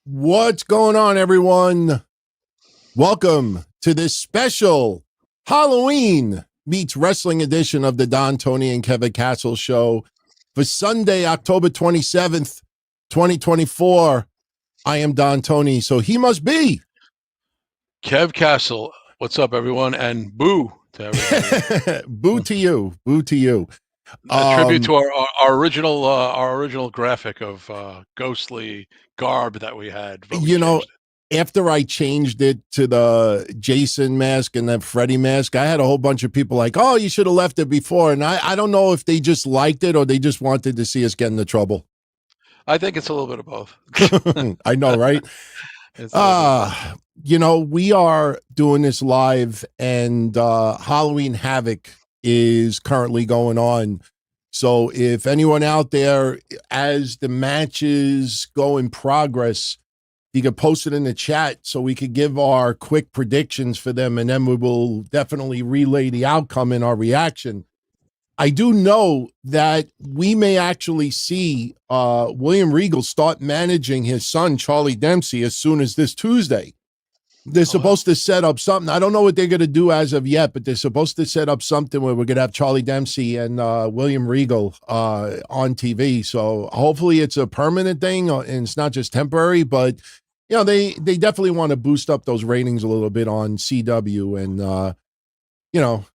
What's going on, everyone? Welcome to this special Halloween meets wrestling edition of the Don, Tony, and Kevin Castle show for Sunday, October 27th, 2024. I am Don Tony, so he must be Kev Castle. What's up, everyone? And boo to everybody. Boo to you. Boo to you. A tribute to our original graphic of ghostly garb that we had. But we after I changed it to the Jason mask and then Freddy mask, I had a whole bunch of people like, oh, you should have left it before. And I don't know if they just liked it or they just wanted to see us get into trouble. I think it's a little bit of both. I know, right? We are doing this live, and Halloween Havoc is currently going on. So if anyone out there, as the matches go in progress, you can post it in the chat so we could give our quick predictions for them, and then we will definitely relay the outcome in our reaction. I do know that we may actually see William Regal start managing his son, Charlie Dempsey, as soon as this Tuesday. They're supposed to set up something. I don't know what they're going to do as of yet, but they're supposed to set up something where we're going to have Charlie Dempsey and William Regal on TV. So hopefully it's a permanent thing and it's not just temporary, but they definitely want to boost up those ratings a little bit on CW. And,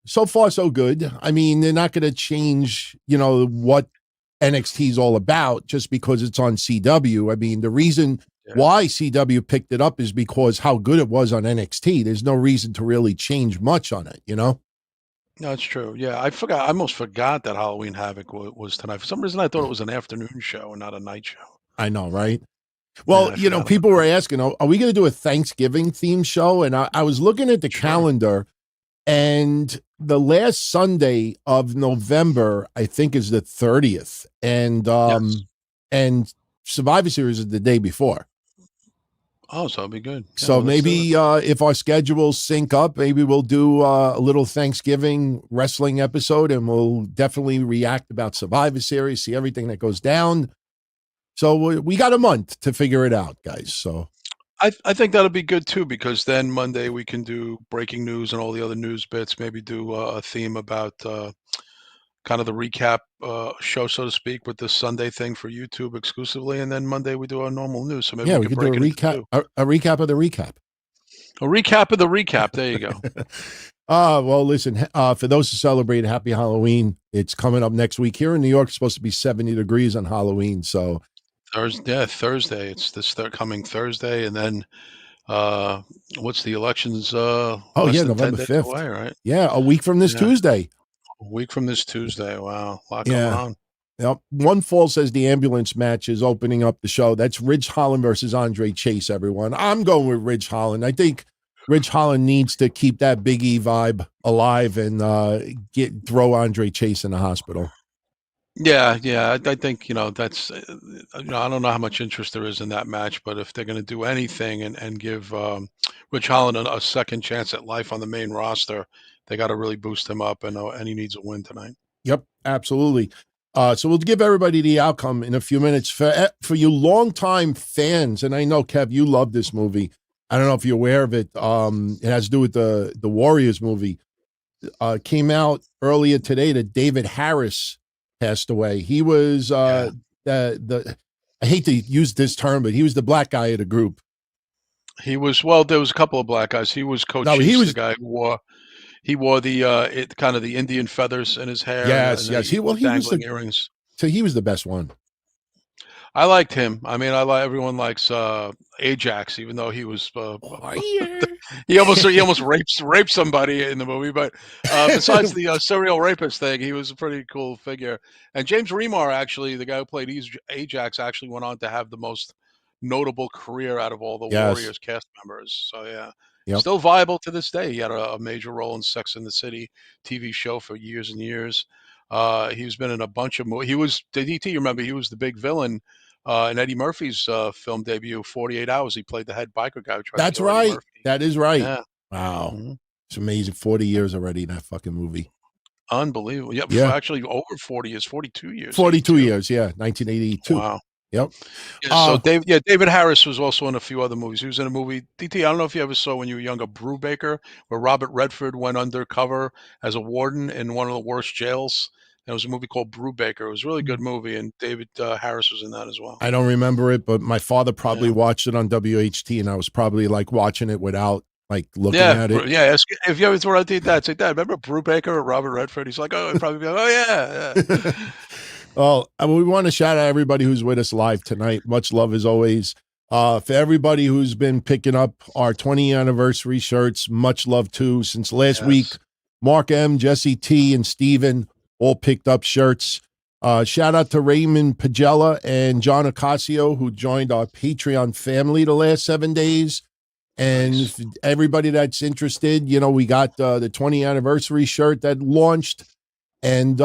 so far so good. I mean, they're not going to change, what NXT is all about just because it's on CW. I mean, the reason why CW picked it up is because how good it was on NXT. There's no reason to really change much on it, No, it's true. Yeah, I almost forgot that Halloween Havoc was tonight. For some reason, I thought it was an afternoon show and not a night show. I know, right? Well, people were asking, are we going to do a Thanksgiving theme show? And I was looking at the calendar, and the last Sunday of November, I think, is the 30th. And and Survivor Series is the day before. Oh, so it'll be good. Yeah, so maybe if our schedules sync up, maybe we'll do a little Thanksgiving wrestling episode, and we'll definitely react about Survivor Series, see everything that goes down. So we got a month to figure it out, guys. So I think that'll be good too, because then Monday we can do breaking news and all the other news bits. Maybe do a theme about kind of the recap show, so to speak, with the Sunday thing for YouTube exclusively, and then Monday we do our normal news. So maybe we could do a recap, a recap of the recap, a recap of the recap. There you go. Well, listen, for those who celebrate Happy Halloween, it's coming up next week here in New York. It's supposed to be 70 degrees on Halloween. So Thursday. It's this coming Thursday, and then what's the elections? November 5th. Away, right? Yeah, a week from this Tuesday. A week from this Tuesday. Wow, a lot going on. Yep. One Fall says the ambulance match is opening up the show. That's Ridge Holland versus Andre Chase, everyone. I'm going with Ridge Holland. I think Ridge Holland needs to keep that Big E vibe alive and throw Andre Chase in the hospital. Yeah. I think, that's, I don't know how much interest there is in that match, but if they're going to do anything and give Ridge Holland a second chance at life on the main roster, they got to really boost him up, and he needs a win tonight. Yep, absolutely. So we'll give everybody the outcome in a few minutes. For you longtime fans, and I know, Kev, you love this movie. I don't know if you're aware of it. It has to do with the Warriors movie. Came out earlier today that David Harris passed away. He was I hate to use this term, but he was the black guy of the group. He was, there was a couple of black guys. He was Coach. He was the guy who wore the kind of the Indian feathers in his hair. Yes. He was the earrings. So he was the best one. I liked him. I mean, everyone likes Ajax, even though he was he almost raped somebody in the movie. But besides the serial rapist thing, he was a pretty cool figure. And James Remar, actually, the guy who played Ajax, actually went on to have the most notable career out of all the Warriors cast members. So still viable to this day. He had a major role in Sex and the City TV show for years and years. He's been in a bunch of movies. He was, DT, you remember, he was the big villain in Eddie Murphy's film debut, 48 Hours. He played the head biker guy. That's right. That is right. Yeah. Wow. Mm-hmm. It's amazing. 40 years already in that fucking movie. Unbelievable. Yeah. Actually, over 40 years, 42 years. 42 years, yeah. 1982. Wow. Yep. Yeah, so David Harris was also in a few other movies. He was in a movie, DT, I don't know if you ever saw when you were younger, Brubaker, where Robert Redford went undercover as a warden in one of the worst jails. There was a movie called Brubaker. It was a really good movie, and David Harris was in that as well. I don't remember it, but my father probably Yeah. watched it on WHT, and I was probably like watching it without like looking at it. Yeah. If you ever throw out Dad, say, Dad, remember Brubaker or Robert Redford? He's like, oh, I'd probably be like, oh yeah. Well, we want to shout out everybody who's with us live tonight. Much love as always. For everybody who's been picking up our 20th anniversary shirts, much love too. Since last week, Mark M, Jesse T, and Steven all picked up shirts. Shout out to Raymond Pagella and John Ocasio, who joined our Patreon family the last 7 days. And everybody that's interested, we got the 20th anniversary shirt that launched. And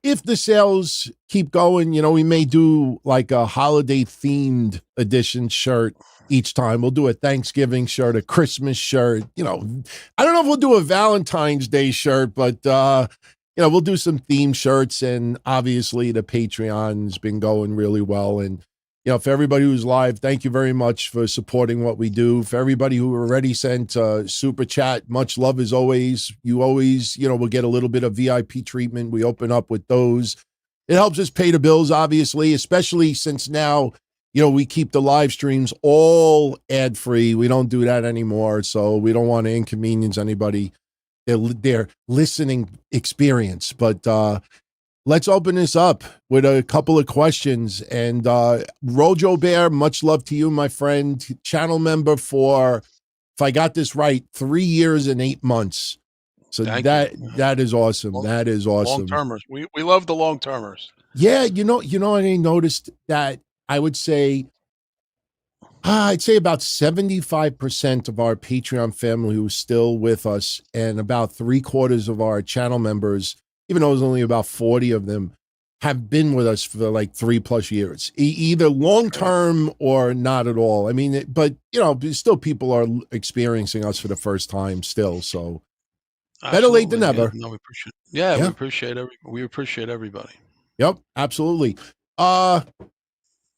if the sales keep going, we may do like a holiday themed edition shirt each time. We'll do a Thanksgiving shirt, a Christmas shirt. I don't know if we'll do a Valentine's Day shirt, but we'll do some theme shirts. And obviously the Patreon's been going really well. And for everybody who's live, thank you very much for supporting what we do. For everybody who already sent super chat, much love as always. You always, will get a little bit of VIP treatment. We open up with those. It helps us pay the bills, obviously, especially since now, we keep the live streams all ad free. We don't do that anymore. So we don't want to inconvenience anybody, their listening experience. But let's open this up with a couple of questions. And Rojo Bear, much love to you, my friend. Channel member for, if I got this right, 3 years and 8 months. So that is awesome. That is awesome. Long-termers. We love the long-termers. Yeah, I noticed that I would say, I'd say about 75% of our Patreon family who's still with us, and about 3/4 of our channel members, even though there's only about 40 of them, have been with us for like 3+ years, either long-term or not at all. I mean, but still people are experiencing us for the first time still. So better late than never. No, we appreciate it. Yeah, we appreciate everybody. Yep, absolutely.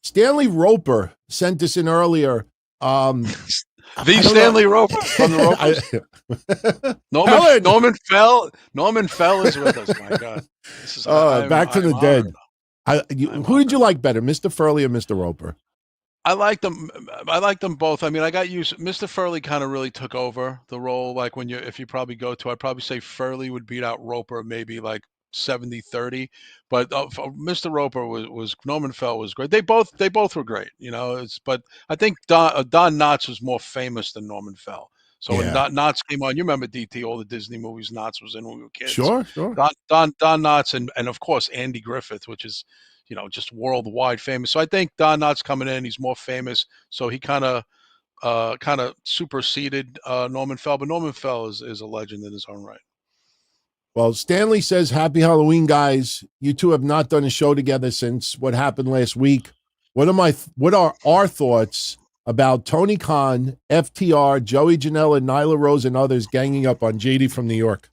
Stanley Roper sent this in earlier. Stanley Roper from the Ropers. Norman Fell is with us. My God, this is back from the dead. Who did you like better, Mr. Furley or Mr. Roper? I like them. I like them both. I mean, I got used. Mr. Furley kind of really took over the role. Like if you probably go to, I'd probably say Furley would beat out Roper maybe like 70-30. But Mr. Roper was Norman Fell was great. They both were great. But I think Don Knotts was more famous than Norman Fell. So when Knotts came on, you remember DT, all the Disney movies Knotts was in when we were kids. Sure. Don Knotts and of course Andy Griffith, which is just worldwide famous. So I think Don Knotts coming in, he's more famous. So he kind of superseded Norman Fell. But Norman Fell is a legend in his own right. Well, Stanley says, happy Halloween, guys. You two have not done a show together since what happened last week. What are our thoughts about Tony Khan, FTR, Joey Janela, Nyla Rose, and others ganging up on JD from New York?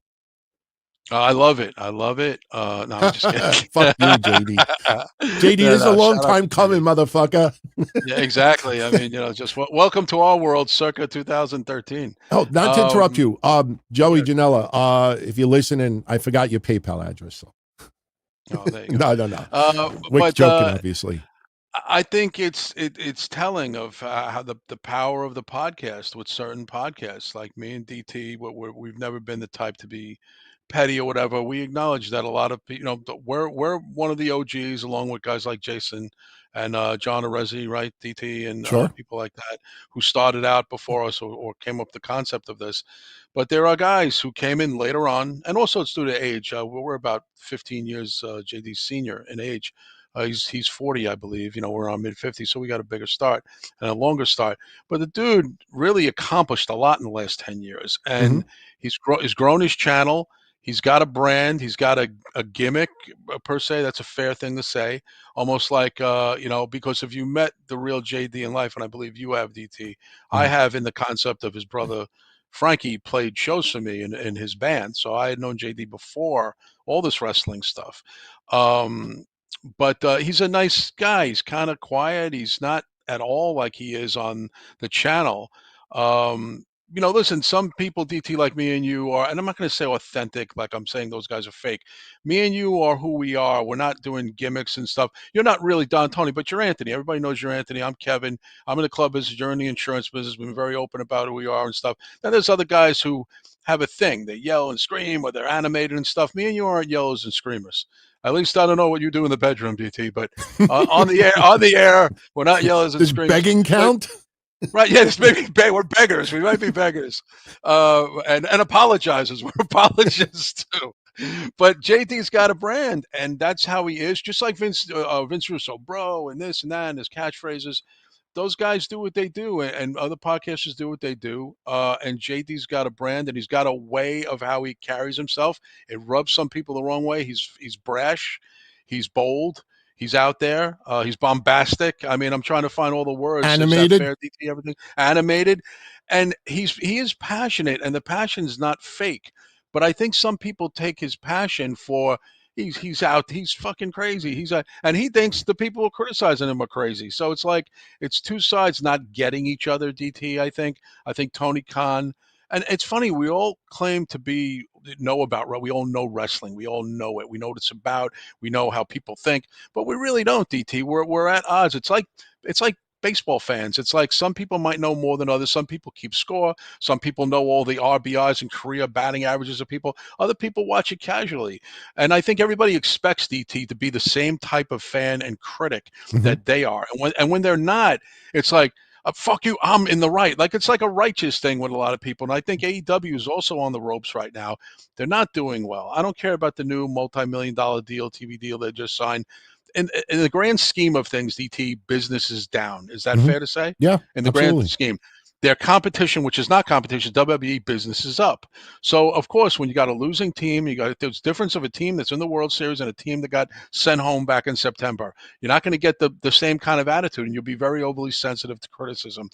I love it. No, I'm just kidding. Fuck you, JD. JD, this is a long time coming, motherfucker. Yeah, exactly. I mean, just welcome to our world, circa 2013. Oh, not to interrupt you, Joey Janela. If you're listening, I forgot your PayPal address. So. Oh, there you go. No. We're joking, obviously. I think it's telling of how the power of the podcast with certain podcasts like me and DT. We've never been the type to be petty or whatever. We acknowledge that a lot of people, we're one of the OGs along with guys like Jason and John Arezzi, right, DT, and people like that who started out before us or came up with the concept of this. But there are guys who came in later on, and also it's due to age. We're about 15 years JD senior in age. He's 40, I believe. We're on mid-50s, so we got a bigger start and a longer start. But the dude really accomplished a lot in the last 10 years, and he's grown his channel. He's got a brand. He's got a gimmick, per se. That's a fair thing to say. Almost like, because if you met the real JD in life, and I believe you have, DT, I have in the concept of his brother, Frankie, played shows for me in his band. So I had known JD before all this wrestling stuff. but he's a nice guy. He's kind of quiet. He's not at all like he is on the channel. Listen, some people, DT, like me and you are, and I'm not going to say authentic, like I'm saying those guys are fake. Me and you are who we are. We're not doing gimmicks and stuff. You're not really Don Tony, but you're Anthony. Everybody knows you're Anthony. I'm Kevin. I'm in the club business. You're in the insurance business. We've been very open about who we are and stuff. Then there's other guys who have a thing. They yell and scream, or they're animated and stuff. Me and you aren't yellers and screamers. At least I don't know what you do in the bedroom, DT. But on the air, we're not yellers and Does screamers. begging count? Right? Yes, maybe we're beggars. We might be beggars, and apologizers. We're apologists too. But JD's got a brand, and that's how he is. Just like Vince Russo, bro, and this and that, and his catchphrases. Those guys do what they do, and other podcasters do what they do. And JD's got a brand, and he's got a way of how he carries himself. It rubs some people the wrong way. He's brash, he's bold, he's out there, he's bombastic. I mean, I'm trying to find all the words. Animated, is that fair, DT, everything animated, and he is passionate, and the passion is not fake. But I think some people take his passion for he's fucking crazy. And he thinks the people who are criticizing him are crazy. So it's like it's two sides not getting each other, DT. I think Tony Khan, and it's funny, we all claim to we all know wrestling. We all know it. We know what it's about. We know how people think, but we really don't, DT. We're at odds. It's like baseball fans. It's like some people might know more than others. Some people keep score. Some people know all the RBIs and career batting averages of people. Other people watch it casually. And I think everybody expects DT to be the same type of fan and critic that they are. And when they're not, it's like, fuck you, I'm in the right. Like it's like a righteous thing with a lot of people. And I think AEW is also on the ropes right now. They're not doing well. I don't care about the new multi-million-dollar TV deal they just signed. In the grand scheme of things, DT, business is down. Is that fair to say? Yeah, in the absolutely. grand scheme. Their competition, which is not competition, WWE business is up. So, of course, when you got a losing team, there's difference of a team that's in the World Series and a team that got sent home back in September. You're not going to get the same kind of attitude, and you'll be very overly sensitive to criticism.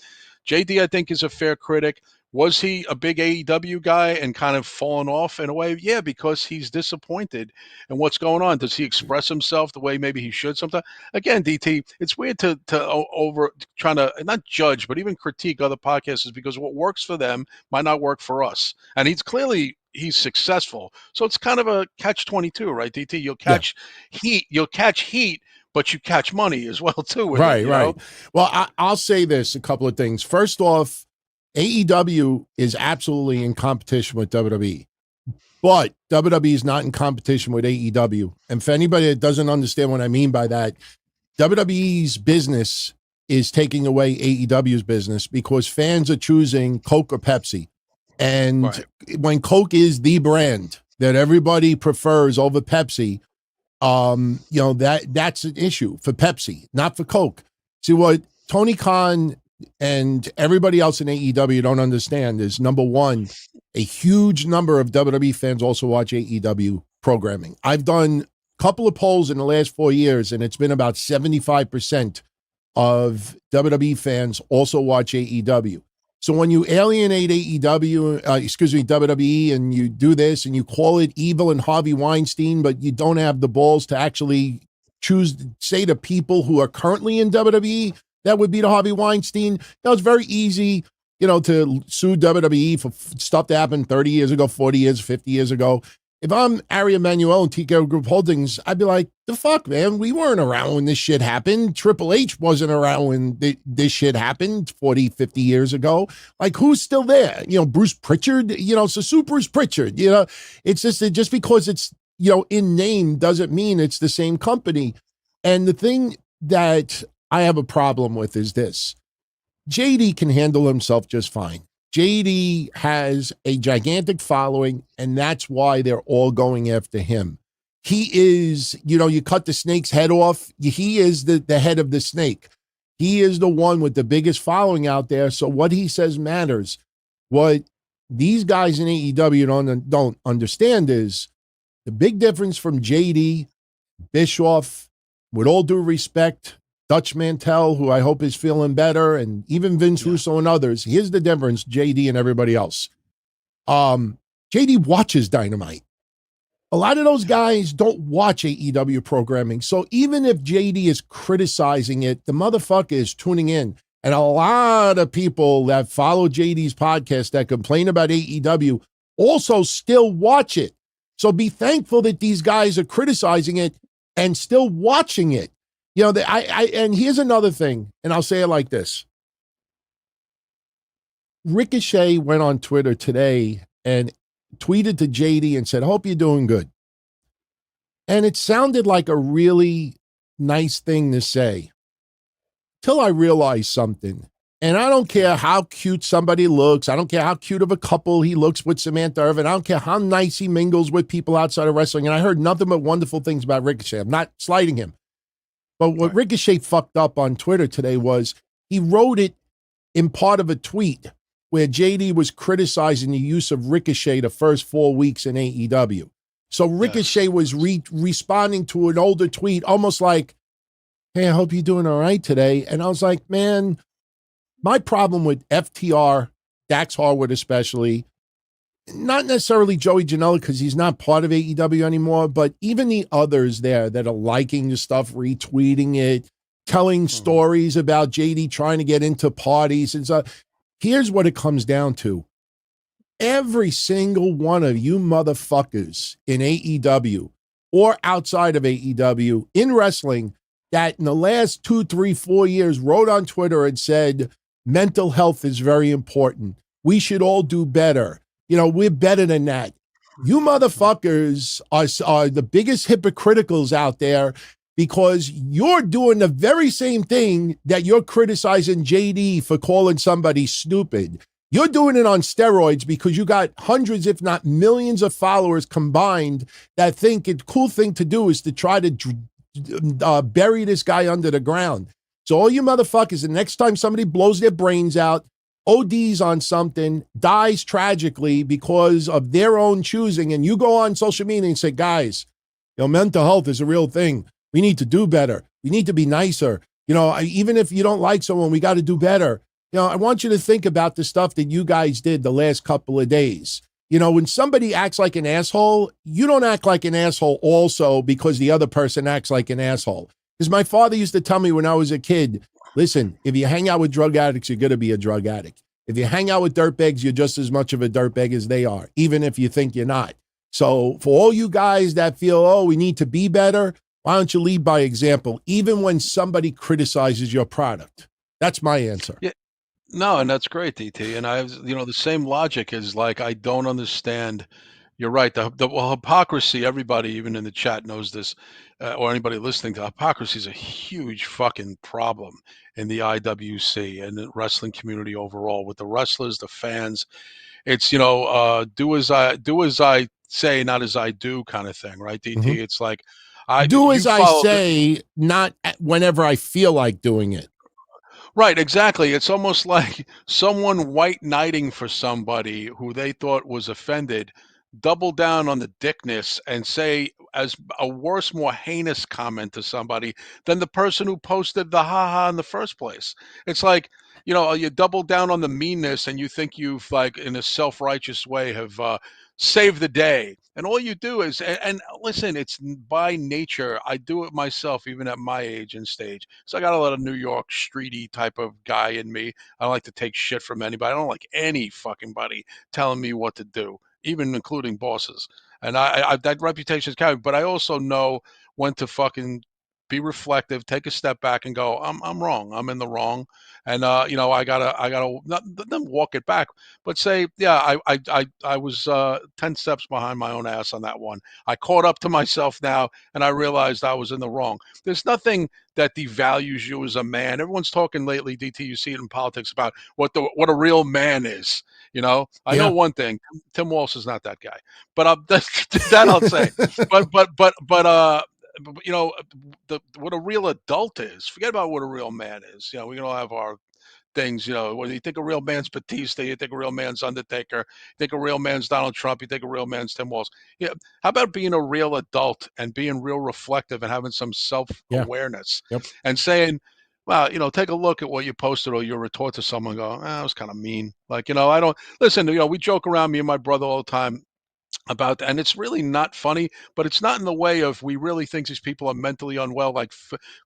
JD, I think, is a fair critic. Was he a big AEW guy and kind of fallen off in a way? Yeah, because he's disappointed in what's going on. Does he express himself the way maybe he should sometimes? Again, DT, it's weird to over trying to not judge, but even critique other podcasters because what works for them might not work for us. And he's successful. So it's kind of a catch-22, right, DT? You'll catch heat, but you catch money as well too with it, right. Well, I'll say this, a couple of things. First off, AEW is absolutely in competition with WWE, but WWE is not in competition with AEW. And for anybody that doesn't understand what I mean by that, WWE's business is taking away AEW's business because fans are choosing Coke or Pepsi. And when Coke is the brand that everybody prefers over Pepsi, that's an issue for Pepsi, not for Coke. See, what Tony Khan and everybody else in AEW don't understand is, number one, a huge number of WWE fans also watch AEW programming. I've done a couple of polls in the last 4 years, and it's been about 75% of WWE fans also watch AEW. So when you alienate WWE, and you do this and you call it evil and Harvey Weinstein, but you don't have the balls to actually say to people who are currently in WWE, that would be the Harvey Weinstein. It's very easy, to sue WWE for stuff that happened 30 years ago, 40 years, 50 years ago. If I'm Ari Emanuel and TKO Group Holdings, I'd be like, the fuck, man? We weren't around when this shit happened. Triple H wasn't around when this shit happened 40, 50 years ago. Like, who's still there? Bruce Pritchard, so sue Bruce Pritchard, it's just because it's, in name doesn't mean it's the same company. And the thing that I have a problem with is this. JD can handle himself just fine. JD has a gigantic following, and that's why they're all going after him. He is, you cut the snake's head off. He is the head of the snake. He is the one with the biggest following out there. So what he says matters. What these guys in AEW don't understand is the big difference from JD, Bischoff, with all due respect, Dutch Mantel, who I hope is feeling better, and even Vince Russo and others. Here's the difference, JD and everybody else. JD watches Dynamite. A lot of those guys don't watch AEW programming. So even if JD is criticizing it, the motherfucker is tuning in. And a lot of people that follow JD's podcast that complain about AEW also still watch it. So be thankful that these guys are criticizing it and still watching it. You know, and here's another thing, and I'll say it like this. Ricochet went on Twitter today and tweeted to JD and said, hope you're doing good. And it sounded like a really nice thing to say till I realized something. And I don't care how cute somebody looks. I don't care how cute of a couple he looks with Samantha Irvin. I don't care how nice he mingles with people outside of wrestling. And I heard nothing but wonderful things about Ricochet. I'm not slighting him. But what Ricochet fucked up on Twitter today was he wrote it in part of a tweet where JD was criticizing the use of Ricochet the first 4 weeks in AEW. So Ricochet was responding to an older tweet, almost like, hey, I hope you're doing all right today. And I was like, man, my problem with FTR, Dax Harwood especially, not necessarily Joey Janela because he's not part of AEW anymore, but even the others there that are liking the stuff, retweeting it, telling stories about JD trying to get into parties and stuff. Here's what it comes down to. Every single one of you motherfuckers in AEW or outside of AEW in wrestling that in the last 2, 3, 4 years wrote on Twitter and said, mental health is very important. We should all do better. You know, we're better than that. You motherfuckers are the biggest hypocriticals out there because you're doing the very same thing that you're criticizing JD for calling somebody stupid. You're doing it on steroids because you got hundreds, if not millions of followers combined that think a cool thing to do is to try to bury this guy under the ground. So all you motherfuckers, the next time somebody blows their brains out, ODs on something, dies tragically because of their own choosing, and you go on social media and say, guys, you know, mental health is a real thing. We need to do better. We need to be nicer. You know, even if you don't like someone, we got to do better. You know, I want you to think about the stuff that you guys did the last couple of days. You know, when somebody acts like an asshole, you don't act like an asshole also because the other person acts like an asshole. Because my father used to tell me when I was a kid, listen, if you hang out with drug addicts, you're going to be a drug addict. If you hang out with dirtbags, you're just as much of a dirtbag as they are, even if you think you're not. So for all you guys that feel, oh, we need to be better, why don't you lead by example, even when somebody criticizes your product? That's my answer. Yeah. No, and that's great, DT. And the same logic is like, I don't understand. You're right. Well, hypocrisy, everybody, even in the chat, knows this, or anybody listening to hypocrisy is a huge fucking problem in the IWC and the wrestling community overall with the wrestlers, the fans. It's, do as I say, not as I do kind of thing, right, DT? Mm-hmm. It's like, do as I say, not whenever I feel like doing it. Right, exactly. It's almost like someone white knighting for somebody who they thought was offended, double down on the dickness and say as a worse, more heinous comment to somebody than the person who posted the haha in the first place. It's like, you double down on the meanness and you think you've, like, in a self-righteous way, have saved the day. And all you do is, and listen, it's by nature. I do it myself, even at my age and stage. So I got a lot of New York streety type of guy in me. I don't like to take shit from anybody. I don't like any fucking buddy telling me what to do, even including bosses. And I that reputation is carried. But I also know when to fucking be reflective, take a step back, and go, I'm wrong. I'm in the wrong, and I gotta not then walk it back, but say, yeah, I was 10 steps behind my own ass on that one. I caught up to myself now, and I realized I was in the wrong. There's nothing that devalues you as a man. Everyone's talking lately, DT. You see it in politics about what a real man is. I know one thing: Tim Walsh is not that guy. But that I'll say. But what a real adult is. Forget about what a real man is. We can all have our things. When you think a real man's Batista, you think a real man's Undertaker, you think a real man's Donald Trump, you think a real man's Tim Walsh. Yeah, how about being a real adult and being real reflective and having some self-awareness and saying, well, take a look at what you posted or your retort to someone. Go, that was kind of mean. Like, I don't listen. We joke around, me and my brother, all the time. about that. And it's really not funny, but it's not in the way of we really think these people are mentally unwell, like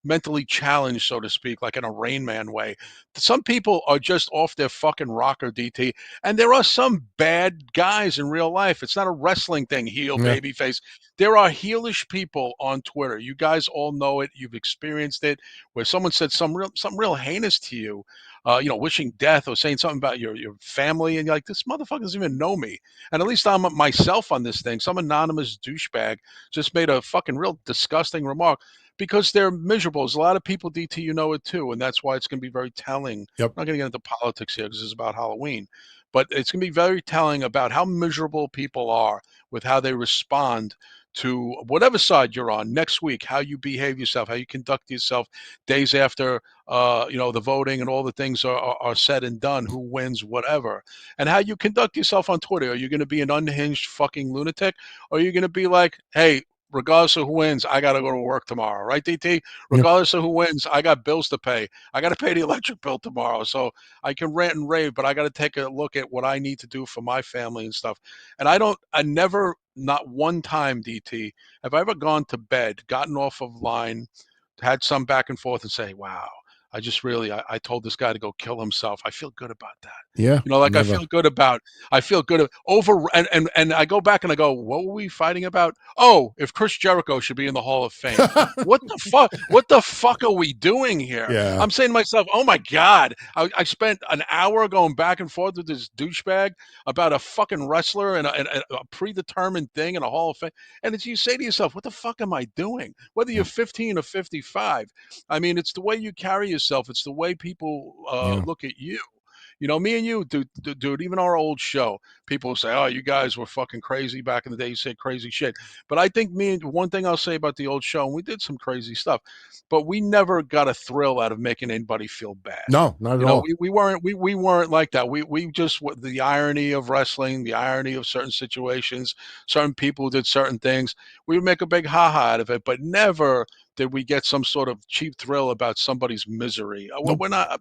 mentally challenged, so to speak, like in a Rain Man way. Some people are just off their fucking rocker, DT, and there are some bad guys in real life. It's not a wrestling thing, heel, Yeah. baby face. There are heelish people on Twitter. You guys all know it. You've experienced it, where someone said something real heinous to you, wishing death or saying something about your family, and you're like, this motherfucker doesn't even know me. And at least I'm myself on this thing. Some anonymous douchebag just made a fucking real disgusting remark because they're miserable. There's a lot of people, DT, you know it too, and that's why it's going to be very telling. Yep. I'm not going to get into politics here because it's about Halloween, but it's going to be very telling about how miserable people are with how they respond to whatever side you're on next week, how you behave yourself, how you conduct yourself days after the voting and all the things are said and done, who wins, whatever, and how you conduct yourself on Twitter. Are you going to be an unhinged fucking lunatic, or are you going to be like, hey, regardless of who wins, I got to go to work tomorrow, right, DT? Yep. Regardless of who wins, I got bills to pay. I got to pay the electric bill tomorrow, so I can rant and rave, but I got to take a look at what I need to do for my family and stuff. And I never, not one time, DT, have I ever gone to bed, gotten off of line, had some back and forth and say, wow, I just really, I told this guy to go kill himself. I feel good about that. Yeah. Like Never. I feel good over, and I go back and I go, what were we fighting about? Oh, if Chris Jericho should be in the Hall of Fame. What the fuck? What the fuck are we doing here? Yeah. I'm saying to myself, oh my God, I spent an hour going back and forth with this douchebag about a fucking wrestler and a predetermined thing in a Hall of Fame. And as you say to yourself, what the fuck am I doing? Whether you're 15 or 55, I mean, it's the way you carry yourself. It's the way people Yeah. look at you. Me and you, dude, even our old show, people say, oh, you guys were fucking crazy back in the day. You said crazy shit. But I think one thing I'll say about the old show, and we did some crazy stuff, but we never got a thrill out of making anybody feel bad. No, not at all. We weren't like that. We just, the irony of wrestling, the irony of certain situations, certain people did certain things. We would make a big ha-ha out of it, but never did we get some sort of cheap thrill about somebody's misery. Nope. We're not.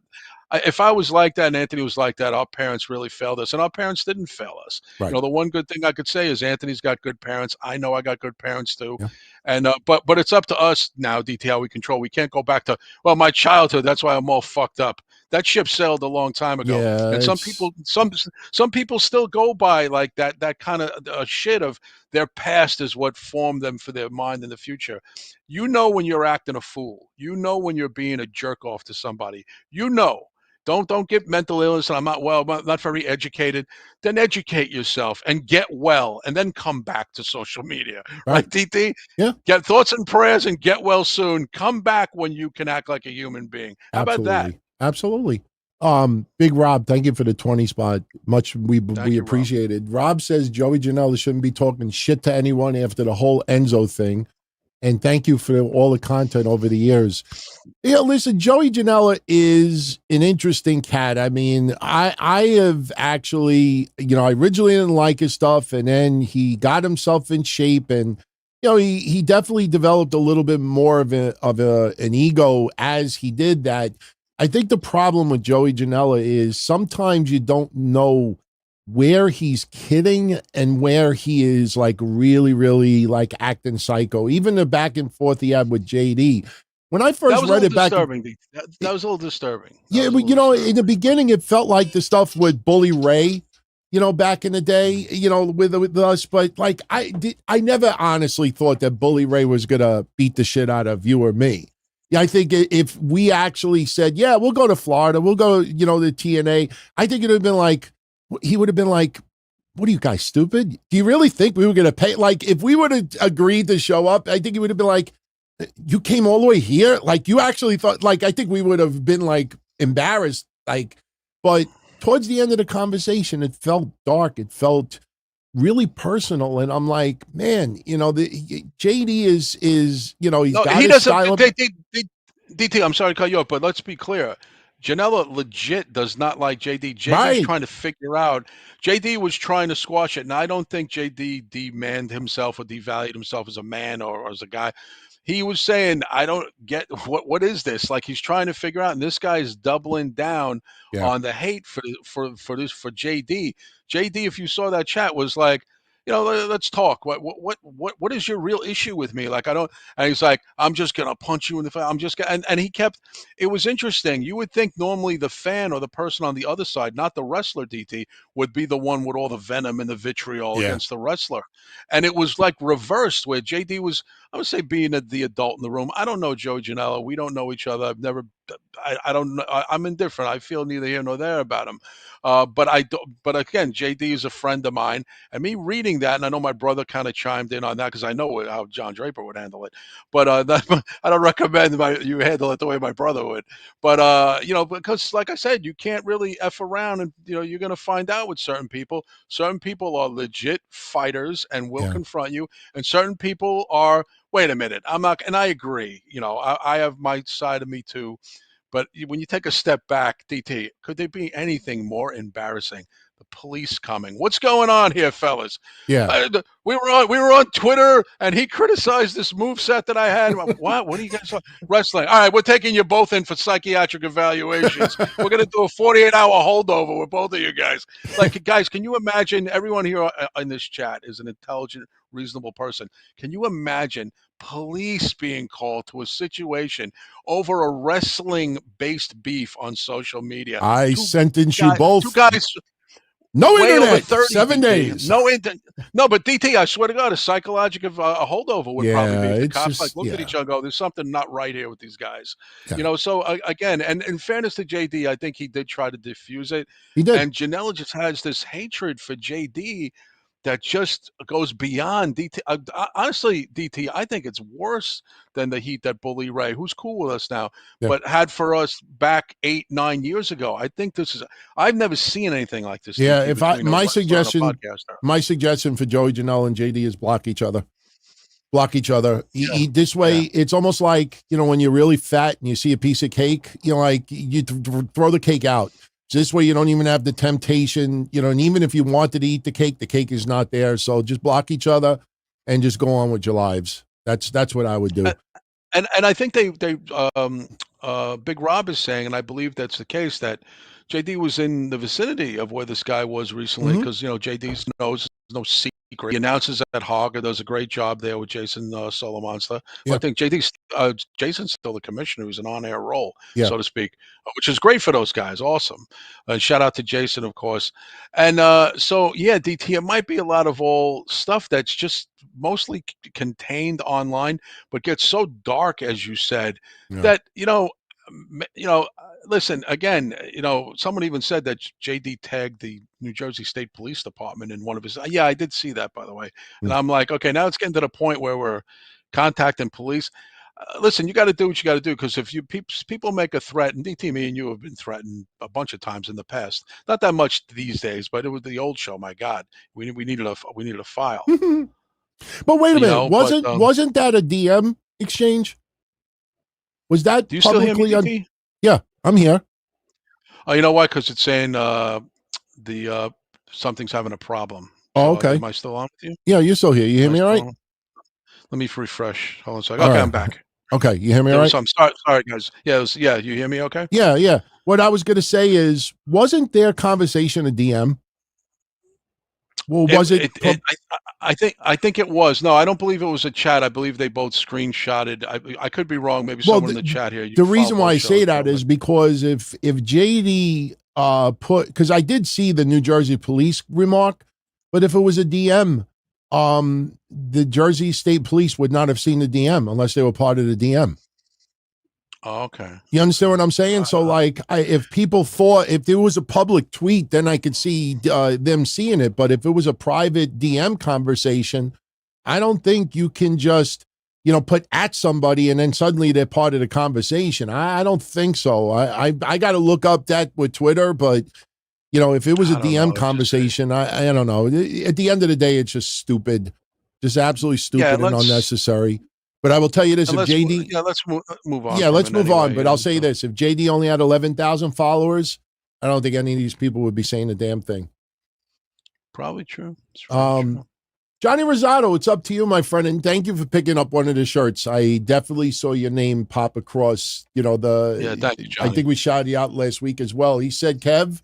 If I was like that and Anthony was like that, our parents really failed us, and our parents didn't fail us. Right. The one good thing I could say is Anthony's got good parents. I know I got good parents too, Yeah. and but it's up to us now, DT, how we control. We can't go back to, well, my childhood. That's why I'm all fucked up. That ship sailed a long time ago, Yeah. and some people still go by like that kind of shit of their past is what formed them for their mind in the future. When you're acting a fool. When you're being a jerk off to somebody. Don't get mental illness. And I'm not very educated. Then educate yourself and get well, and then come back to social media, right, DT? Yeah. Get thoughts and prayers and get well soon. Come back when you can act like a human being. How about that? Absolutely. Big Rob, thank you for the 20 spot. Much we appreciate it. Rob says Joey Janela shouldn't be talking shit to anyone after the whole Enzo thing. And thank you for all the content over the years. Yeah, listen, Joey Janela is an interesting cat. I mean, I have actually, I originally didn't like his stuff, and then he got himself in shape, and he definitely developed a little bit more of an ego as he did that. I think the problem with Joey Janela is sometimes you don't know where he's kidding and where he is like really, really like acting psycho. Even the back and forth he had with JD. When I first read it back, that was a little disturbing. Yeah, but in the beginning, it felt like the stuff with Bully Ray, back in the day, with us. But like, I never honestly thought that Bully Ray was gonna beat the shit out of you or me. Yeah, I think if we actually said, yeah, we'll go to Florida, we'll go, to TNA, I think it would have been like, he would have been like, what are you guys, stupid? Do you really think we were going to pay? Like, if we would have agreed to show up, I think he would have been like, you came all the way here? Like, you actually thought, like, I think we would have been like embarrassed. Like, but towards the end of the conversation, it felt dark. It felt really personal. And I'm like, man, the JD is, he's got his style. DT, I'm sorry to cut you off, but let's be clear. Janela legit does not like JD. JD's trying to figure out. JD was trying to squash it, and I don't think JD demanded himself or devalued himself as a man or as a guy. He was saying, I don't get what is this? Like, he's trying to figure out, and this guy is doubling down on the hate for JD. JD, if you saw that chat, was like, let's talk. What is your real issue with me? Like, I don't. And he's like, I'm just gonna punch you in the face. I'm just gonna. And he kept. It was interesting. You would think normally the fan or the person on the other side, not the wrestler, DT, would be the one with all the venom and the vitriol Yeah. against the wrestler. And it was like reversed, where JD was, I would say, being the adult in the room. I don't know Joe Janela. We don't know each other. I've never. I don't know. I'm indifferent. I feel neither here nor there about him. But I do, but again, JD is a friend of mine, and me reading that, and I know my brother kind of chimed in on that because I know how John Draper would handle it. But I don't recommend you handle it the way my brother would. But because like I said, you can't really f around, and you're going to find out with certain people. Certain people are legit fighters and will confront you, and certain people are. Wait a minute, I'm not, and I agree. I have my side of me too. But when you take a step back, DT, could there be anything more embarrassing? The police coming. What's going on here, fellas? Yeah. We were on Twitter, and he criticized this move set that I had. What? What are you guys wrestling? All right, we're taking you both in for psychiatric evaluations. We're going to do a 48-hour holdover with both of you guys. Like, guys, can you imagine? Everyone here in this chat is an intelligent, reasonable person. Can you imagine police being called to a situation over a wrestling-based beef on social media? I sentenced you both. Two guys. No way internet. Over 30 7 days. No internet. No, but DT, I swear to God, a psychological a holdover would probably be. If the cops just, looked at each other and go, "There's something not right here with these guys." Yeah. So again, and in fairness to JD, I think he did try to diffuse it. He did. And Janela just has this hatred for JD that just goes beyond DT. Honestly, DT, I think it's worse than the heat that Bully Ray, who's cool with us now, but had for us back 8-9 years ago. I think this is. I've never seen anything like this. Yeah, DT, if my suggestion for Joey Janela and JD is block each other. Block each other. This way, it's almost like when you're really fat and you see a piece of cake, like you throw the cake out. This way you don't even have the temptation, and even if you wanted to eat the cake is not there. So just block each other and just go on with your lives. That's what I would do. And I think Big Rob is saying, and I believe that's the case, that JD was in the vicinity of where this guy was recently because, JD knows no secret. He announces at Hogger, does a great job there with Jason Solomonster. Yeah. I think Jason's still the commissioner, who's an on-air role, Yeah. so to speak, which is great for those guys. Awesome. Shout out to Jason, of course. And DT, it might be a lot of all stuff that's just mostly contained online, but gets so dark, as you said, that listen, again, someone even said that JD tagged the New Jersey State Police Department in one of his. Yeah, I did see that, by the way. And I'm like, okay, now it's getting to the point where we're contacting police. Listen, you got to do what you got to do, because if people make a threat, and DT, me and you have been threatened a bunch of times in the past. Not that much these days, but it was the old show. My God, we needed a file. But wait a minute, wasn't that a DM exchange? Was that do you still hear me, DT? Yeah, I'm here. Oh, you know why? Because it's saying something's having a problem. Oh, okay. Am I still on with you? Yeah, you're still here. You hear me all right? Let me refresh. Hold on a second. Okay, I'm back. Okay, you hear me all right? I'm sorry, guys. Yeah, you hear me okay? Yeah. What I was going to say is, wasn't their conversation a DM? Well, was it? I think it was. No, I don't believe it was a chat. I believe they both screenshotted. I could be wrong. Maybe someone in the chat here. The reason why I say that is because if JD because I did see the New Jersey police remark, but if it was a DM, the Jersey State Police would not have seen the DM unless they were part of the DM. Oh, okay. You understand what I'm saying? So, like, if people thought, if there was a public tweet, then I could see them seeing it. But if it was a private DM conversation, I don't think you can just, put at somebody and then suddenly they're part of the conversation. I don't think so. I got to look up that with Twitter, but, if it was a DM conversation, I don't know. At the end of the day, it's just stupid, just absolutely stupid and unnecessary. But I will tell you this: if JD, let's move on. Yeah, let's move on. But I'll say this: if JD only had 11,000 followers, I don't think any of these people would be saying a damn thing. Probably true. True. Johnny Rosado, it's up to you, my friend, and thank you for picking up one of the shirts. I definitely saw your name pop across. Thank you, Johnny. I think we shouted you out last week as well. He said, Kev,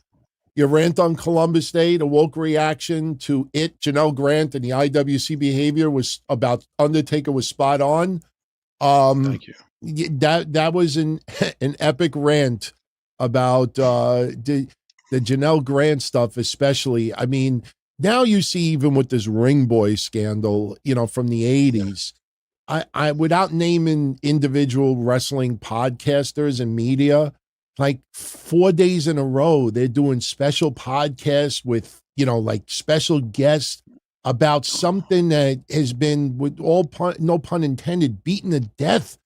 Your rant on Columbus Day, the woke reaction to it, Janelle Grant, and the IWC behavior was about Undertaker was spot on. Thank you. That was an an epic rant about the Janelle Grant stuff, especially. I mean, now you see even with this Ring Boy scandal, from the 80s. I without naming individual wrestling podcasters and media, like 4 days in a row, they're doing special podcasts with, like special guests about something that has been, with no pun intended, beaten to death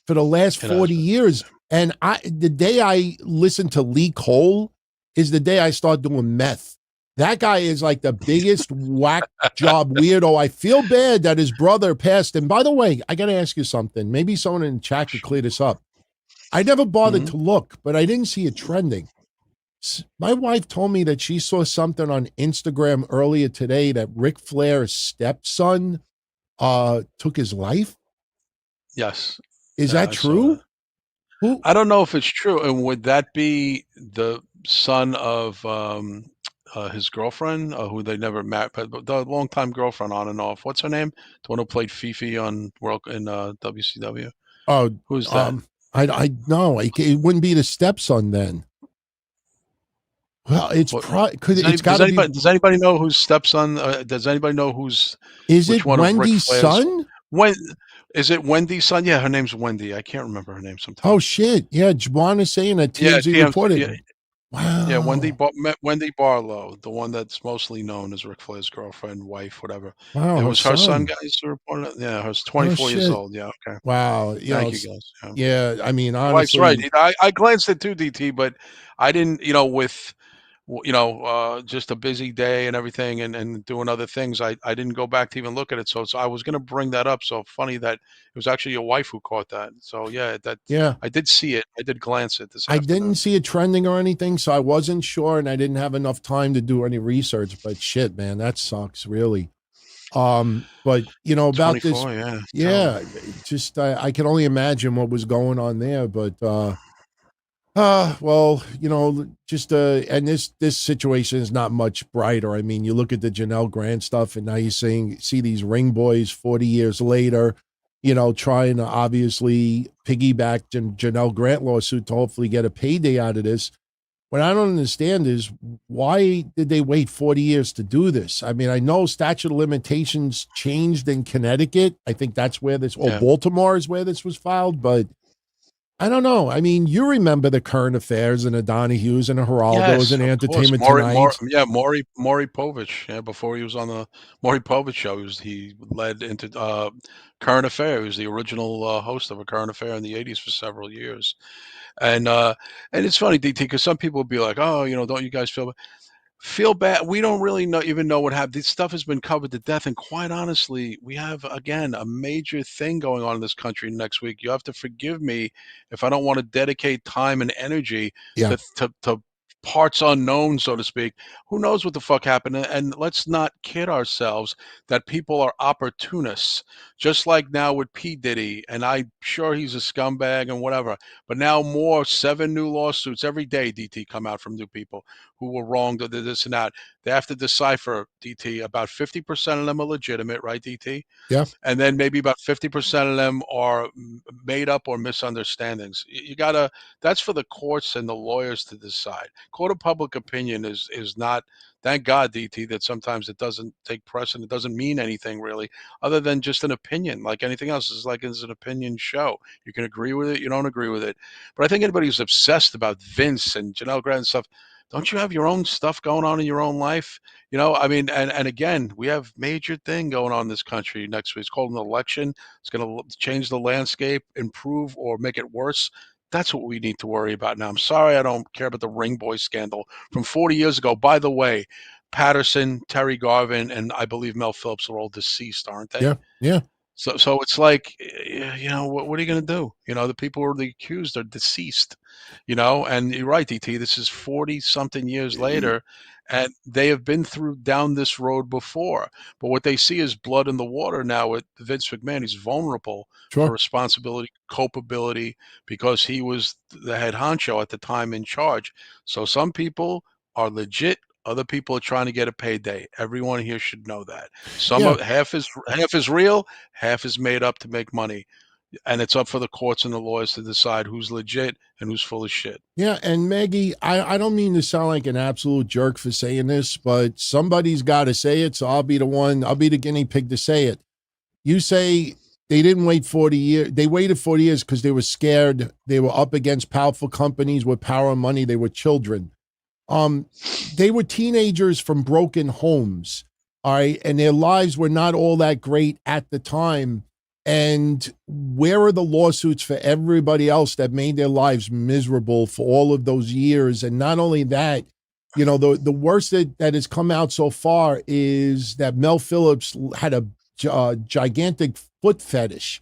for the last 40 years. And the day I listened to Lee Cole is the day I start doing meth. That guy is like the biggest whack job weirdo. I feel bad that his brother passed. And by the way, I got to ask you something. Maybe someone in the chat could clear this up. I never bothered to look, but I didn't see it trending. My wife told me that she saw something on Instagram earlier today that Ric Flair's stepson took his life. Yes. Is that true? I don't know if it's true. And would that be the son of his girlfriend, who they never met, but the longtime girlfriend on and off? What's her name? The one who played Fifi on WCW. Oh, who's that? I know it wouldn't be the stepson then. Well, it's got to be. Does anybody know whose stepson? Does anybody know who's? Is which it one Wendy's son? Is it Wendy's son? Yeah, her name's Wendy. I can't remember her name sometimes. Oh shit! Yeah, Juan is saying that TMZ reported. Yeah. Wow. Yeah, Wendy Barlow, the one that's mostly known as Ric Flair's girlfriend, wife, whatever. Wow, it was her son, guys, who reported it. Yeah, her 24 years old. Yeah, okay. Wow. Thank you, guys. Yeah, I mean, honestly, wife's right. I glanced at too, DT, but I didn't, with just a busy day and everything and doing other things. I didn't go back to even look at it. So I was going to bring that up. So funny that it was actually your wife who caught that. So yeah, I did see it. I did glance at this. I didn't see it trending or anything, so I wasn't sure, and I didn't have enough time to do any research. But shit, man, that sucks really. But about this, just I can only imagine what was going on there. But well, just and this situation is not much brighter. I mean, you look at the Janelle Grant stuff, and now you're see these ring boys 40 years later, trying to obviously piggyback Janelle Grant lawsuit to hopefully get a payday out of this. What I don't understand is why did they wait 40 years to do this? I mean, I know statute of limitations changed in Connecticut. I think that's where Baltimore is where this was filed, but I don't know. I mean, you remember the current affairs and the Donahues and the Geraldos and Entertainment Tonight. Maury Povich. Yeah, before he was on the Maury Povich show, he led into Current Affair. He was the original host of A Current Affair in the 80s for several years. And it's funny, DT, because some people will be like, oh, don't you guys feel bad? We don't really even know what happened. This stuff has been covered to death. And quite honestly, we have, again, a major thing going on in this country next week. You have to forgive me if I don't want to dedicate time and energy to parts unknown, so to speak. Who knows what the fuck happened? And let's not kid ourselves that people are opportunists, just like now with P. Diddy. And I'm sure he's a scumbag and whatever. But now 7 new lawsuits every day, DT, come out from new people who were wronged or this and that. They have to decipher, DT. About 50% of them are legitimate, right, DT? Yeah. And then maybe about 50% of them are made up or misunderstandings. You gotta. That's for the courts and the lawyers to decide. Court of public opinion is not. Thank God, DT, that sometimes it doesn't take precedent. It doesn't mean anything really, other than just an opinion. Like anything else, it's an opinion show. You can agree with it, you don't agree with it. But I think anybody who's obsessed about Vince and Janelle Grant and stuff, don't you have your own stuff going on in your own life? I mean, and again, we have major thing going on in this country next week. It's called an election. It's going to change the landscape, improve or make it worse. That's what we need to worry about now. I'm sorry I don't care about the Ring Boy scandal from 40 years ago. By the way, Patterson, Terry Garvin, and I believe Mel Phillips are all deceased, aren't they? Yeah, yeah. So it's like, what are you going to do? The people who are the accused are deceased, and you're right, DT, this is 40 something years later, and they have been down this road before. But what they see is blood in the water now with Vince McMahon. He's vulnerable for responsibility, culpability, because he was the head honcho at the time in charge. So some people are legit. Other people are trying to get a payday. Everyone here should know that. Yeah. Half is real, half is made up to make money, and it's up for the courts and the lawyers to decide who's legit and who's full of shit. Yeah, and Maggie, I don't mean to sound like an absolute jerk for saying this, but somebody's got to say it, so I'll be the guinea pig to say it. You say they didn't wait 40 years. They waited 40 years because they were scared. They were up against powerful companies with power and money. They were children. They were teenagers from broken homes, all right, and their lives were not all that great at the time. And where are the lawsuits for everybody else that made their lives miserable for all of those years? And not only that, you know, the worst that has come out so far is that Mel Phillips had a gigantic foot fetish.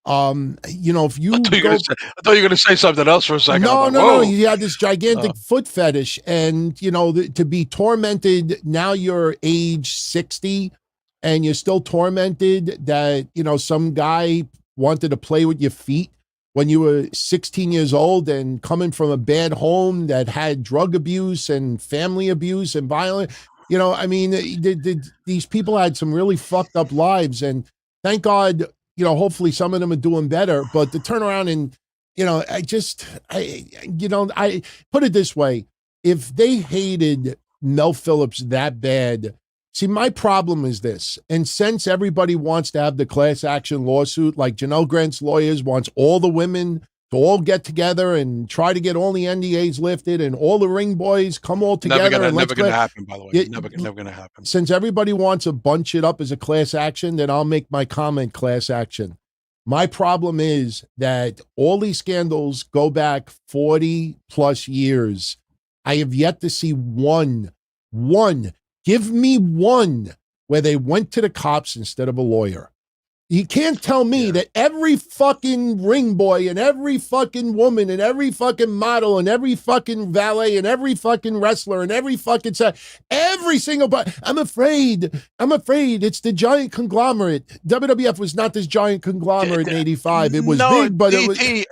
You know, if you I thought you were going to say something else for a second. No. He had this gigantic foot fetish, and you know, to be tormented. Now you're age 60, and you're still tormented that you know some guy wanted to play with your feet when you were 16 years old and coming from a bad home that had drug abuse and family abuse and violence. You know, I mean, these people had some really fucked up lives, and thank God, you know, hopefully some of them are doing better. But to turn around and, you know, I put it this way: if they hated Mel Phillips that bad, see, my problem is this, and since everybody wants to have the class action lawsuit, like Janelle Grant's lawyers wants all the women to all get together and try to get all the NDAs lifted and all the ring boys come all together. Never going to happen, by the way. Never going to happen. Since everybody wants to bunch it up as a class action, then I'll make my comment class action. My problem is that all these scandals go back 40 plus years. I have yet to see one, give me one where they went to the cops instead of a lawyer. You can't tell me that every fucking ring boy and every fucking woman and every fucking model and every fucking valet and every fucking wrestler and every fucking every single I'm afraid it's the giant conglomerate. WWF was not this giant conglomerate in 85. It was big, but it was.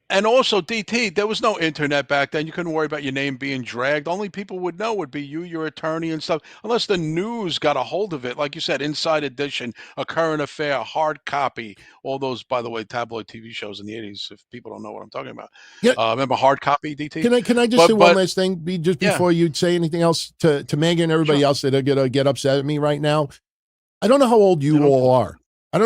And also, DT, there was no internet back then. You couldn't worry about your name being dragged. Only people would know would be you, your attorney, and stuff, unless the news got a hold of it. Like you said, Inside Edition, A Current Affair, Hard Copy, all those, by the way, tabloid TV shows in the 80s, if people don't know what I'm talking about. Yeah. Remember Hard Copy, DT? Can I just say one last thing before you say anything else to Megan and everybody else that are going to get upset at me right now? I don't know how old you all are. But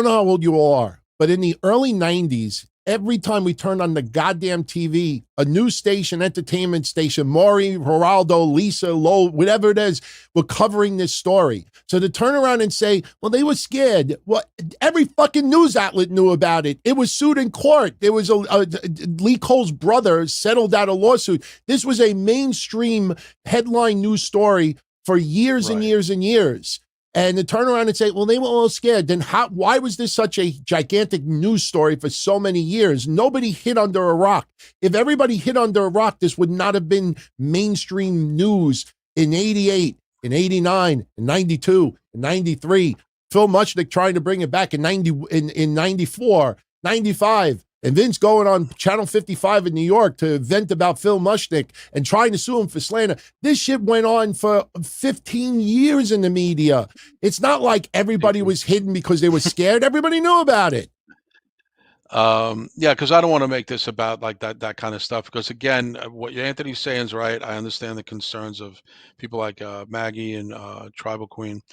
in the early 90s, every time we turned on the goddamn TV, a news station, entertainment station, Maury, Geraldo, Lisa, Lowe, whatever it is, were covering this story. So to turn around and say, well, they were scared. Well, every fucking news outlet knew about it. It was sued in court. There was Lee Cole's brother settled out a lawsuit. This was a mainstream headline news story for years and years and years. And to turn around and say, well, they were all scared. Then why was this such a gigantic news story for so many years? Nobody hid under a rock. If everybody hid under a rock, this would not have been mainstream news in 88, in 89, in 92, in 93. Phil Mushnick trying to bring it back in 94, 95. And Vince going on Channel 55 in New York to vent about Phil Mushnick and trying to sue him for slander. This shit went on for 15 years in the media. It's not like everybody was hidden because they were scared. Everybody knew about it. Because I don't want to make this about like that kind of stuff. Because again, what Anthony's saying is right. I understand the concerns of people like Maggie and Tribal Queen.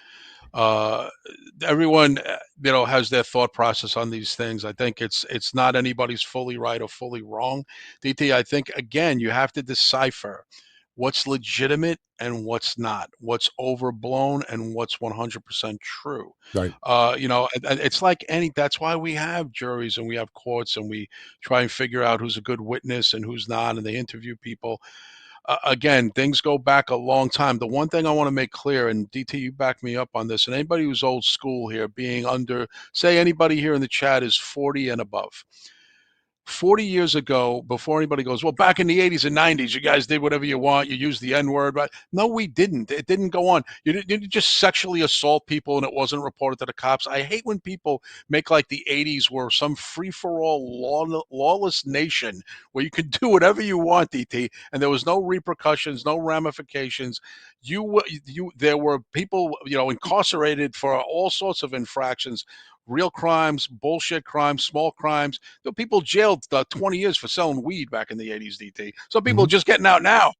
Everyone has their thought process on these things. I think it's not anybody's fully right or fully wrong. DT, I think again you have to decipher what's legitimate and what's not, what's overblown and what's 100% true. Right. It's like that's why we have juries and we have courts and we try and figure out who's a good witness and who's not, and they interview people. Again, things go back a long time. The one thing I want to make clear, and DT, you back me up on this, and anybody who's old school here, being under, say anybody here in the chat is 40 and above. 40 years ago, before anybody goes, well, back in the 80s and 90s, you guys did whatever you want. You used the N-word, but no, we didn't. It didn't go on. You didn't just sexually assault people and it wasn't reported to the cops. I hate when people make like the 80s were some free-for-all lawless nation where you could do whatever you want, DT, and there was no repercussions, no ramifications. There were people, incarcerated for all sorts of infractions, real crimes, bullshit crimes, small crimes. There were people jailed 20 years for selling weed back in the 80s, DT. Some people are just getting out now,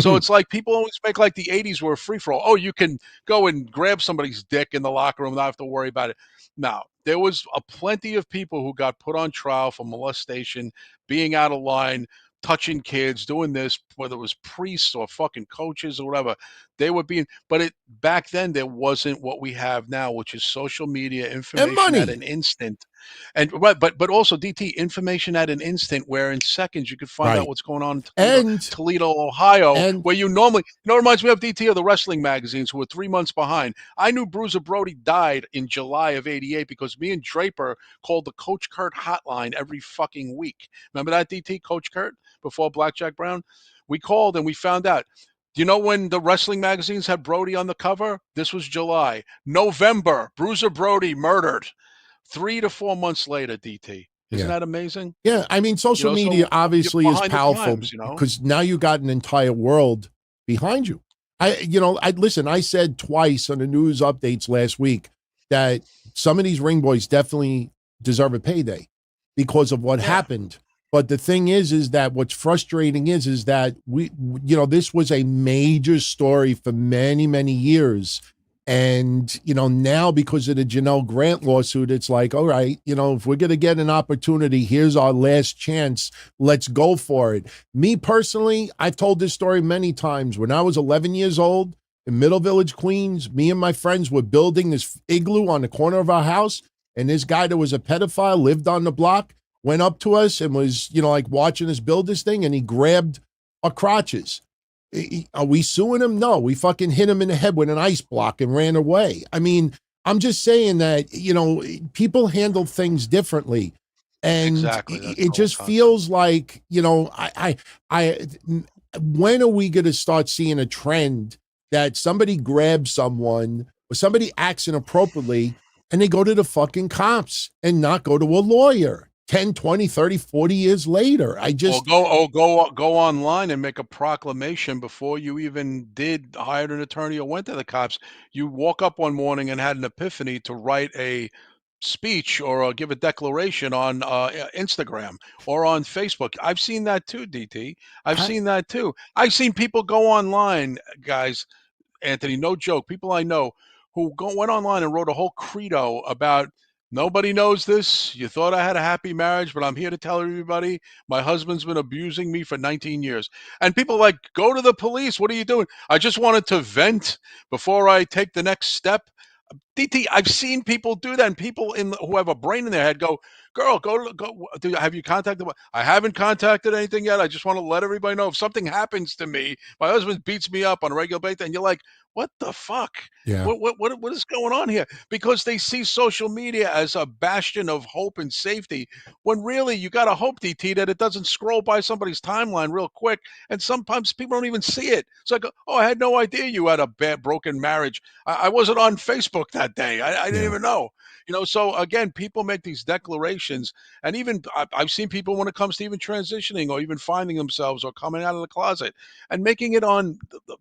So it's like people always make like the 80s were a free-for-all. Oh, you can go and grab somebody's dick in the locker room, not have to worry about it. Now, there was a plenty of people who got put on trial for molestation, being out of line, touching kids, doing this, whether it was priests or fucking coaches or whatever. They were being, but back then there wasn't what we have now, which is social media, information at an instant. And but also DT, information at an instant, where in seconds you could find out what's going on in Toledo, Ohio, where you normally, it reminds me of DT of the wrestling magazines who were 3 months behind. I knew Bruiser Brody died in July of '88 because me and Draper called the Coach Kurt hotline every fucking week. Remember that, DT, Coach Kurt, before Blackjack Brown? We called and we found out. Do you know when the wrestling magazines had Brody on the cover? This was July. November, Bruiser Brody murdered. 3 to 4 months later, DT. Isn't that amazing? Yeah, I mean, social media obviously is powerful because now you got an entire world behind you. I said twice on the news updates last week that some of these ring boys definitely deserve a payday because of what happened. But the thing is that what's frustrating is that this was a major story for many, many years. And, now because of the Janelle Grant lawsuit, it's like, all right, if we're going to get an opportunity, here's our last chance. Let's go for it. Me personally, I've told this story many times. When I was 11 years old in Middle Village, Queens, me and my friends were building this igloo on the corner of our house. And this guy that was a pedophile lived on the block, went up to us and was, watching us build this thing. And he grabbed our crotches. Are we suing him? No, we fucking hit him in the head with an ice block and ran away. I mean, I'm just saying that, people handle things differently. And it just feels like, when are we going to start seeing a trend that somebody grabs someone or somebody acts inappropriately and they go to the fucking cops and not go to a lawyer? 10, 20, 30, 40 years later. Go online and make a proclamation before you even hired an attorney or went to the cops. You woke up one morning and had an epiphany to write a speech or give a declaration on Instagram or on Facebook. I've seen that too, DT. I've seen that too. I've seen people go online, guys, Anthony, no joke, people I know who went online and wrote a whole credo about nobody knows this. You thought I had a happy marriage, but I'm here to tell everybody my husband's been abusing me for 19 years. And people like, go to the police. What are you doing? I just wanted to vent before I take the next step. DT, I've seen people do that, and people who have a brain in their head go, girl, go. Have you contacted? I haven't contacted anything yet. I just want to let everybody know if something happens to me, my husband beats me up on a regular basis, and you're like, what the fuck? Yeah. What is going on here? Because they see social media as a bastion of hope and safety, when really you got to hope, DT, that it doesn't scroll by somebody's timeline real quick. And sometimes people don't even see it. It's like, oh, I had no idea you had a bad broken marriage. I wasn't on Facebook that day. I didn't even know. So again, people make these declarations, and even I've seen people when it comes to even transitioning or even finding themselves or coming out of the closet and making it on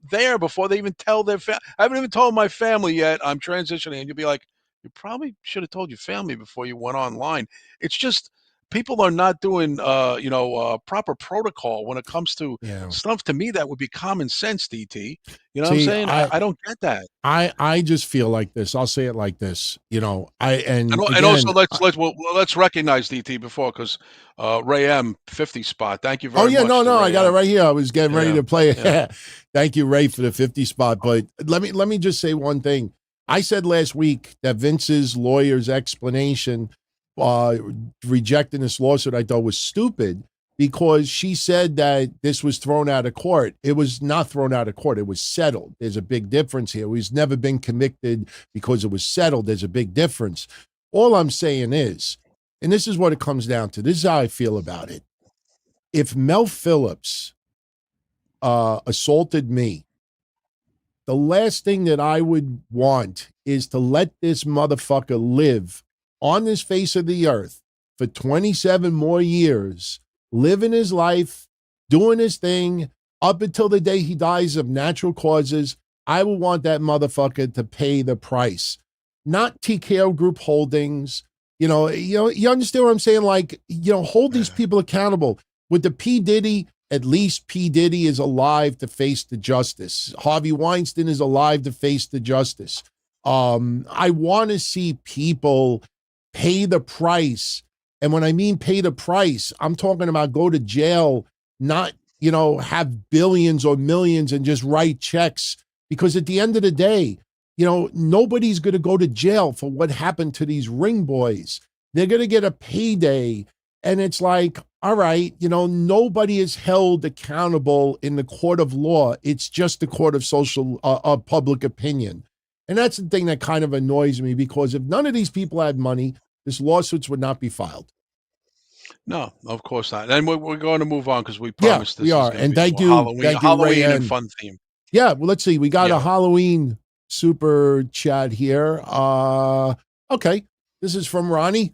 there before they even tell their family. I haven't even told my family yet I'm transitioning, and you'll be like, you probably should have told your family before you went online. It's just people are not doing proper protocol when it comes to stuff. To me, that would be common sense, DT. You know what I'm saying? I don't get that. I just feel like this. I'll say it like this. Also let's recognize DT before, because Ray M 50 spot. Thank you very much. Oh yeah, no, I got it right here. I was getting ready to play it. Yeah. Thank you, Ray, for the 50 spot. But let me just say one thing. I said last week that Vince's lawyer's explanation rejecting this lawsuit I thought was stupid, because she said that this was thrown out of court. It was not thrown out of court. It was settled. There's a big difference here. He's never been convicted because it was settled. There's a big difference. All I'm saying is and this is what it comes down to. This is how I feel about it. If Mel Phillips assaulted me, the last thing that I would want is to let this motherfucker live on this face of the earth for 27 more years, living his life, doing his thing up until the day he dies of natural causes. I would want that motherfucker to pay the price, not TKO Group Holdings. You understand what I'm saying? Like, hold these people accountable. With the P. Diddy, at least P. Diddy is alive to face the justice. Harvey Weinstein is alive to face the justice. I want to see people pay the price. And when I mean pay the price, I'm talking about go to jail, not, have billions or millions and just write checks. Because at the end of the day, nobody's going to go to jail for what happened to these ring boys. They're going to get a payday. And it's like, all right, nobody is held accountable in the court of law. It's just the court of public opinion. And that's the thing that kind of annoys me, because if none of these people had money, this lawsuits would not be filed. No, of course not. And we're going to move on because we promised this we are. is going And to be thank you, Halloween Ray, and fun theme. Yeah, well, let's see. We got a Halloween super chat here. Okay, this is from Ronnie.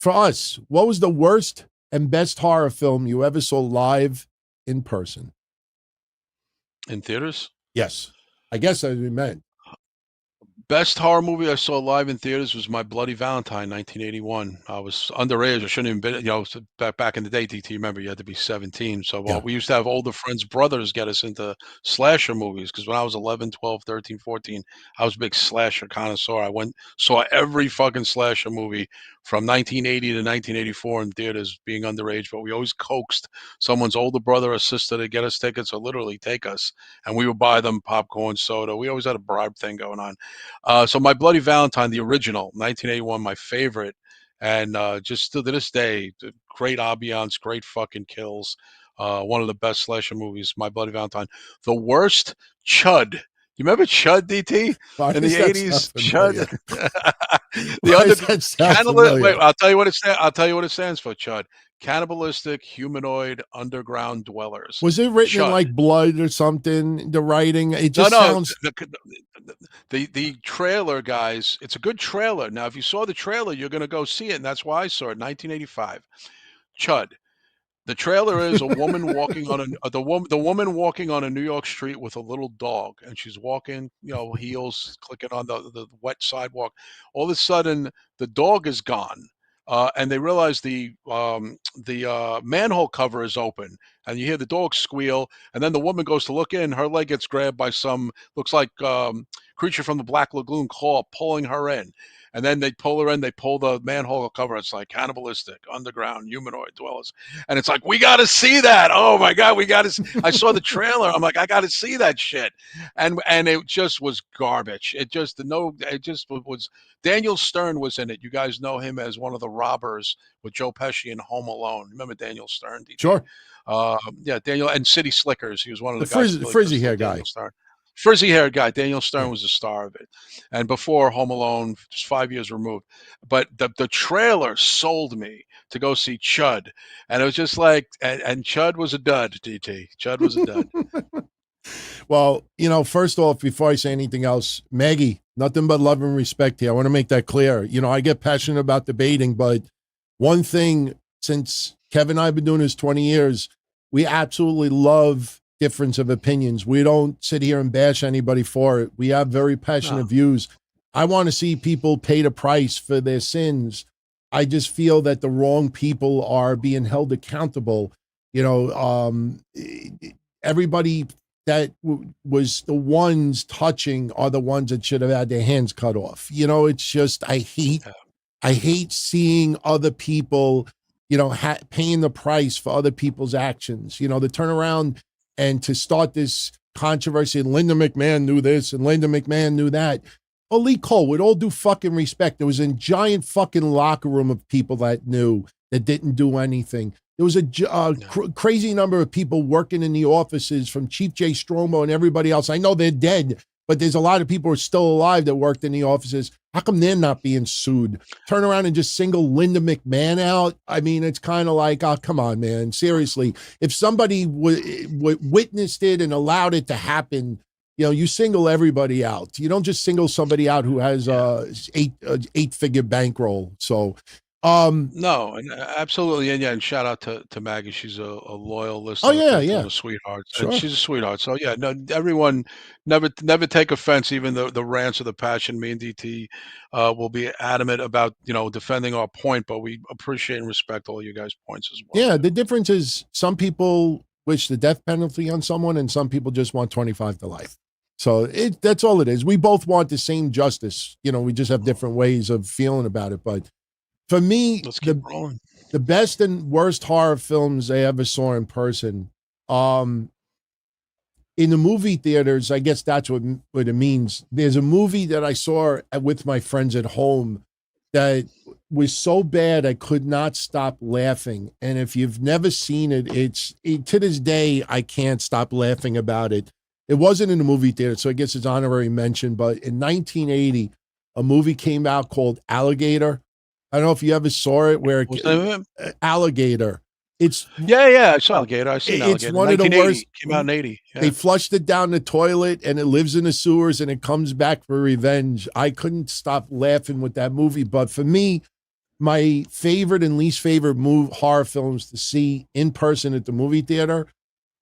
For us, what was the worst and best horror film you ever saw live in person? In theaters? Yes. I guess I meant. Best horror movie I saw live in theaters was My Bloody Valentine, 1981. I was underage. I shouldn't even been, back in the day, DT, remember, you had to be 17. So we used to have older friends' brothers get us into slasher movies, because when I was 11, 12, 13, 14, I was a big slasher connoisseur. I saw every fucking slasher movie from 1980 to 1984 in theaters, being underage, but we always coaxed someone's older brother or sister to get us tickets, or literally take us, and we would buy them popcorn, soda. We always had a bribe thing going on. So My Bloody Valentine, the original, 1981, my favorite. And just to this day, great ambiance, great fucking kills. One of the best slasher movies, My Bloody Valentine. The worst, Chud. You remember Chud, DT? In the 80s, Chud. Wait, I'll tell you what it stands. I'll tell you what it stands for, Chud. Cannibalistic humanoid underground dwellers. Was it written in like blood or something? The writing, it just sounds. The trailer, guys. It's a good trailer. Now, if you saw the trailer, you're going to go see it, and that's why I saw it. 1985, Chud. The trailer is a woman walking on the woman walking on a New York street with a little dog, and she's walking, heels clicking on the wet sidewalk. All of a sudden, the dog is gone, and they realize the manhole cover is open, and you hear the dog squeal, and then the woman goes to look in. Her leg gets grabbed by some looks like creature from the Black Lagoon claw pulling her in. And then they pull her in, they pull the manhole cover. It's like cannibalistic, underground, humanoid dwellers. And it's like, we got to see that. Oh, my God, we got to. I saw the trailer. I'm like, I got to see that shit. And it just was garbage. It just was. Daniel Stern was in it. You guys know him as one of the robbers with Joe Pesci in Home Alone. Remember Daniel Stern? DJ? Sure. Daniel, and City Slickers. He was one of the guys. Frizzy hair guy. Frizzy-haired guy, Daniel Stern was the star of it. And before Home Alone, just 5 years removed. But the trailer sold me to go see Chud. And it was just like, and Chud was a dud, DT. Chud was a dud. Well, first off, before I say anything else, Maggie, nothing but love and respect here. I want to make that clear. I get passionate about debating, but one thing, since Kevin and I have been doing this 20 years, we absolutely love difference of opinions. We don't sit here and bash anybody for it. We have very passionate views. I want to see people pay the price for their sins. I just feel that the wrong people are being held accountable. Everybody that was the ones touching are the ones that should have had their hands cut off. It's just, I hate seeing other people, paying the price for other people's actions. To turn around and to start this controversy, Linda McMahon knew this and Linda McMahon knew that. Well, Lee Cole, with all due fucking respect, there was a giant fucking locker room of people that knew that didn't do anything. There was a crazy number of people working in the offices, from Chief Jay Stromo and everybody else. I know they're dead, but there's a lot of people who are still alive that worked in the offices. How come they're not being sued? Turn around and just single Linda McMahon out. I mean, it's kind of like, oh, come on, man. Seriously, if somebody witnessed it and allowed it to happen, you single everybody out. You don't just single somebody out who has eight-figure bankroll. So, no, and absolutely, and shout out to Maggie. She's a loyal listener. Yeah, a sweetheart, sure. and she's a sweetheart. So yeah, no, everyone never take offense, even the rants or the passion. Me and DT will be adamant about defending our point, but we appreciate and respect all you guys' points as well. Yeah, the difference is some people wish the death penalty on someone, and some people just want 25 to life. So that's all it is. We both want the same justice. We just have different ways of feeling about it, but. For me, let's keep rolling. The best and worst horror films I ever saw in person, in the movie theaters, I guess that's what it means. There's a movie that I saw with my friends at home that was so bad I could not stop laughing. And if you've never seen it, to this day, I can't stop laughing about it. It wasn't in the movie theater, so I guess it's honorary mention, but in 1980, a movie came out called Alligator. I don't know if you ever saw it. Where Alligator. It's I saw Alligator. I seen Alligator. It's one of the worst. Came out in 80. Yeah. They flushed it down the toilet, and it lives in the sewers, and it comes back for revenge. I couldn't stop laughing with that movie. But for me, my favorite and least favorite horror films to see in person at the movie theater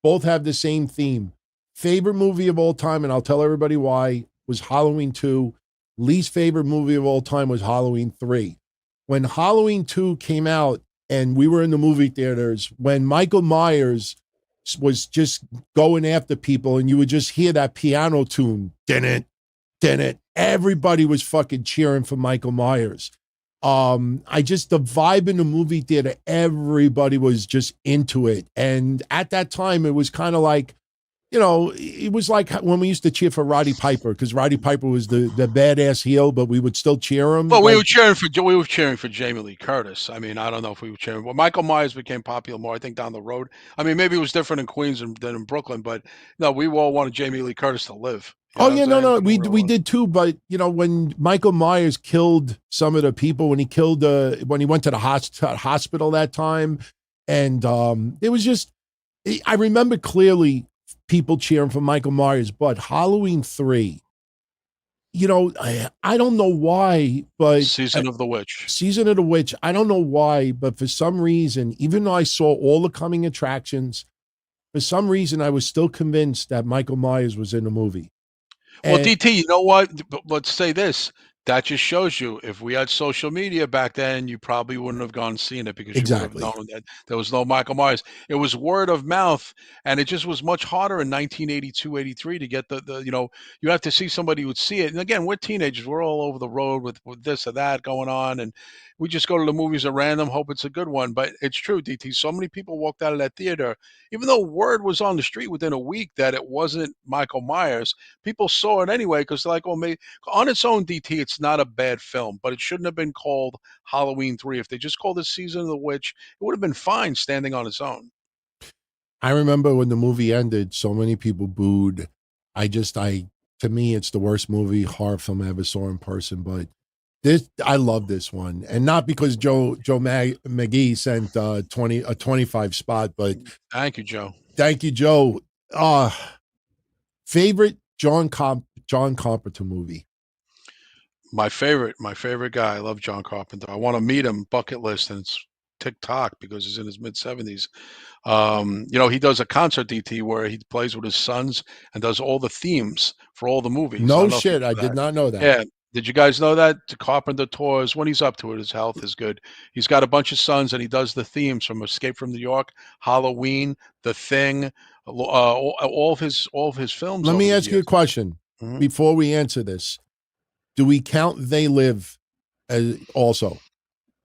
both have the same theme. Favorite movie of all time, and I'll tell everybody why, was Halloween 2. Least favorite movie of all time was Halloween 3. When Halloween 2 came out and we were in the movie theaters, when Michael Myers was just going after people and you would just hear that piano tune, didn't, everybody was fucking cheering for Michael Myers. The vibe in the movie theater, everybody was just into it. And at that time, it was kind of like, it was like when we used to cheer for Roddy Piper, because Roddy Piper was the badass heel, but we would still cheer him. Well, we were cheering for Jamie Lee Curtis. I mean, I don't know if we were cheering. Well, Michael Myers became popular more, I think, down the road. I mean, maybe it was different in Queens than in Brooklyn, but no, we all wanted Jamie Lee Curtis to live. We did too. But when Michael Myers killed some of the people, when he went to the hospital that time, and it was just, I remember clearly people cheering for Michael Myers, but Halloween 3, I don't know why, but Season of the Witch. I don't know why, but for some reason, even though I saw all the coming attractions, for some reason, I was still convinced that Michael Myers was in the movie. Well, DT, you know what? Let's say this. That just shows you, if we had social media back then, you probably wouldn't have gone and seen it, because you would have known that there was no Michael Myers. It was word of mouth, and it just was much harder in 1982, 83 to get you have to see somebody who would see it. And again, we're teenagers. We're all over the road with this or that going on, and we just go to the movies at random, hope it's a good one. But it's true, DT. So many people walked out of that theater, even though word was on the street within a week that it wasn't Michael Myers. People saw it anyway, because they're like, well, maybe on its own, DT, it's not a bad film, but it shouldn't have been called Halloween 3. If they just called it Season of the Witch, it would have been fine standing on its own. I remember when the movie ended, so many people booed. To me, it's the worst horror film I ever saw in person, but I love this one. And not because Joe McGee sent a 25 spot, but thank you, Joe. Thank you, Joe. Favorite John Carpenter movie? My favorite guy. I love John Carpenter. I want to meet him, bucket list, and it's TikTok, because he's in his mid-70s. He does a concert, DT, where he plays with his sons and does all the themes for all the movies. No shit, I did not know that. Yeah. Did you guys know that? Carpenter tours, when he's up to it, his health is good. He's got a bunch of sons, and he does the themes from Escape from New York, Halloween, The Thing, all of his films. Let me ask you a question before we answer this. Do we count They Live as also?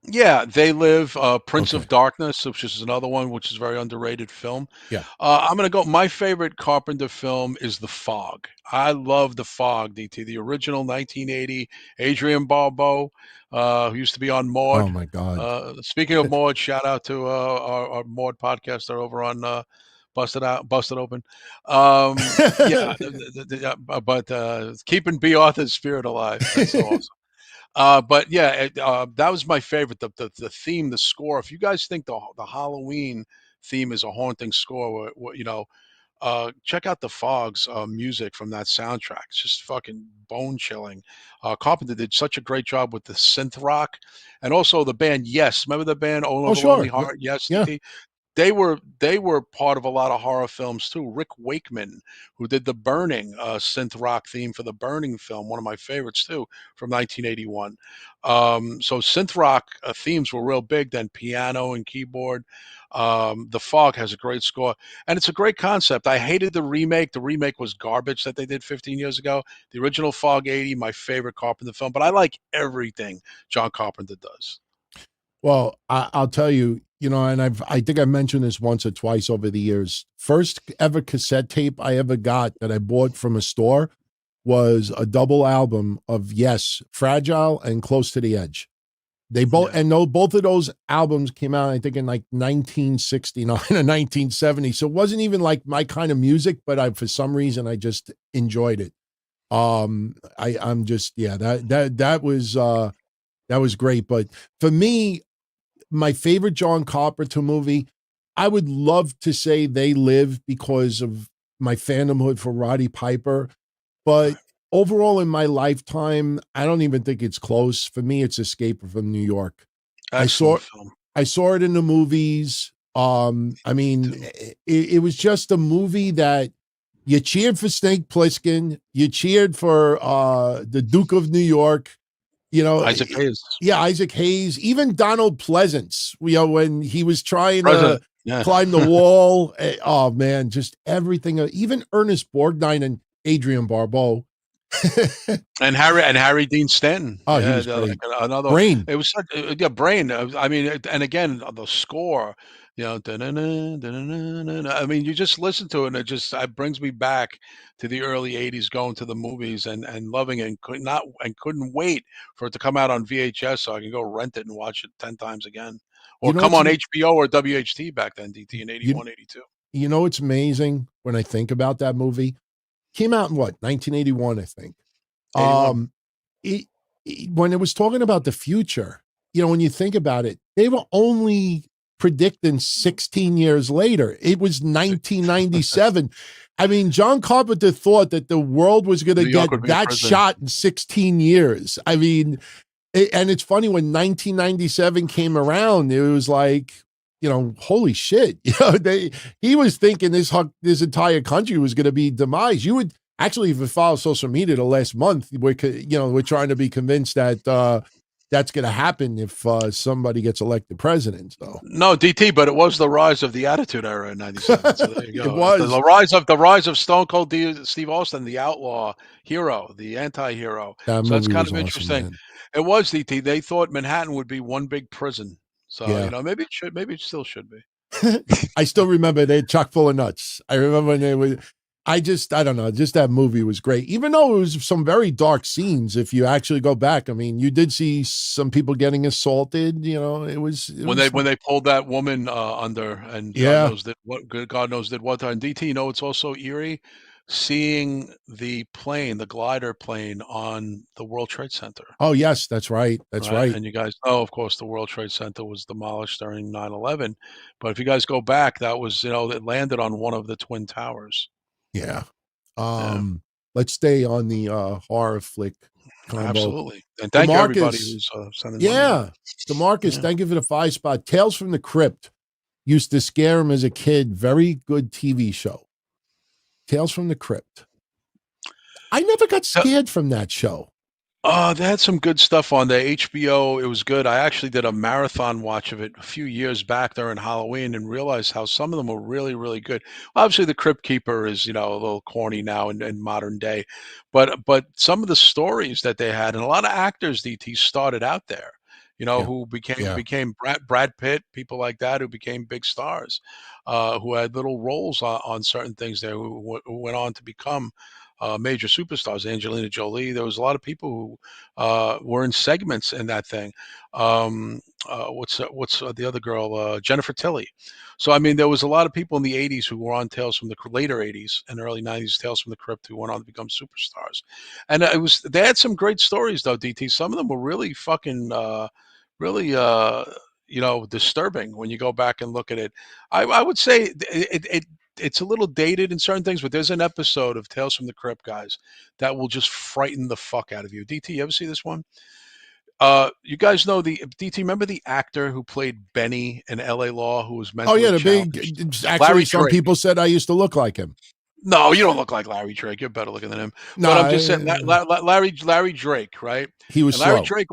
Yeah, They Live, Prince of Darkness, which is another one, which is a very underrated film. Yeah. I'm going to go, my favorite Carpenter film is The Fog. I love The Fog, DT, the original 1980, Adrian Barbeau, who used to be on Maude. Oh, my God. Speaking of Maude, shout out to our Maude podcaster over on busted open. Yeah, but keeping B. Arthur's spirit alive. That's so awesome. But yeah, that was my favorite. The theme, the score. If you guys think the Halloween theme is a haunting score, check out the Fog's music from that soundtrack. It's just fucking bone chilling. Carpenter did such a great job with the synth rock, and also the band Yes. Remember the band "Oh Oh, the Lonely sure. Heart"? Yes, Yeah. DT. They were part of a lot of horror films too. Rick Wakeman, who did the Burning synth rock theme for the Burning film, one of my favorites too, from 1981. So synth rock themes were real big. Then piano and keyboard. The Fog has a great score, and it's a great concept. I hated the remake. The remake was garbage that they did 15 years ago. The original Fog 80, my favorite Carpenter film, but I like everything John Carpenter does. Well, I'll tell you, and I think I mentioned this once or twice over the years. First ever cassette tape I ever got that I bought from a store was a double album of Yes, Fragile and Close to the Edge. They both, Yeah. and no, both of those albums came out, I think, in like 1969 or 1970. So it wasn't even like my kind of music, but for some reason I just enjoyed it. I'm just, yeah, that was great. But for me, my favorite John Carpenter movie, I would love to say They Live because of my fandomhood for Roddy Piper. But overall in my lifetime, I don't even think it's close. For me, it's Escape from New York. Excellent film. I saw it in the movies. I mean, it was just a movie that you cheered for Snake Plissken, you cheered for the Duke of New York, Isaac Hayes. yeah, Isaac Hayes, even Donald Pleasance, when he was trying President. to climb the wall. Oh man, just everything. Even Ernest Borgnine and Adrian Barbeau. And Harry Dean Stanton. Oh, he was great. Another. Brain. It was such, Brain. I mean, and again the score. I mean, you just listen to it, and it brings me back to the early '80s, going to the movies and loving it, and couldn't wait for it to come out on VHS so I can go rent it and watch it 10 times again, or come on HBO or WHT back then, DT in 81, 82. You know, it's amazing when I think about that movie. Came out in what, 1981, I think. 81. When it was talking about the future, when you think about it, they were only predicting 16 years later. It was 1997. I mean, John Carpenter thought that the world was going to get that shot in 16 years. I mean, and it's funny, when 1997 came around, it was like, holy shit. He was thinking this entire country was going to be demised. You would actually, if you follow social media the last month, we're trying to be convinced that that's going to happen if somebody gets elected president. So no, DT, but it was the rise of the Attitude Era in '97. So there you go. It was the rise of Stone Cold Steve Austin, the outlaw hero, the anti-hero. So that's kind of awesome, interesting. man. It was, DT. They thought Manhattan would be one big prison. So maybe it still should be. I still remember they had chock full of nuts. I remember when they were. I don't know. Just that movie was great, even though it was some very dark scenes. If you actually go back, I mean, you did see some people getting assaulted. It was when they pulled that woman under, and God knows did what. And DT, it's also eerie seeing the glider plane on the World Trade Center. Oh yes, that's right. That's right. And you guys know, of course, the World Trade Center was demolished during 9/11. But if you guys go back, that was it landed on one of the twin towers. Yeah. Let's stay on the horror flick combo. Absolutely. And thank you everybody who's sending money. DeMarcus, thank you for the 5 spot. Tales from the Crypt used to scare him as a kid. Very good TV show. Tales from the Crypt. I never got scared from that show. They had some good stuff on there. HBO, it was good. I actually did a marathon watch of it a few years back during Halloween and realized how some of them were really, really good. Obviously, the Crypt Keeper is, a little corny now in modern day, but some of the stories that they had, and a lot of actors, DT, started out there, who became Brad Pitt, people like that, who became big stars, who had little roles on certain things there, who went on to become major superstars, Angelina Jolie. There was a lot of people who were in segments in that thing. What's the other girl? Jennifer Tilly. So I mean, there was a lot of people in the '80s who were on Tales from the later '80s and early '90s Tales from the Crypt who went on to become superstars. And they had some great stories though, DT. Some of them were really fucking really disturbing when you go back and look at it. I would say it's a little dated in certain things, but there's an episode of Tales from the Crypt, guys, that will just frighten the fuck out of you. DT, you ever see this one? You guys know the DT. Remember the actor who played Benny in L.A. Law, who was Oh yeah, mentally the challenged? big. Actually, Larry some Drake. people said I used to look like him. No, you don't look like Larry Drake. You're better looking than him. No, But I'm just saying, Larry Drake, right? he was And Larry slow. Drake,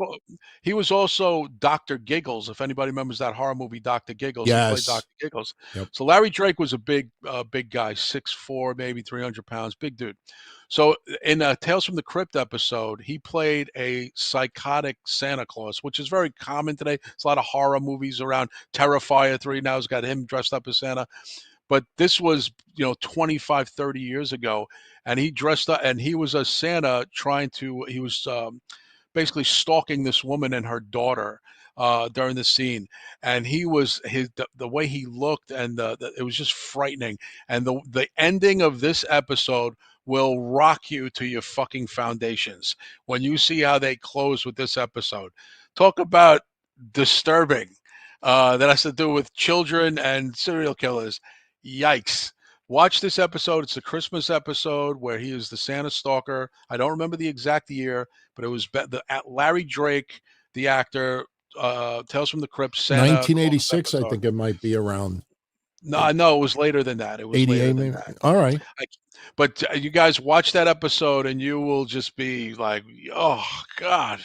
he was also Dr. Giggles. If anybody remembers that horror movie, Dr. Giggles, he played Yes. Dr. Giggles. Yep. So Larry Drake was a big guy, 6'4", maybe 300 pounds, big dude. So in a Tales from the Crypt episode, he played a psychotic Santa Claus, which is very common today. There's a lot of horror movies around. Terrifier 3 now has got him dressed up as Santa. But this was 25 30 years ago, and he dressed up and he was a Santa he was basically stalking this woman and her daughter during the scene, and the way he looked, and it was just frightening. And the ending of this episode will rock you to your fucking foundations when you see how they close with this episode. Talk about disturbing. That has to do with children and serial killers. Yikes. Watch this episode. It's a Christmas episode where he is the Santa stalker. I don't remember the exact year, but it was Larry Drake, the actor, Tales from the Crypt, Santa 1986, I episode. think it might be around. No, it was later than that. It was 88, later than maybe. that. All right. But you guys watch that episode and you will just be like, oh, God.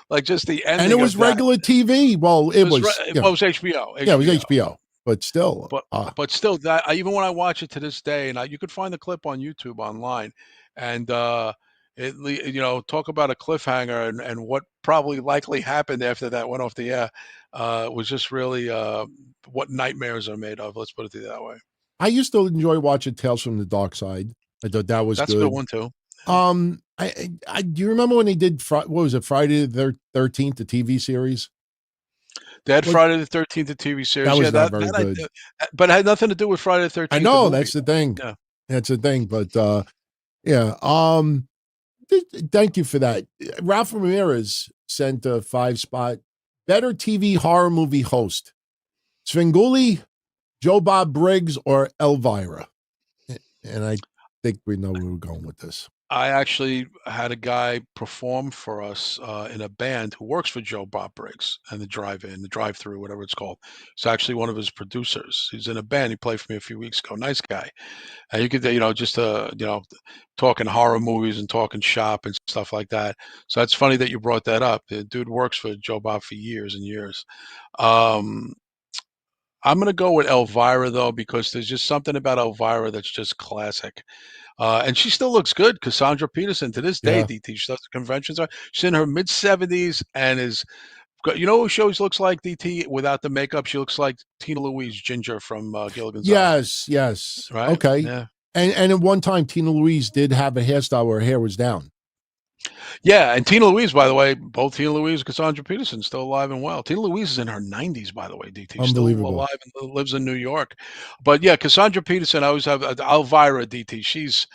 Like just the ending. And it was regular TV. Well, it was HBO. Yeah, it was HBO. But still, but still, that even when I watch it to this day, and you could find the clip on YouTube online, and talk about a cliffhanger and what probably likely happened after that went off the air, was just really what nightmares are made of. Let's put it that way. I used to enjoy watching Tales from the Dark Side. I thought that was That's good. a good one too. Do you remember when they did what was it, Friday the 13th, the TV series? They had Friday the 13th, the TV series. That was not very good. But it had nothing to do with Friday the 13th. I know, that's the thing. Yeah. That's the thing. But yeah. Thank you for that. Ralph Ramirez sent a 5-spot. Better TV horror movie host. Svengoolie, Joe Bob Briggs, or Elvira. And I think we know where we're going with this. I actually had a guy perform for us in a band who works for Joe Bob Briggs and the drive-through, whatever it's called. It's actually one of his producers. He's in a band. He played for me a few weeks ago. Nice guy. And you could, just talking horror movies and talking shop and stuff like that. So that's funny that you brought that up. The dude works for Joe Bob for years and years. I'm going to go with Elvira, though, because there's just something about Elvira that's just classic. And she still looks good. Cassandra Peterson, to this day, DT, she does the conventions. She's in her mid-70s and who she always looks like, DT, without the makeup? She looks like Tina Louise Ginger from Gilligan's Island. Yes. Right? Okay. Yeah. And at one time, Tina Louise did have a hairstyle where her hair was down. Yeah, and Tina Louise, by the way, both Tina Louise and Cassandra Peterson still alive and well. Tina Louise is in her 90s, by the way, DT. Unbelievable. Still alive and lives in New York. But yeah, Cassandra Peterson, I always have Elvira, DT. She's,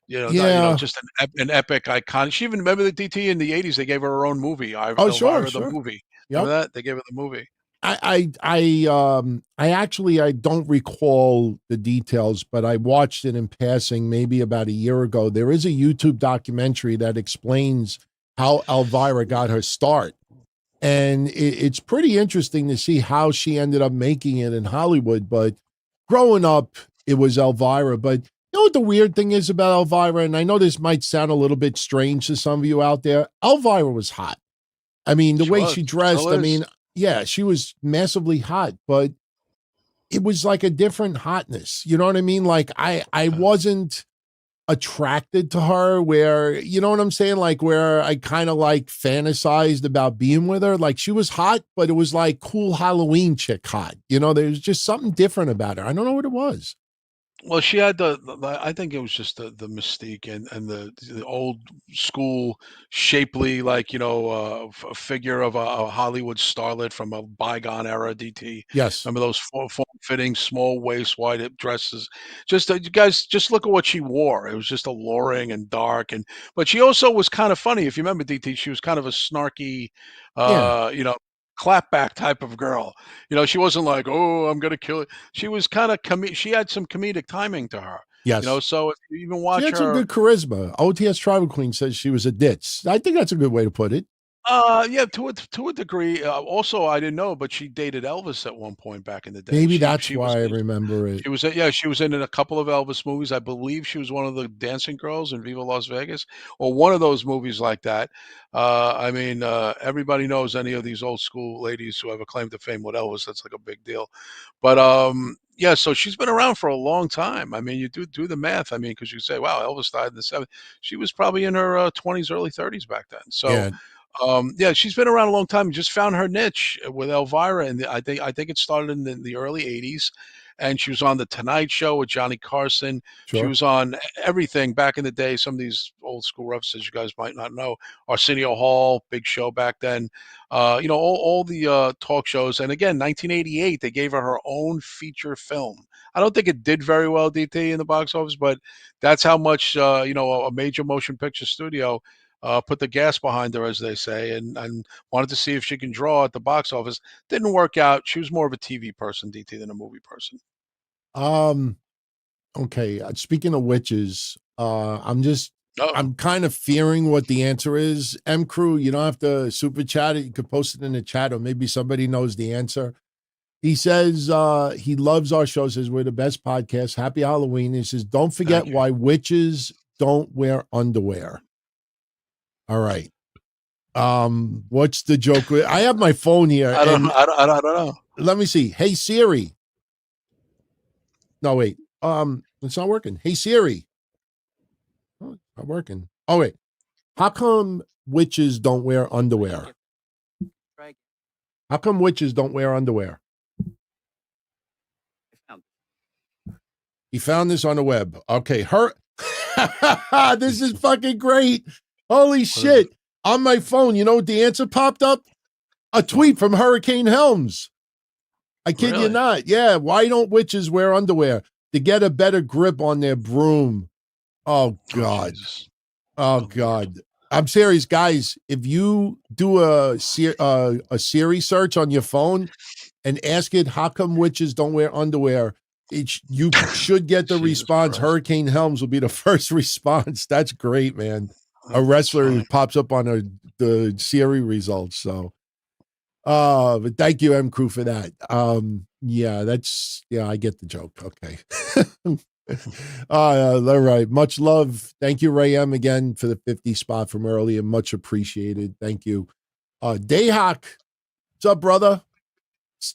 just an epic icon. She even, remember the DT in the 80s, they gave her own movie. Elvira, the movie. Yep. Remember that? They gave her the movie. I don't recall the details, but I watched it in passing maybe about a year ago. There is a YouTube documentary that explains how Elvira got her start. And it's pretty interesting to see how she ended up making it in Hollywood. But growing up, it was Elvira. But you know what the weird thing is about Elvira? And I know this might sound a little bit strange to some of you out there. Elvira was hot. I mean, the way she dressed, yeah, she was massively hot, but it was like a different hotness. You know what I mean? Like I wasn't attracted to her where, you know what I'm saying? Like where I kind of like fantasized about being with her. Like she was hot, but it was like cool Halloween chick hot. There's just something different about her. I don't know what it was. Well, she had I think it was just the mystique and the old school shapely, like, figure of a Hollywood starlet from a bygone era. DT, Yes. remember those form-fitting, small waist, wide hip dresses? Just you guys, just look at what she wore. It was just alluring and dark, but she also was kind of funny. If you remember, DT, she was kind of a snarky, Yeah. clapback type of girl. She wasn't like, "Oh, I'm gonna kill it." She was kind of she had some comedic timing to her. Yes. So if you even She watch had some her, good charisma. OTS Tribal Queen says she was a ditz. I think that's a good way to put it. yeah, to a degree. Also, I didn't know, but she dated Elvis at one point back in the day. Maybe She that's she was why I remember it. she was in a couple of Elvis movies. I believe she was one of the dancing girls in Viva Las Vegas, or one of those movies like that. I mean, everybody knows any of these old school ladies who have a claim to fame with Elvis. That's like a big deal. But yeah, so she's been around for a long time. I mean, you do the math. I mean, because you say, wow, Elvis died in the 70s. She was probably in her 20s, early 30s back then. So Yeah. yeah, she's been around a long time. Just found her niche with Elvira, and I think it started in the early '80s, and she was on the Tonight Show with Johnny Carson. She Sure. was on everything back in the day. Some of these old school references you guys might not know. Arsenio Hall, big show back then. All the talk shows. And again, 1988, they gave her own feature film. I don't think it did very well, DT, in the box office, but that's how much a major motion picture studio put the gas behind her, as they say, and wanted to see if she can draw at the box office. Didn't work out. She was more of a TV person, DT, than a movie person. Um. Okay. Speaking of witches, Oh, I'm kind of fearing what the answer is. M Crew, you don't have to super chat it. You could post it in the chat, or maybe somebody knows the answer. He says he loves our show. Says we're the best podcast. Happy Halloween. He says don't forget thank you. why witches don't wear underwear. All right. What's the joke? I have my phone here, I don't, and I don't know. let me see. Hey Siri. No, wait. It's not working. Hey Siri. Oh, it's not working. Oh wait. How come witches don't wear underwear? How come witches don't wear underwear? He found this on the web. Okay, her. This is fucking great. Holy shit. On my phone, you know what the answer popped up? A tweet from Hurricane Helms. I kid you Really? not. Yeah. Why don't witches wear underwear? To get a better grip on their broom. Oh, God. Jesus. Oh, God. I'm serious, guys. If you do a Siri search on your phone and ask it, how come witches don't wear underwear? You should get the Jesus response. Christ. Hurricane Helms will be the first response. That's great, man. A That's wrestler funny. pops up on the Siri results. So, but thank you, M Crew, for that. Yeah, I get the joke. Okay. All right. Much love. Thank you, Ray M, again for the 50 spot from earlier. Much appreciated. Thank you. Dayhawk, what's up, brother?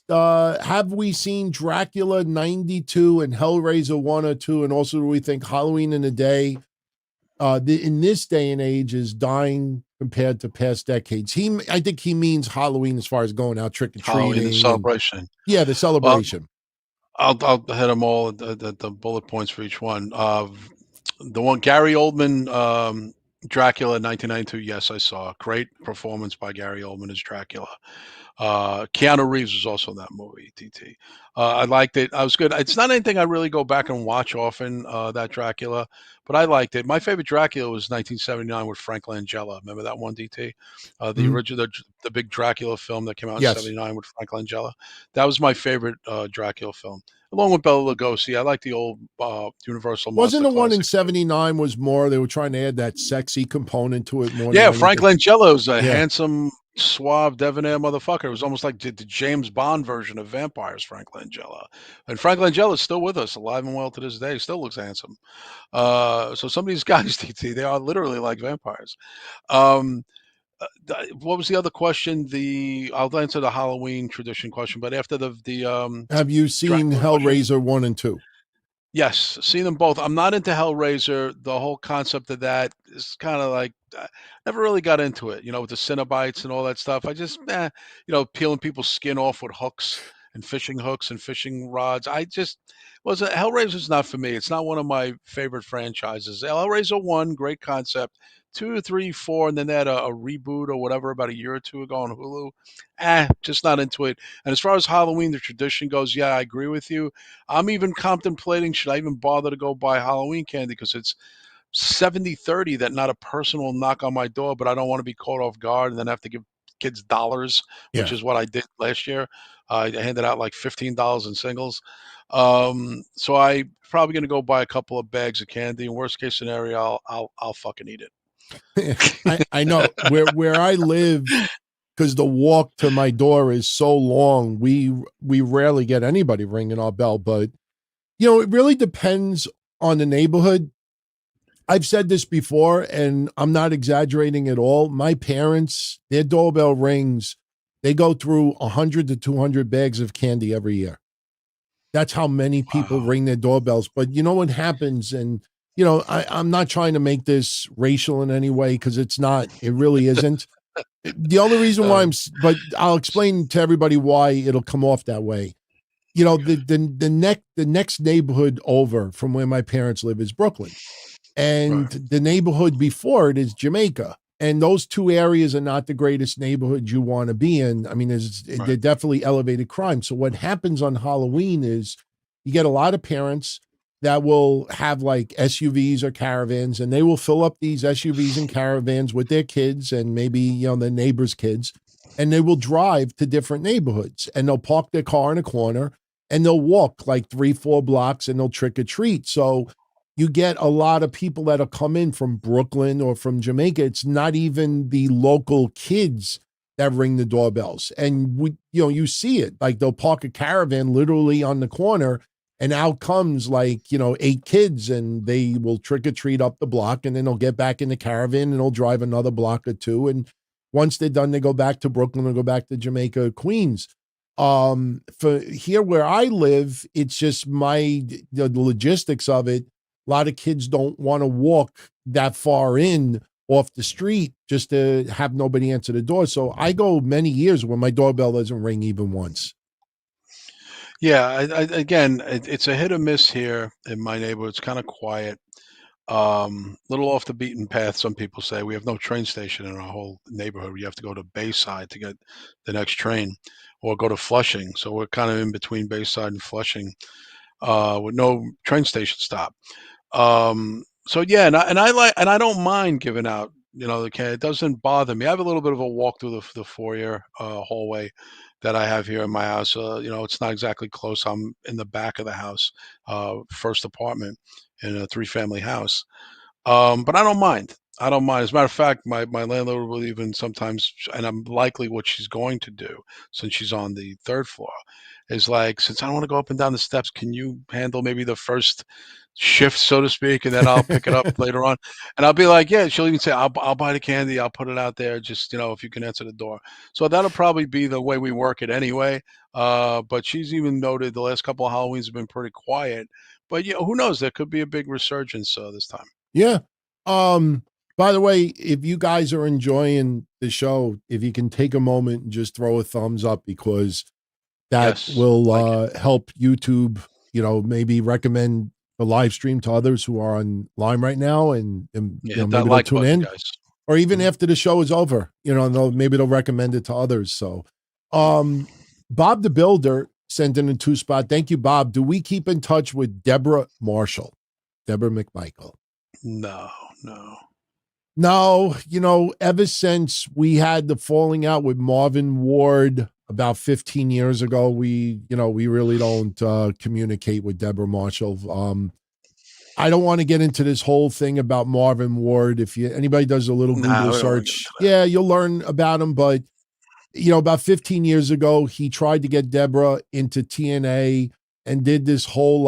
Have we seen Dracula 92 and Hellraiser 1 or 2? And also, do we think Halloween in a Day in this day and age is dying compared to past decades? I think he means Halloween as far as going out trick or Halloween, the treating and celebration. the Well, celebration. I'll hit them all at the bullet points for each one. The one Gary Oldman, Dracula 1992. Yes, I saw. Great performance by Gary Oldman as Dracula. Keanu Reeves was also in that movie, TT. I liked it. I was good. It's not anything I really go back and watch often, that Dracula, but I liked it. My favorite Dracula was 1979 with Frank Langella. Remember that one, DT? The Mhm. original, the big Dracula film that came out in Yes. '79 with Frank Langella. That was my favorite Dracula film, along with Bela Lugosi. I like the old Universal Wasn't Monster the one in Classics too. 79 was more, they were trying to add that sexy component to it more than Yeah, Frank anything? Langella's a Yeah. handsome, suave, debonair motherfucker. It was almost like the James Bond version of vampires, Frank Langella. And Frank Langella is still with us, alive and well to this day. Still looks handsome. So some of these guys, DT, they are literally like vampires. Um, what was the other question? I'll answer the Halloween tradition question, but after the Have you seen Dracula question. Hellraiser 1 and 2? Yes, seen them both. I'm not into Hellraiser. The whole concept of that is kind of like never really got into it. With the Cenobites and all that stuff. I just, peeling people's skin off with hooks and fishing hooks and fishing rods. I just was Hellraiser's not for me. It's not one of my favorite franchises. Hellraiser 1, great concept. 2, 3, 4, and then they had a reboot or whatever about a year or two ago on Hulu. Just not into it. And as far as Halloween, the tradition goes, yeah, I agree with you. I'm even contemplating, should I even bother to go buy Halloween candy, because it's 70-30 that not a person will knock on my door, but I don't want to be caught off guard and then have to give kids dollars, which Yeah. is what I did last year. I handed out like $15 in singles. So I probably going to go buy a couple of bags of candy. In worst case scenario, I'll fucking eat it. I know where I live, because the walk to my door is so long. We rarely get anybody ringing our bell, but it really depends on the neighborhood. I've said this before, and I'm not exaggerating at all. My parents, their doorbell rings, they go through 100 to 200 bags of candy every year. That's how many people Wow. ring their doorbells. But you know what happens? And, I'm not trying to make this racial in any way, because it's not. It really isn't. The only reason why but I'll explain to everybody why it'll come off that way. The next neighborhood over from where my parents live is Brooklyn. And Right. the neighborhood before it is Jamaica. And those two areas are not the greatest neighborhoods you want to be in. I mean, they're definitely elevated crime. So what happens on Halloween is you get a lot of parents that will have like SUVs or caravans, and they will fill up these SUVs and caravans with their kids and maybe, the neighbors' kids, and they will drive to different neighborhoods, and they'll park their car in a corner, and they'll walk like 3-4 blocks, and they'll trick or treat. So you get a lot of people that'll come in from Brooklyn or from Jamaica. It's not even the local kids that ring the doorbells. And you see it, like they'll park a caravan literally on the corner, and out comes like, 8 kids, and they will trick or treat up the block, and then they'll get back in the caravan and they'll drive another block or two. And once they're done, they go back to Brooklyn or go back to Jamaica, Queens. For here where I live, it's just the logistics of it. A lot of kids don't want to walk that far in off the street just to have nobody answer the door. So I go many years when my doorbell doesn't ring even once. Yeah, again, it's a hit or miss here in my neighborhood. It's kind of quiet, little off the beaten path. Some people say we have no train station in our whole neighborhood. You have to go to Bayside to get the next train, or go to Flushing. So we're kind of in between Bayside and Flushing, with no train station stop. So yeah, and I don't mind giving out, the can. It doesn't bother me. I have a little bit of a walk through the foyer hallway that I have here in my house. It's not exactly close. I'm in the back of the house, first apartment in a 3-family house. But I don't mind. I don't mind. As a matter of fact, my landlord will even sometimes, and I'm likely what she's going to do, since she's on the 3rd floor, is like, since I don't want to go up and down the steps, can you handle maybe the first shift, so to speak, and then I'll pick it up later on. And I'll be like, yeah. She'll even say, I'll buy the candy. I'll put it out there. Just, if you can answer the door. So that'll probably be the way we work it anyway. But she's even noted the last couple of Halloweens have been pretty quiet. But who knows? There could be a big resurgence this time. Yeah. By the way, if you guys are enjoying the show, if you can take a moment and just throw a thumbs up, because that Yes. will help YouTube, maybe recommend the live stream to others who are online right now, and Yeah, hit that maybe they'll like tune button, in, guys. or even Mhm. after the show is over, maybe they'll recommend it to others. So, Bob the Builder sent in a 2-spot. Thank you, Bob. Do we keep in touch with Deborah Marshall, Deborah McMichael? No, no. No, ever since we had the falling out with Marvin Ward about 15 years ago, we really don't communicate with Deborah Marshall. I don't want to get into this whole thing about Marvin Ward. If anybody does a little Nah, Google we don't want to get search, into that. yeah, you'll learn about him. But about 15 years ago, he tried to get Deborah into TNA and did this whole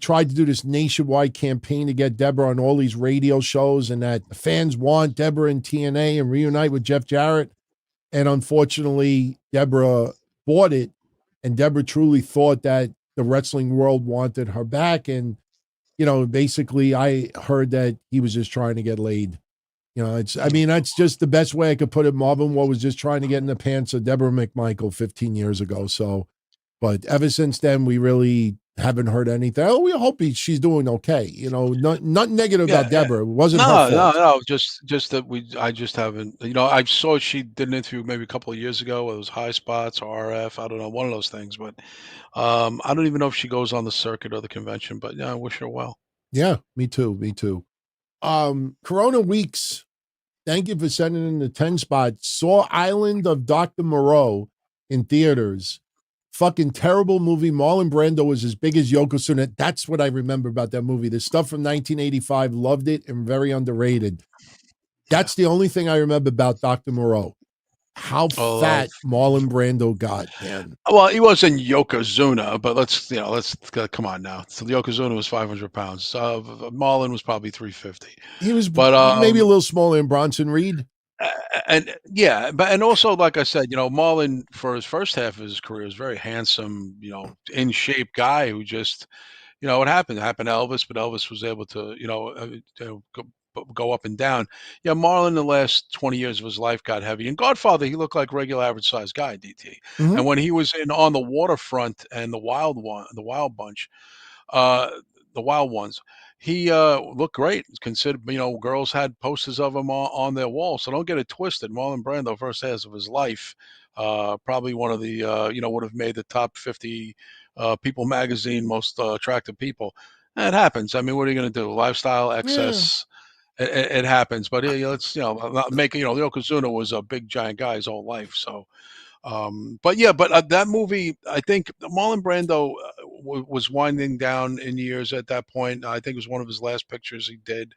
tried to do this nationwide campaign to get Deborah on all these radio shows, and that the fans want Deborah in TNA and reunite with Jeff Jarrett. And unfortunately, Deborah bought it, and Deborah truly thought that the wrestling world wanted her back. And, basically I heard that he was just trying to get laid. That's just the best way I could put it. Marvin Ward was just trying to get in the pants of Deborah McMichael 15 years ago. So But ever since then, we really haven't heard anything. Oh, we hope she's doing okay. You know, not negative Yeah, about yeah. Deborah. It wasn't her No, no, fault. no. Just that I just haven't. I saw she did an interview maybe a couple of years ago. It was High Spots or RF. I don't know, one of those things. But I don't even know if she goes on the circuit or the convention. But yeah, I wish her well. Yeah, me too. Me too. Corona Weeks. Thank you for sending in the 10 spot. Saw Island of Dr. Moreau in theaters. Fucking terrible movie. Marlon Brando was as big as Yokozuna. That's what I remember about that movie. The stuff from 1985, loved it and very underrated. That's the only thing I remember about Dr. Moreau. How Although, fat Marlon Brando got, man. well, he wasn't Yokozuna, but let's come on now. So the Yokozuna was 500 pounds. Marlon was probably 350. He was But maybe a little smaller than Bronson Reed. and yeah, and also like I said, Marlon for his first half of his career was very handsome, in shape guy who just, what happened? It happened to Elvis, but Elvis was able to, go up and down. Yeah, Marlon, the last 20 years of his life got heavy. And Godfather, he looked like regular average sized guy, DT. Mm-hmm. And when he was in on the waterfront and the Wild Bunch, uh, the Wild Ones, he looked great. Considered, girls had posters of him on their wall. So don't get it twisted. Marlon Brando, first half of his life, probably one of the would have made the top 50 People magazine most attractive people. It happens. I mean, what are you going to do? Lifestyle Yeah. excess. It happens, but let's not make Yokozuna was a big giant guy his whole life, so but yeah, but that movie, I think Marlon Brando was winding down in years at that point. I think it was one of his last pictures he did.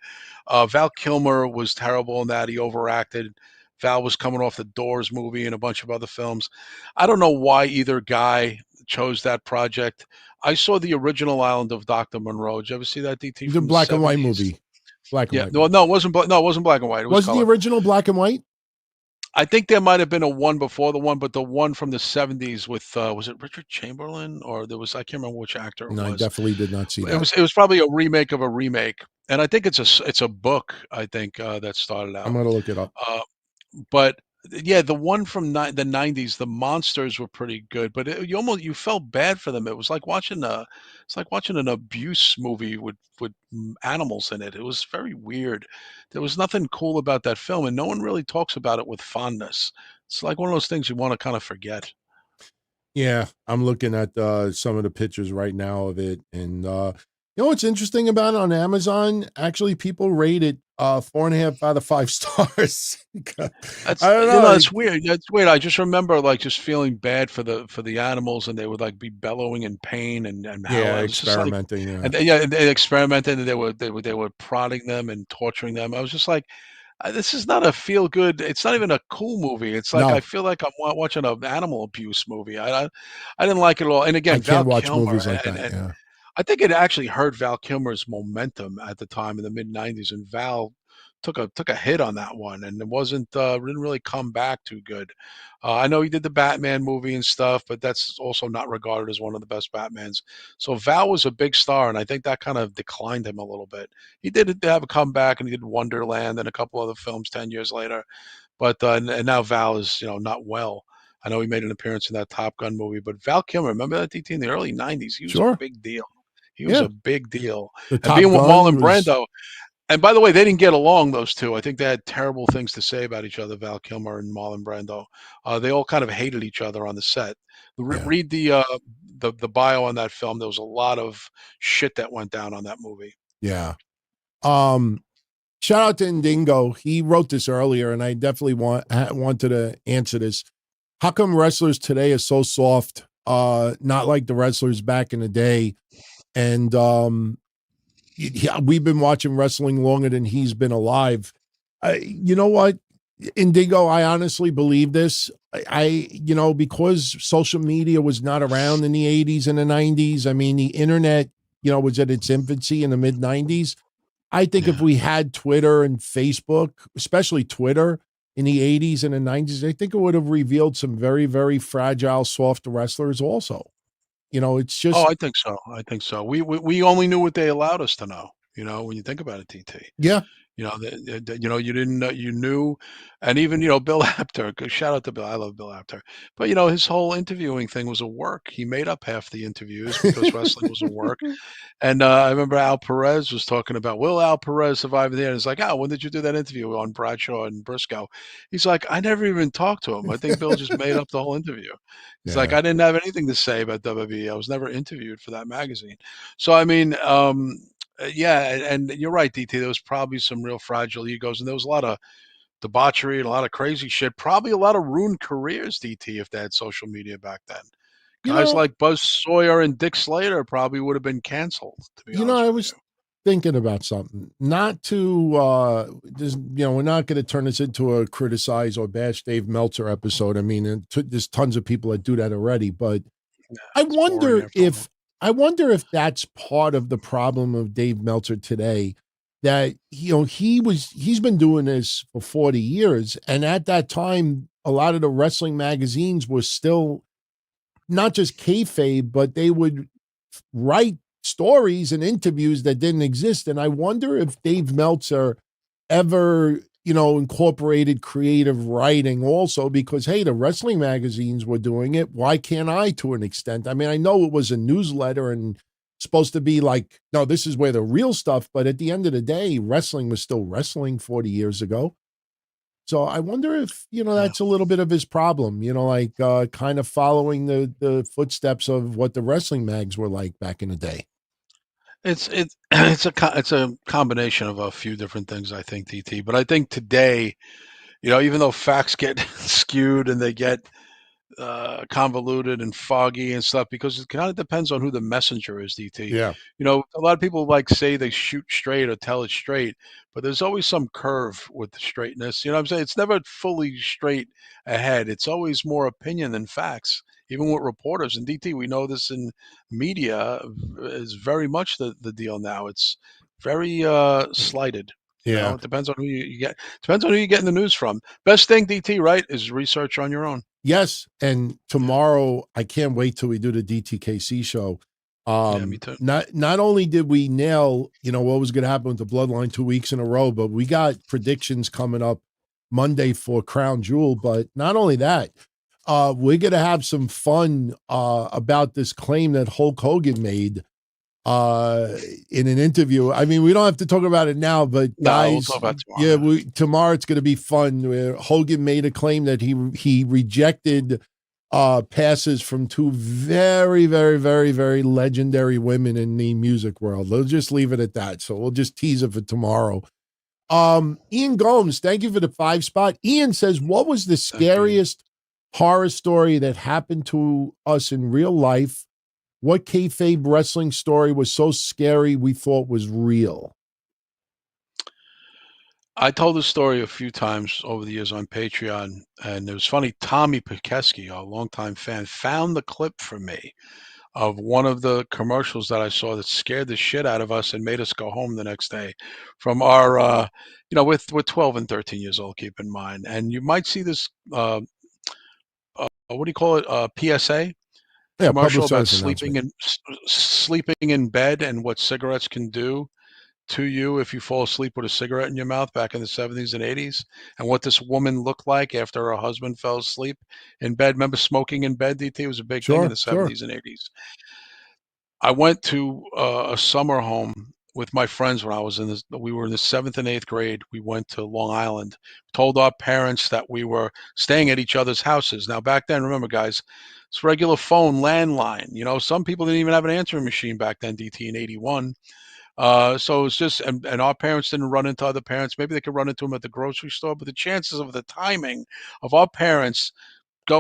Val Kilmer was terrible in that. He overacted. Val was coming off the Doors movie and a bunch of other films. I don't know why either guy chose that project. I saw the original Island of Dr. Monroe. Did you ever see that, DT, The from the black and white 70s? movie. Black and Yeah, white no, movie. no, it wasn't. No, it wasn't black and white. It was Was the color. original black and white? I think there might have been a one before the one, but the one from the 70s with was it Richard Chamberlain or there was I can't remember which actor it No, I was. definitely did not see It that. was probably a remake of a remake, and I think it's a book. I think that started I'm out. going to look it up. But yeah, the one from the 90s, the monsters were pretty good, but you felt bad for them. It was like watching an abuse movie with animals in it. It was very weird. There was nothing cool about that film, and no one really talks about it with fondness. It's like one of those things you want to kind of forget. Yeah, I'm looking at some of the pictures right now of it, and you know what's interesting about it on Amazon? Actually, people rate it 4.5 out of 5 stars. I That's don't know. it's weird. That's weird. I just remember like just feeling bad for the animals, and they would like be bellowing in pain and how Yeah, I was just like, experimenting. Yeah, and yeah, and they experimented, and they were prodding them and torturing them. I was just like, this is not a feel good. It's not even a cool movie. It's like I no, feel like I'm watching an animal abuse movie. I didn't like it at all. And I again, Val can't watch Kilmer movies like and that. Yeah, I think it actually hurt Val Kilmer's momentum at the time in the mid '90s, and Val took a hit on that one, and it didn't really come back too good. I know he did the Batman movie and stuff, but that's also not regarded as one of the best Batmans. So Val was a big star, and I think that kind of declined him a little bit. He did have a comeback, and he did Wonderland and a couple other films 10 years later, but and now Val is not well. I know he made an appearance in that Top Gun movie, but Val Kilmer, remember that DT in the early '90s? He was a sure. big deal. He was Yeah, a big deal. the And Top being with Gun Marlon was. Brando, and by the way, they didn't get along, those two. I think they had terrible things to say about each other, Val Kilmer and Marlon Brando. They all kind of hated each other on the set. Yeah, Read the bio on that film. There was a lot of shit that went down on that movie. yeah. Um, Shout out to Ndingo. He wrote this earlier, and I definitely wanted to answer this. How come wrestlers today are so soft? Not like the wrestlers back in the day. And yeah, we've been watching wrestling longer than he's been alive. You know what, Indigo? I honestly believe this. Because social media was not around in the 80s and the 90s. I mean, the internet, was at its infancy in the mid 90s. I think if Yeah. we had Twitter and Facebook, especially Twitter in the 80s and the 90s, I think it would have revealed some very, very fragile, soft wrestlers also. It's Oh, just, I think so. I think so. We only knew what they allowed us to know. When you think about it, TT. yeah. You didn't know, you knew, and even Bill Apter. Shout out to Bill. I love Bill Apter, but his whole interviewing thing was a work. He made up half the interviews because wrestling was a work. And I remember Al Perez was talking about, will Al Perez survive the end? It's like, when did you do that interview on Bradshaw and Briscoe? He's like, I never even talked to him. I think Bill just made up the whole interview. He's like, Yeah. I didn't have anything to say about WWE. I was never interviewed for that magazine. So, I mean, yeah, and you're right, DT. There was probably some real fragile egos, and there was a lot of debauchery and a lot of crazy shit. Probably a lot of ruined careers, DT, if they had social media back then. You Guys know, like Buzz Sawyer and Dick Slater probably would have been canceled, to be honest I with was you. thinking about something. Not to just we're not going to turn this into a criticize or bash Dave Meltzer episode. I mean, there's tons of people that do that already, but Yeah, I it's boring wonder after a while. if that's part of the problem of Dave Meltzer today. That he's been doing this for 40 years, and at that time, a lot of the wrestling magazines were still not just kayfabe, but they would write stories and interviews that didn't exist. And I wonder if Dave Meltzer ever, incorporated creative writing also, because, hey, the wrestling magazines were doing it. Why can't I to an extent? I mean, I know it was a newsletter and supposed to be like, no, this is where the real stuff. But at the end of the day, wrestling was still wrestling 40 years ago. So I wonder if, Yeah. that's a little bit of his problem, like kind of following the footsteps of what the wrestling mags were like back in the day. It's a combination of a few different things, I think, DT. But I think today, even though facts get skewed and they get convoluted and foggy and stuff, because it kind of depends on who the messenger is, DT. Yeah. A lot of people like say they shoot straight or tell it straight, but there's always some curve with the straightness. You know what I'm saying? It's never fully straight ahead. It's always more opinion than facts. Even with reporters and DT, we know this in media is very much the deal now. It's very slighted. Yeah. It depends on who you get. Depends on who you get in the news from. Best thing, DT, right, is research on your own. Yes. And Yeah. tomorrow, I can't wait till we do the DTKC show. Yeah, me too. Not only did we nail, what was going to happen with the bloodline 2 weeks in a row, but we got predictions coming up Monday for Crown Jewel. But not only that, we're going to have some fun about this claim that Hulk Hogan made uh in an interview. I mean, we don't have to talk about it now, but No, we'll guys, talk about tomorrow. yeah, tomorrow it's going to be fun. Where Hogan made a claim that he rejected passes from two very, very, very, very legendary women in the music world. We'll just leave it at that. So we'll just tease it for tomorrow. Ian Gomes, thank you for the 5 spot. Ian says, what was the scariest horror story that happened to us in real life? What kayfabe wrestling story was so scary we thought was real? I told this story a few times over the years on Patreon, and it was funny. Tommy Pekeski, a longtime fan, found the clip for me of one of the commercials that I saw that scared the shit out of us and made us go home the next day from our, with 12 and 13 years old, keep in mind. And you might see this, what do you call it? PSA Yeah, public commercial about service announcement. sleeping in bed and what cigarettes can do to you if you fall asleep with a cigarette in your mouth back in the 70s and 80s, and what this woman looked like after her husband fell asleep in bed. Remember smoking in bed, DT? It was a big thing in Sure, the sure. 70s and 80s. I went to a summer home with my friends when we were in the 7th and 8th grade. We went to Long Island, told our parents that we were staying at each other's houses. Now, back then, remember, guys, it's regular phone, landline. Some people didn't even have an answering machine back then, DT, in 81. So it's just, and our parents didn't run into other parents. Maybe they could run into them at the grocery store, but the chances of the timing of our parents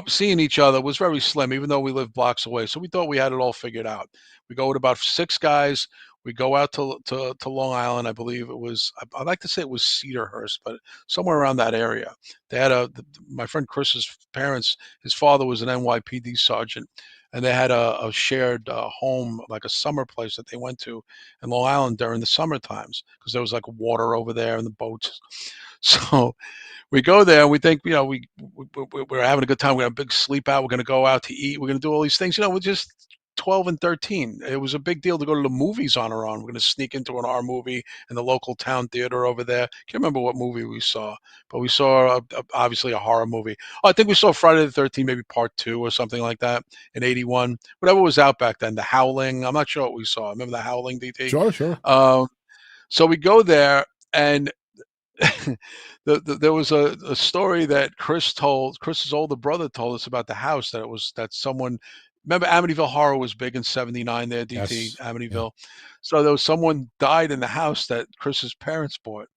seeing each other was very slim, even though we lived blocks away. So we thought we had it all figured out. We go with about 6 guys. We go out to Long Island. I believe it was, I'd like to say it was Cedarhurst, but somewhere around that area. They had my friend Chris's parents, his father was an NYPD sergeant, and they had a shared home, like a summer place that they went to in Long Island during the summer times, because there was like water over there and the boats. So we go there and we think, we're having a good time. We're going to have a big sleep out. We're going to go out to eat. We're going to do all these things. We're just 12 and 13. It was a big deal to go to the movies on our own. We're going to sneak into an R movie in the local town theater over there. Can't remember what movie we saw, but we saw obviously a horror movie. Oh, I think we saw Friday the 13th, maybe part 2 or something like that in 81. Whatever was out back then. The Howling. I'm not sure what we saw. Remember The Howling, DT? Sure. So we go there, and there was a story that Chris's older brother told us about the house, that someone, remember Amityville Horror was big in 79 there, DT, Yes. Yeah. Amityville. So there was someone died in the house that Chris's parents bought.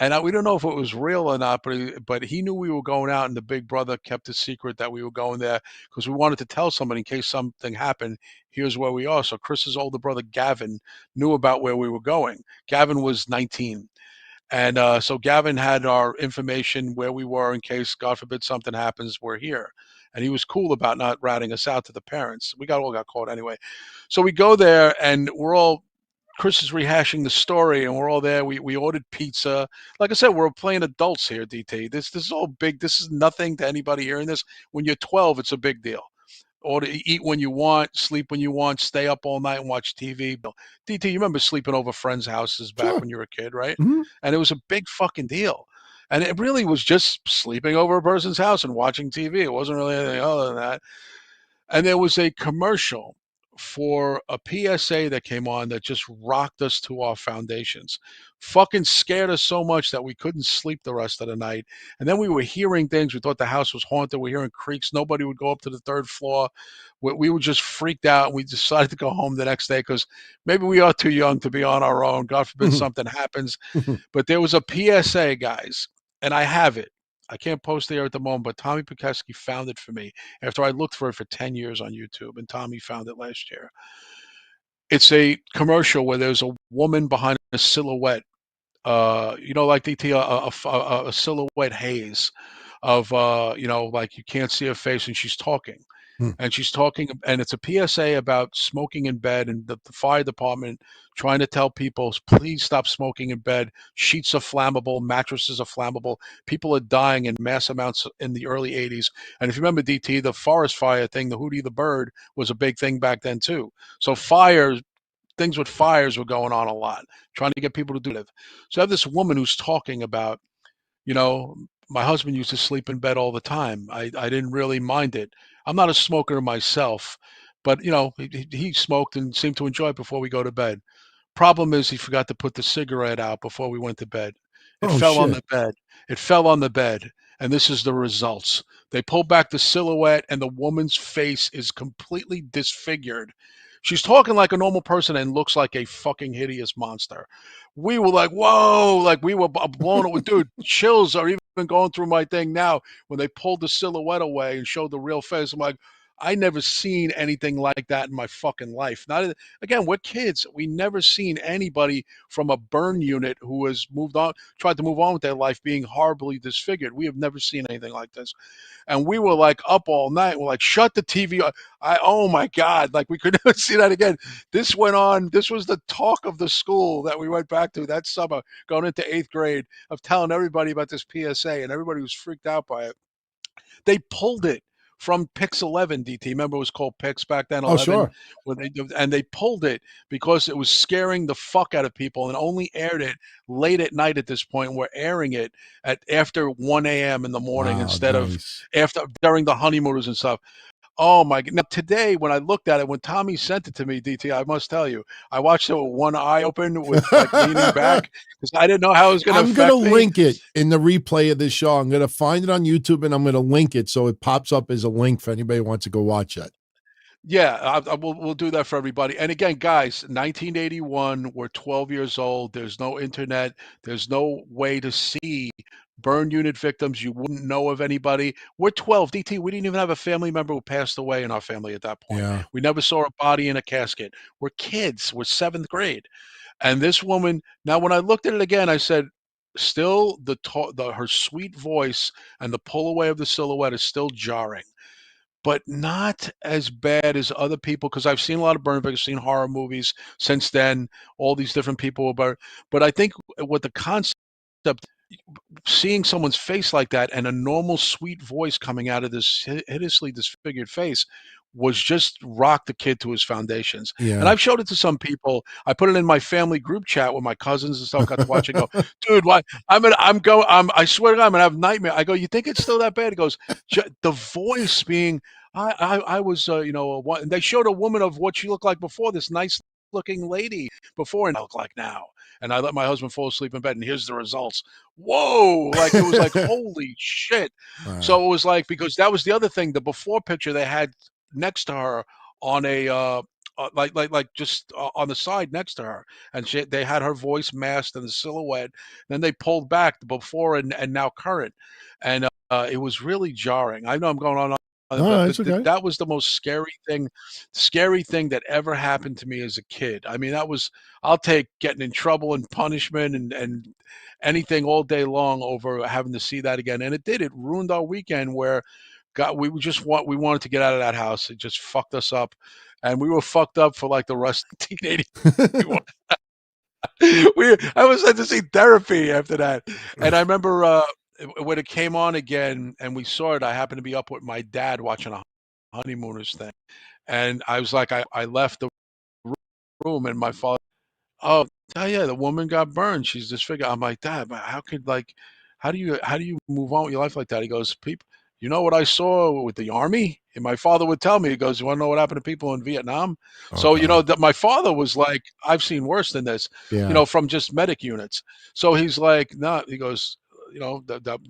And we don't know if it was real or not, but he knew we were going out, and the big brother kept a secret that we were going there because we wanted to tell somebody in case something happened. Here's where we are. So Chris's older brother Gavin knew about where we were going. Gavin was 19. And so Gavin had our information where we were in case, God forbid, something happens, we're here. And he was cool about not ratting us out to the parents. We all got caught anyway. So we go there, and Chris is rehashing the story, and we're all there. We ordered pizza. Like I said, we're playing adults here, DT. This is all big. This is nothing to anybody hearing this. When you're 12, it's a big deal. Order, eat when you want, sleep when you want, stay up all night and watch TV. DT, you remember sleeping over friends' houses back Sure. when you were a kid, right? Hmm. And it was a big fucking deal. And it really was just sleeping over a person's house and watching TV. It wasn't really anything other than that. And there was a commercial for a PSA that came on that just rocked us to our foundations. Fucking scared us so much that we couldn't sleep the rest of the night. And then we were hearing things. We thought the house was haunted. We were hearing creaks. Nobody would go up to the third floor. We were just freaked out. And we decided to go home the next day because maybe we are too young to be on our own. God forbid something happens. But there was a PSA, guys, and I have it. I can't post there at the moment, but Tommy Pekowski found it for me after I looked for it for 10 years on YouTube, and Tommy found it last year. It's a commercial where there's a woman behind a silhouette, like DT, a silhouette haze of, like you can't see her face, and she's talking. Hmm. And she's talking, and it's a PSA about smoking in bed, and the fire department trying to tell people, please stop smoking in bed. Sheets are flammable, mattresses are flammable. People are dying in mass amounts in the early 80s. And if you remember, DT, the forest fire thing, the Hootie the Bird, was a big thing back then too. So things with fires were going on a lot, trying to get people to do it. So I have this woman who's talking about, you know, my husband used to sleep in bed all the time. I didn't really mind it. I'm not a smoker myself, but he smoked and seemed to enjoy it before we go to bed. Problem is he forgot to put the cigarette out before we went to bed. It Oh fell on shit. the bed. It fell on the bed. And this is the results. They pull back the silhouette, and the woman's face is completely disfigured. She's talking like a normal person and looks like a fucking hideous monster. We were like, whoa, like we were blown away. Dude, chills are even going through my thing now when they pulled the silhouette away and showed the real face. I'm like, I never seen anything like that in my fucking life. Not again, we're kids. We never seen anybody from a burn unit who has tried to move on with their life being horribly disfigured. We have never seen anything like this. And we were like up all night. We're like, shut the TV off. Oh my God, like we could never see that again. This went on. This was the talk of the school that we went back to that summer, going into 8th grade, of telling everybody about this PSA, and everybody was freaked out by it. They pulled it from Pix 11, DT. Remember it was called Pix back then, Oh 11, sure. and they pulled it because it was scaring the fuck out of people, and only aired it late at night at this point. We're airing it at after 1 a.m. in the morning Wow. instead of Nice. after during the honeymooners and stuff. Oh my God. Now today when I looked at it, when Tommy sent it to me, DT, I must tell you, I watched it with one eye open with like leaning back because I didn't know how it was going to I'm gonna affect me. link it in the replay of this show. I'm gonna find it on YouTube and I'm gonna link it so it pops up as a link for anybody who wants to go watch that. Yeah, we'll do that for everybody. And again, guys, 1981, we're 12 years old. There's no internet. There's no way to see burn unit victims. You wouldn't know of anybody. We're 12. DT, we didn't even have a family member who passed away in our family at that point. Yeah. We never saw a body in a casket. We're kids. We're 7th grade. And this woman, now when I looked at it again, I said, still her sweet voice and the pull away of the silhouette is still jarring, but not as bad as other people, because I've seen a lot of burn victims, seen horror movies since then, all these different people about. But I think with the concept, seeing someone's face like that and a normal sweet voice coming out of this hideously disfigured face, was just rock the kid to his foundations. Yeah. And I've showed it to some people. I put it in my family group chat with my cousins and stuff. Got to watch it. Go, dude, why? I swear to God, I'm gonna have a nightmare. I go, you think it's still that bad? He goes, the voice being. I was, and they showed a woman of what she looked like before. This nice looking lady before, and I look like now. And I let my husband fall asleep in bed, and here's the results. Whoa! Like it was like holy shit. Wow. So it was like, because that was the other thing. The before picture they had next to her on a like just on the side next to her, and they had her voice masked and the silhouette. Then they pulled back the before and now current, and it was really jarring. I know I'm going on, No, but it's okay. that was the most scary thing that ever happened to me as a kid. I mean, I'll take getting in trouble and punishment and anything all day long over having to see that again. And it ruined our weekend where we wanted to get out of that house. It just fucked us up, and we were fucked up for like the rest of 1981. I was had to see therapy after that. And I remember when it came on again and we saw it, I happened to be up with my dad watching a honeymooners thing, and I was like, I left the room, and my father, oh, yeah, the woman got burned. She's disfigured. I'm like, Dad, but how do you move on with your life like that? He goes, people, you know what I saw with the army? And my father would tell me, he goes, you want to know what happened to people in Vietnam? Oh, So, God. that my father was like, I've seen worse than this, Yeah. from just medic units. So he's like, no, he goes,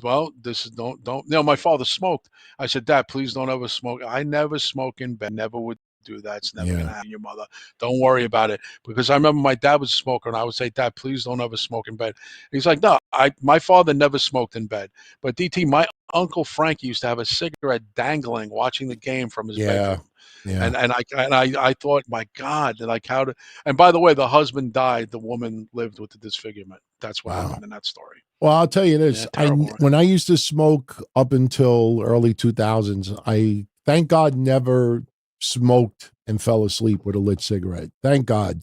well, this is don't, my father smoked. I said, Dad, please don't ever smoke. I never smoke in bed, never would do that. It's never Yeah. gonna happen, your mother. Don't worry about it. Because I remember my dad was a smoker, and I would say, Dad, please don't ever smoke in bed. He's like, no, my father never smoked in bed. But DT, my Uncle Frankie used to have a cigarette dangling watching the game from his Yeah. bedroom. Yeah. And I thought, my God, like and by the way, the husband died, the woman lived with the disfigurement. That's what Wow. happened in that story. Well, I'll tell you this. Yeah, terrible. When I used to smoke up until early 2000s, I thank God never smoked and fell asleep with a lit cigarette. Thank God.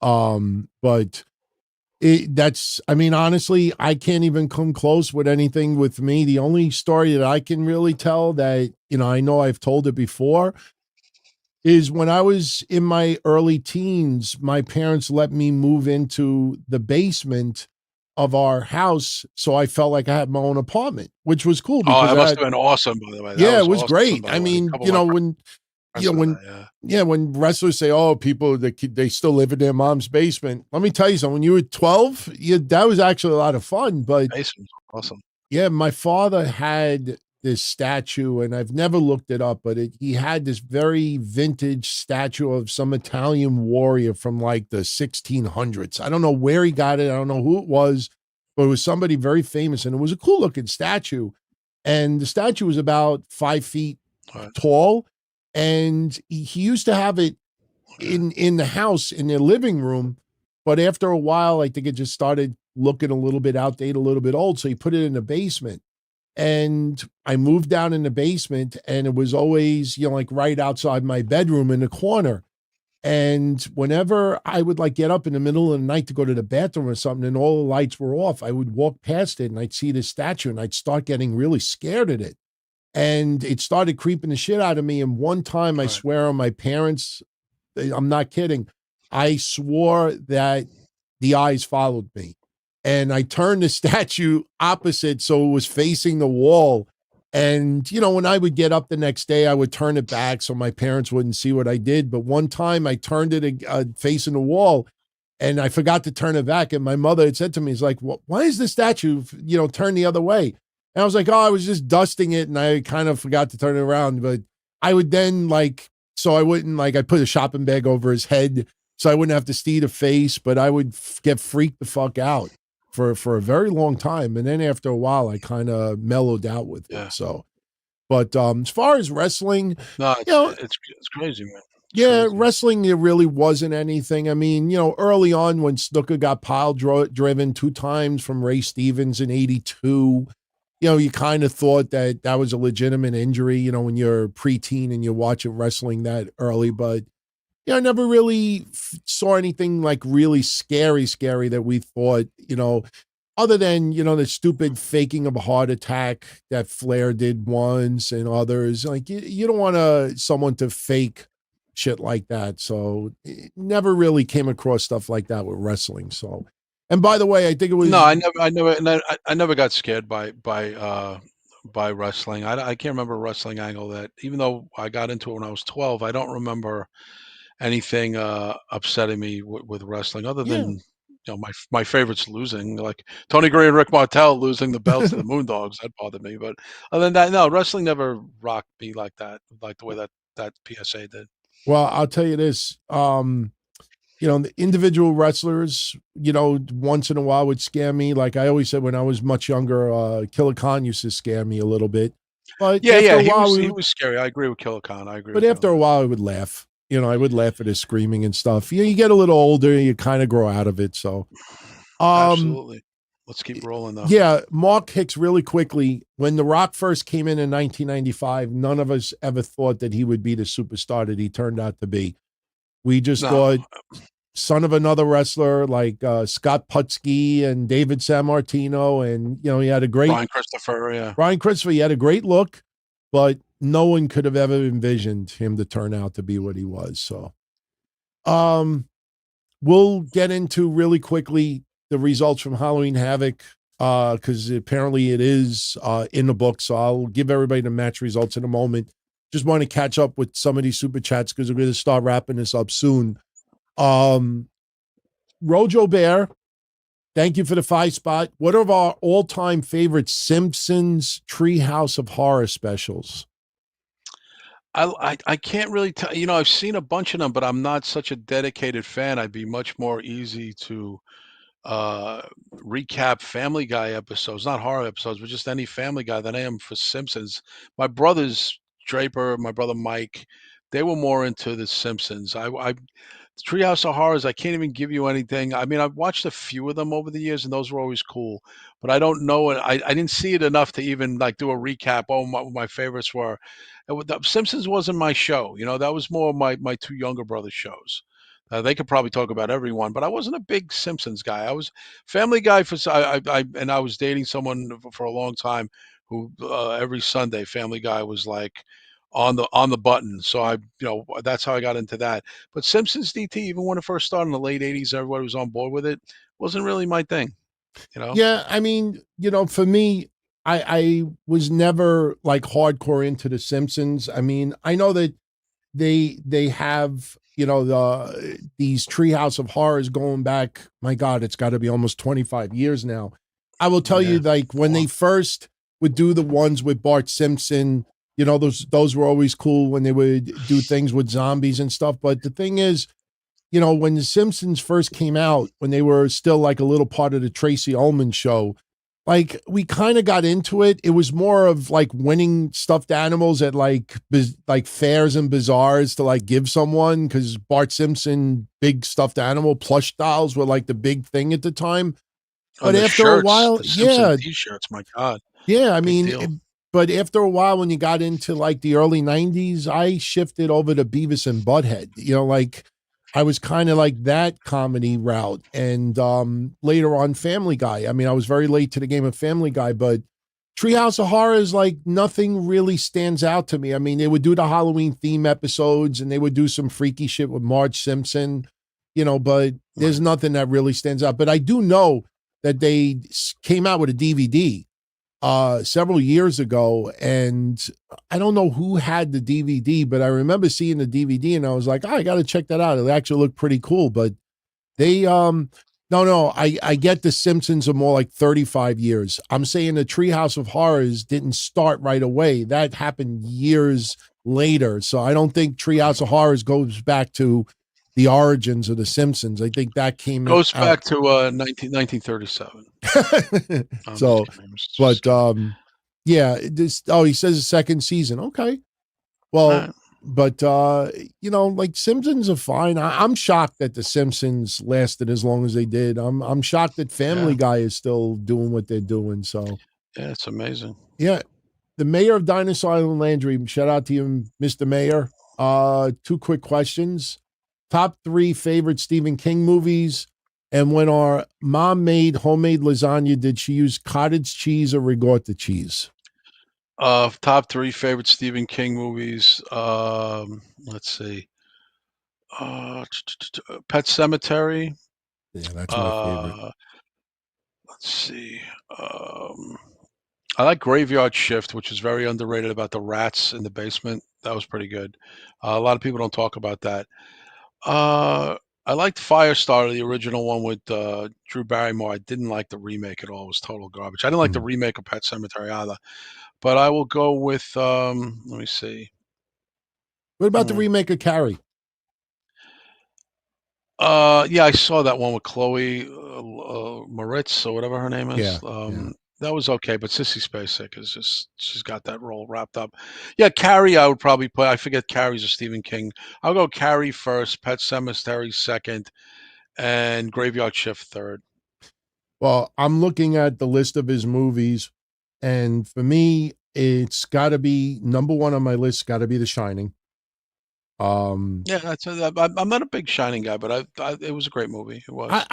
But I mean, honestly, I can't even come close with anything with me. The only story that I can really tell that, I know I've told it before, is when I was in my early teens, my parents let me move into the basement of our house, so I felt like I had my own apartment, which was cool Oh, because that must have been awesome, by the way. That yeah, it was was awesome, great. by I the way. A mean, couple of my when friends did that, yeah. yeah, when wrestlers say, "Oh, people they still live in their mom's basement," let me tell you something. When you were 12, that was actually a lot of fun. But Basement was awesome. yeah, my father had this statue, and I've never looked it up, but he had this very vintage statue of some Italian warrior from like the 1600s. I don't know where he got it. I don't know who it was, but it was somebody very famous, and it was a cool looking statue. And the statue was about 5 feet Right. tall, and he used to have it Okay. in the house in their living room. But after a while, I think it just started looking a little bit outdated, a little bit old. So he put it in the basement. And I moved down in the basement, and it was always, like right outside my bedroom in the corner. And whenever I would like get up in the middle of the night to go to the bathroom or something and all the lights were off, I would walk past it and I'd see this statue and I'd start getting really scared at it. And it started creeping the shit out of me. And one time, I Right. swear on my parents, I'm not kidding, I swore that the eyes followed me. And I turned the statue opposite so it was facing the wall. And, when I would get up the next day, I would turn it back so my parents wouldn't see what I did. But one time I turned it facing the wall and I forgot to turn it back. And my mother had said to me, "It's like, why is the statue, turned the other way?" And I was like, "Oh, I was just dusting it and I kind of forgot to turn it around." But I would then so I wouldn't I put a shopping bag over his head so I wouldn't have to see the face, but I would get freaked the fuck out for a very long time. And then after a while, I kind of mellowed out with it. Yeah. So, but as far as wrestling, No, it's crazy, man. It's yeah, crazy. wrestling, it really wasn't anything. I mean, early on when Snooker got pile driven 2 times from Ray Stevens in 82, you kind of thought that was a legitimate injury, when you're preteen and you're watching wrestling that early. But, I never really saw anything like really scary that we thought, other than, the stupid faking of a heart attack that Flair did once and others, like you don't want someone to fake shit like that. So it never really came across stuff like that with wrestling. So, and by the way, I think it No, was, I never got scared by wrestling. I can't remember a wrestling angle that, even though I got into it when I was 12, I don't remember anything upsetting me with wrestling other yeah. than my favorites losing, like Tony Green and Rick Martel losing the belts to the Moondogs. That bothered me, but other than that, no, wrestling never rocked me like that, like the way that PSA did. Well, I'll tell you this. The individual wrestlers, once in a while would scare me. Like I always said when I was much younger, Killer Khan used to scare me a little bit. But Yeah, after yeah, a he while, was he was scary. I agree with Killer Khan. I agree but with you after on a that. while, I would laugh. I would laugh at his screaming and stuff. You get a little older, you kind of grow out of it. So, um, Absolutely. Let's keep rolling though. yeah, Mark Hicks really quickly. When The Rock first came in 1995, none of us ever thought that he would be the superstar that he turned out to be. We just No, thought son of another wrestler like Scott Putski and David Sammartino, and he had a great Brian Christopher. Yeah. Brian Christopher. He had a great look, but no one could have ever envisioned him to turn out to be what he was. So, we'll get into really quickly the results from Halloween Havoc because apparently it is in the book. So I'll give everybody the match results in a moment. Just want to catch up with some of these super chats because we're going to start wrapping this up soon. Rojo Bear, thank you for the 5 spot. What are our all-time favorite Simpsons Treehouse of Horror specials? I can't really tell. I've seen a bunch of them, but I'm not such a dedicated fan. I'd be much more easy to uh, recap Family Guy episodes, not horror episodes, but just any Family Guy than I am for Simpsons. My brothers Draper, my brother Mike, they were more into the Simpsons. I Treehouse of Horrors, I can't even give you anything. I mean, I've watched a few of them over the years, and those were always cool. But I don't know it. I didn't see it enough to even like do a recap. Oh, my favorites were. The Simpsons wasn't my show. That was more my two younger brothers' shows. They could probably talk about everyone, but I wasn't a big Simpsons guy. I was Family Guy and I was dating someone for a long time who every Sunday Family Guy was like on the button. So that's how I got into that. But Simpsons DT, even when it first started in the late '80s, everybody was on board with it. Wasn't really my thing, you know. Yeah, I mean, for me, I was never like hardcore into the Simpsons. I mean, I know that they have these Treehouse of Horrors going back. My God, it's got to be almost 25 years now. I will tell you, Yeah. like when they first would do the ones with Bart Simpson, those were always cool when they would do things with zombies and stuff. But the thing is, when the Simpsons first came out, when they were still like a little part of the Tracy Ullman show, like we kind of got into it. It was more of like winning stuffed animals at like fairs and bazaars to like give someone, because Bart Simpson big stuffed animal plush dolls were like the big thing at the time. And But the after a shirts, while, the Simpson yeah, T-shirts, my God, yeah, I big mean, deal. but after a while, when you got into like the early 90s, I shifted over to Beavis and Butthead. Like I was kind of like that comedy route. And later on, Family Guy. I mean, I was very late to the game of Family Guy, but Treehouse of Horrors, like nothing really stands out to me. I mean, they would do the Halloween theme episodes and they would do some freaky shit with Marge Simpson, but there's Right. nothing that really stands out. But I do know that they came out with a DVD several years ago, and I don't know who had the DVD, but I remember seeing the DVD and I was like, oh, I got to check that out. It actually looked pretty cool. But they no, I get the Simpsons are more like 35 years. I'm saying the Treehouse of Horrors didn't start right away. That happened years later. So I don't think Treehouse of Horrors goes back to the origins of the Simpsons. I think that came Goes out. back to 1937. I'm just So, kidding. I'm just but kidding. yeah, he says a second season. Okay. All Well, right. but like Simpsons are fine. I'm shocked that the Simpsons lasted as long as they did. I'm shocked that Family Yeah. Guy is still doing what they're doing. So Yeah, it's amazing. yeah, the mayor of Dinosaur Island Landry. Shout out to you, Mr. Mayor. 2 quick questions. Top 3 favorite Stephen King movies. And when our mom made homemade lasagna, did she use cottage cheese or ricotta cheese? Top 3 favorite Stephen King movies. Let's see. Pet Cemetery. Yeah, that's my favorite. Uh, let's see. Um, I like Graveyard Shift, which is very underrated about the rats in the basement. That was pretty good. A lot of people don't talk about that. Uh, I liked Firestarter, the original one with Drew Barrymore. I didn't like the remake at all. It was total garbage. I didn't like the remake of Pet Cemetery either. But I will go with let me see. What about the remake of Carrie? Yeah, I saw that one with Chloe Moritz or whatever her name is. Yeah. That was okay, but Sissy Spacek is just she's got that role wrapped up. Yeah, Carrie, I would probably put. I forget Carrie's a Stephen King. I'll go Carrie first, Pet Sematary second, and Graveyard Shift third. Well, I'm looking at the list of his movies, and for me, it's got to be number one on my list. Got to be The Shining. Yeah, I'm not a big Shining guy, but it was a great movie. It was.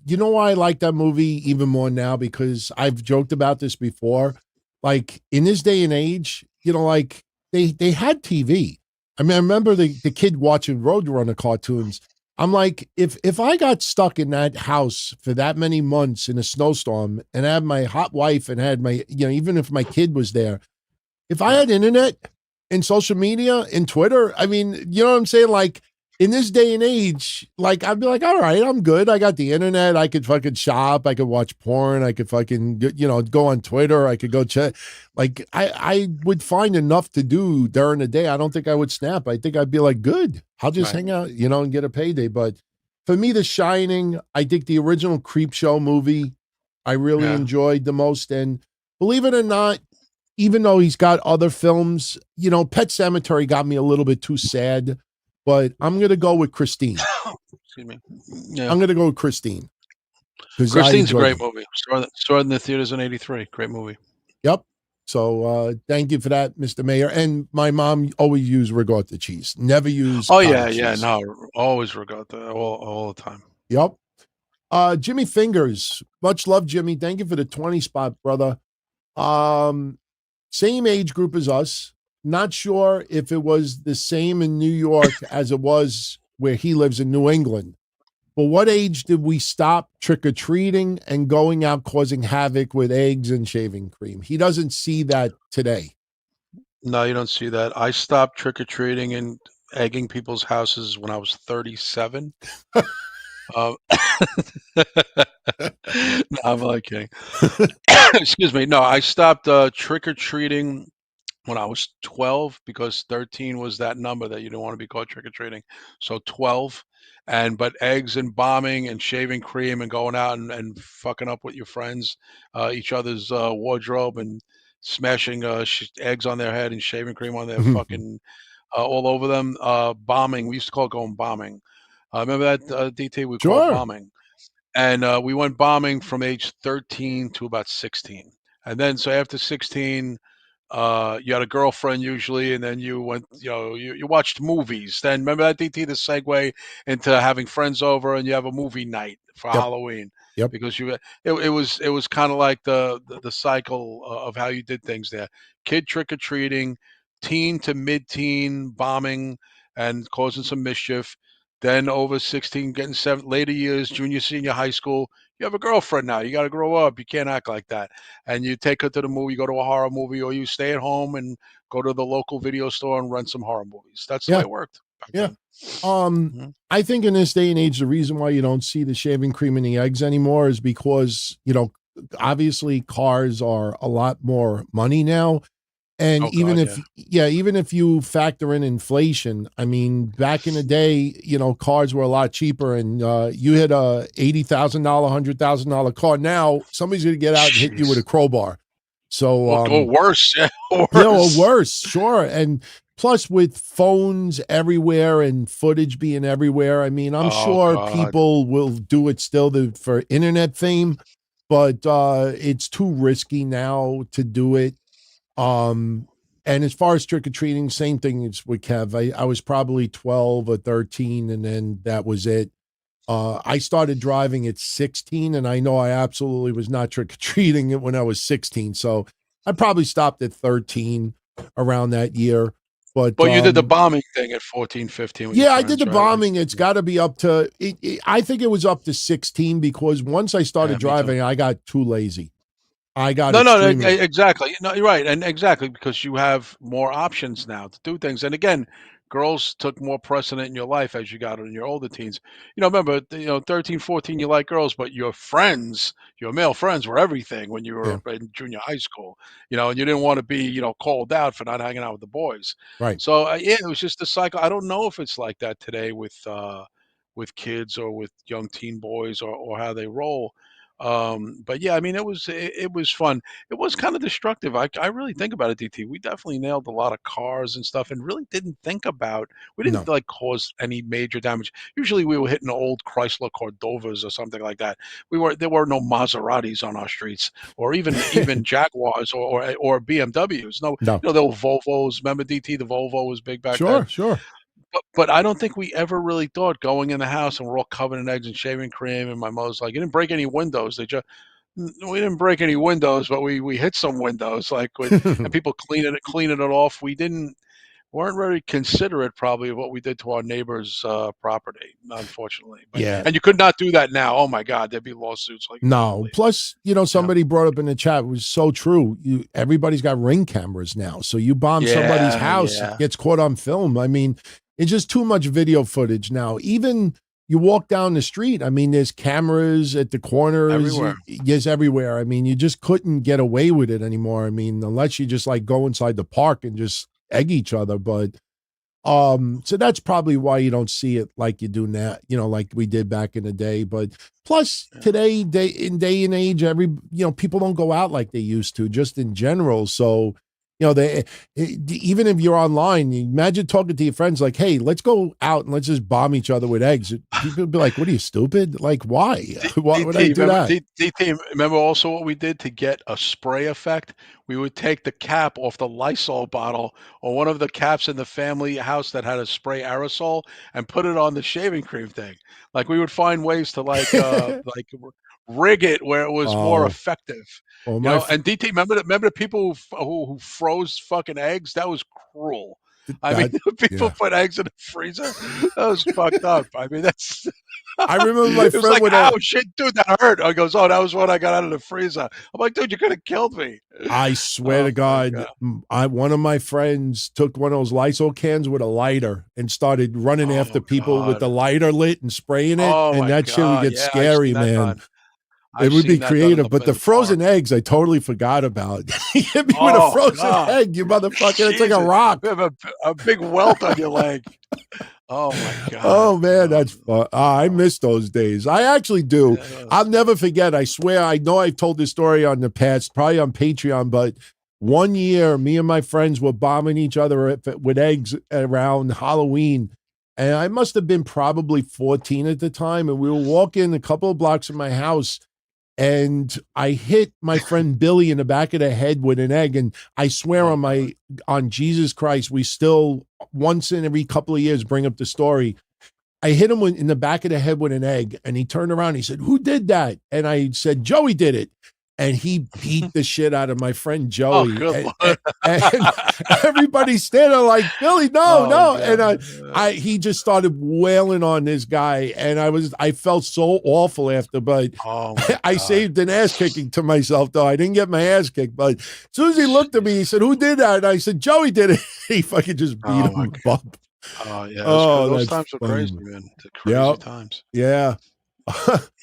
You know why I like that movie even more now, because I've joked about this before. Like in this day and age, like they had TV. I mean, I remember the kid watching Roadrunner cartoons. I'm like, if I got stuck in that house for that many months in a snowstorm and I had my hot wife and had my, even if my kid was there, if I had internet and social media and Twitter, I mean, you know what I'm saying? Like in this day and age, like I'd be like, all right, I'm good. I got the internet. I could fucking shop. I could watch porn. I could fucking, go on Twitter. I could go check. Like I would find enough to do during the day. I don't think I would snap. I think I'd be like, good. I'll just hang out, and get a payday. But for me, The Shining, I think the original Creepshow movie, I really enjoyed the most. And believe it or not, even though he's got other films, Pet Cemetery got me a little bit too sad, but I'm going to go with Christine. Excuse me. Yeah. I'm going to go with Christine. Christine's a great movie. Saw it in the theaters in '83. Great movie. Yep. So thank you for that, Mr. Mayor. And my mom always used ricotta cheese. Never used cheese. No, always ricotta all the time. Yep. Jimmy Fingers. Much love, Jimmy. Thank you for the 20 spot, brother. Same age group as us. Not sure if it was the same in New York as it was where he lives in New England. But what age did we stop trick-or-treating and going out causing havoc with eggs and shaving cream? He doesn't see that today. No, you don't see that. I stopped trick-or-treating and egging people's houses when I was 37. No, I'm only kidding. Excuse me. No, I stopped trick-or-treating when I was 12 because 13 was that number that you don't want to be caught trick-or-treating. So 12. But eggs and bombing and shaving cream and going out and fucking up with your friends, each other's wardrobe and smashing eggs on their head and shaving cream on their fucking all over them. Bombing. We used to call it going bombing. Remember that, DT? We called bombing. And we went bombing from age 13 to about 16. And then so after 16, you had a girlfriend usually, and then you went, you watched movies. Then remember that, DT, the segue into having friends over and you have a movie night for Halloween. Yep. Because it was kind of like the cycle of how you did things there. Kid trick-or-treating, teen to mid-teen bombing and causing some mischief. Then over 16, getting later years, junior, senior high school, you have a girlfriend now. You got to grow up. You can't act like that. And you take her to the movie, you go to a horror movie, or you stay at home and go to the local video store and rent some horror movies. That's the way it worked. Yeah. I think in this day and age, the reason why you don't see the shaving cream and the eggs anymore is because, obviously cars are a lot more money now. And even if you factor in inflation, I mean, back in the day, cars were a lot cheaper, and you hit a $80,000, $100,000 car. Now somebody's going to get out and hit you with a crowbar. So, or worse, or worse, sure. And plus, with phones everywhere and footage being everywhere, I mean, I'm sure people will do it still for internet fame, but it's too risky now to do it. And as far as trick-or-treating, same thing as with Kev. I was probably 12 or 13, and then that was it. I started driving at 16, and I know I absolutely was not trick-or-treating when I was 16. So I probably stopped at 13 around that year. But you did the bombing thing at 14, 15 with your yeah, friends, I did the right? bombing. It's got to be up to, I think it was up to 16 because once I started Me too. driving, I got too lazy. I got No, extremely. exactly. No, you're right, and exactly because you have more options now to do things. And again, girls took more precedent in your life as you got in your older teens. Remember, 13, 14, you like girls, but your friends, your male friends, were everything when you Yeah, were in junior high school. And you didn't want to be, called out for not hanging out with the boys. right. So yeah, it was just a cycle. I don't know if it's like that today with kids or with young teen boys or how they roll. But yeah, I mean, it was fun. It was kind of destructive. I really think about it, DT. We definitely nailed a lot of cars and stuff, and really didn't think about. We didn't No. like cause any major damage. Usually, we were hitting old Chrysler Cordovas or something like that. There were no Maseratis on our streets, or even Jaguars or BMWs. No, No. there were Volvos. Remember, DT? The Volvo was big back then. Sure, sure. But I don't think we ever really thought going in the house and we're all covered in eggs and shaving cream. And my mother's like, "You didn't break any windows. We didn't break any windows, but we hit some windows, and people cleaning it off. Weren't very considerate probably of what we did to our neighbor's property, unfortunately. But Yeah. and you could not do that now. Oh my God, there'd be lawsuits like you wouldn't No. believe. Plus, Yeah, somebody brought up in the chat, it was so true. Everybody's got Ring cameras now. So you bomb somebody's yeah, house, it yeah. gets caught on film. I mean, it's just too much video footage now. Even you walk down the street, I mean, there's cameras at the corners, Everywhere. yes, everywhere. I mean, you just couldn't get away with it anymore. I mean, unless you just like go inside the park and just egg each other. But so that's probably why you don't see it like you do now, like we did back in the day. But plus Yeah. today, day and age, people don't go out like they used to, just in general. So, even if you're online, imagine talking to your friends like, "Hey, let's go out and let's just bomb each other with eggs." People would be like, "What are you, stupid? Like, why? Why would I DT, do remember that?" DT, remember also what we did to get a spray effect? We would take the cap off the Lysol bottle or one of the caps in the family house that had a spray aerosol and put it on the shaving cream thing. Like we would find ways to rig it where it was more Oh, effective. well, And DT, remember the people who froze fucking eggs? That was cruel. I mean, that, people yeah. put eggs in the freezer. That was fucked up. I mean, that's I remember my it was friend like, with "Ow, a shit, dude, that hurt." I goes, "Oh, that was what I got out of the freezer." I'm like, "Dude, you could have killed me." I swear Oh to my God, god. one of my friends took one of those Lysol cans with a lighter and started running after Oh people with the god. lighter lit and spraying it, Oh and my that shit would god. get Yeah, I've scary, seen that man. done. It I've would be seen that done creative, but in the the park. frozen eggs, I totally forgot about. You hit me with a Oh frozen god. egg, you motherfucker! It's like a Jesus. rock. You have a big welt on your leg. Oh my god. Oh man, Oh, that's fun. I oh. miss those days. I actually do. Yeah, it I'll was. never forget. I swear. I know I've told this story on the past, probably on Patreon, but one year, me and my friends were bombing each other with eggs around Halloween. And I must have been probably 14 at the time. And we were walking a couple of blocks from my house, and I hit my friend Billy in the back of the head with an egg. And I swear Oh god. on Jesus Christ, we still once in every couple of years bring up the story. I hit him in the back of the head with an egg, and he turned around. And he said, "Who did that?" And I said, "Joey did it." And he beat the shit out of my friend Oh, Joey. good lord. And everybody's standing there like, "Billy, no, Oh no." And god. he just started wailing on this guy. And I felt so awful after, but Oh my I god. saved an ass kicking to myself, though. I didn't get my ass kicked. But as soon as he looked at me, he said, "Who did that?" And I said, "Joey did it." He fucking just beat Oh my him up. Oh, yeah, that's Oh, those that's times were funny. crazy, man. The Yeah. crazy times. Yeah.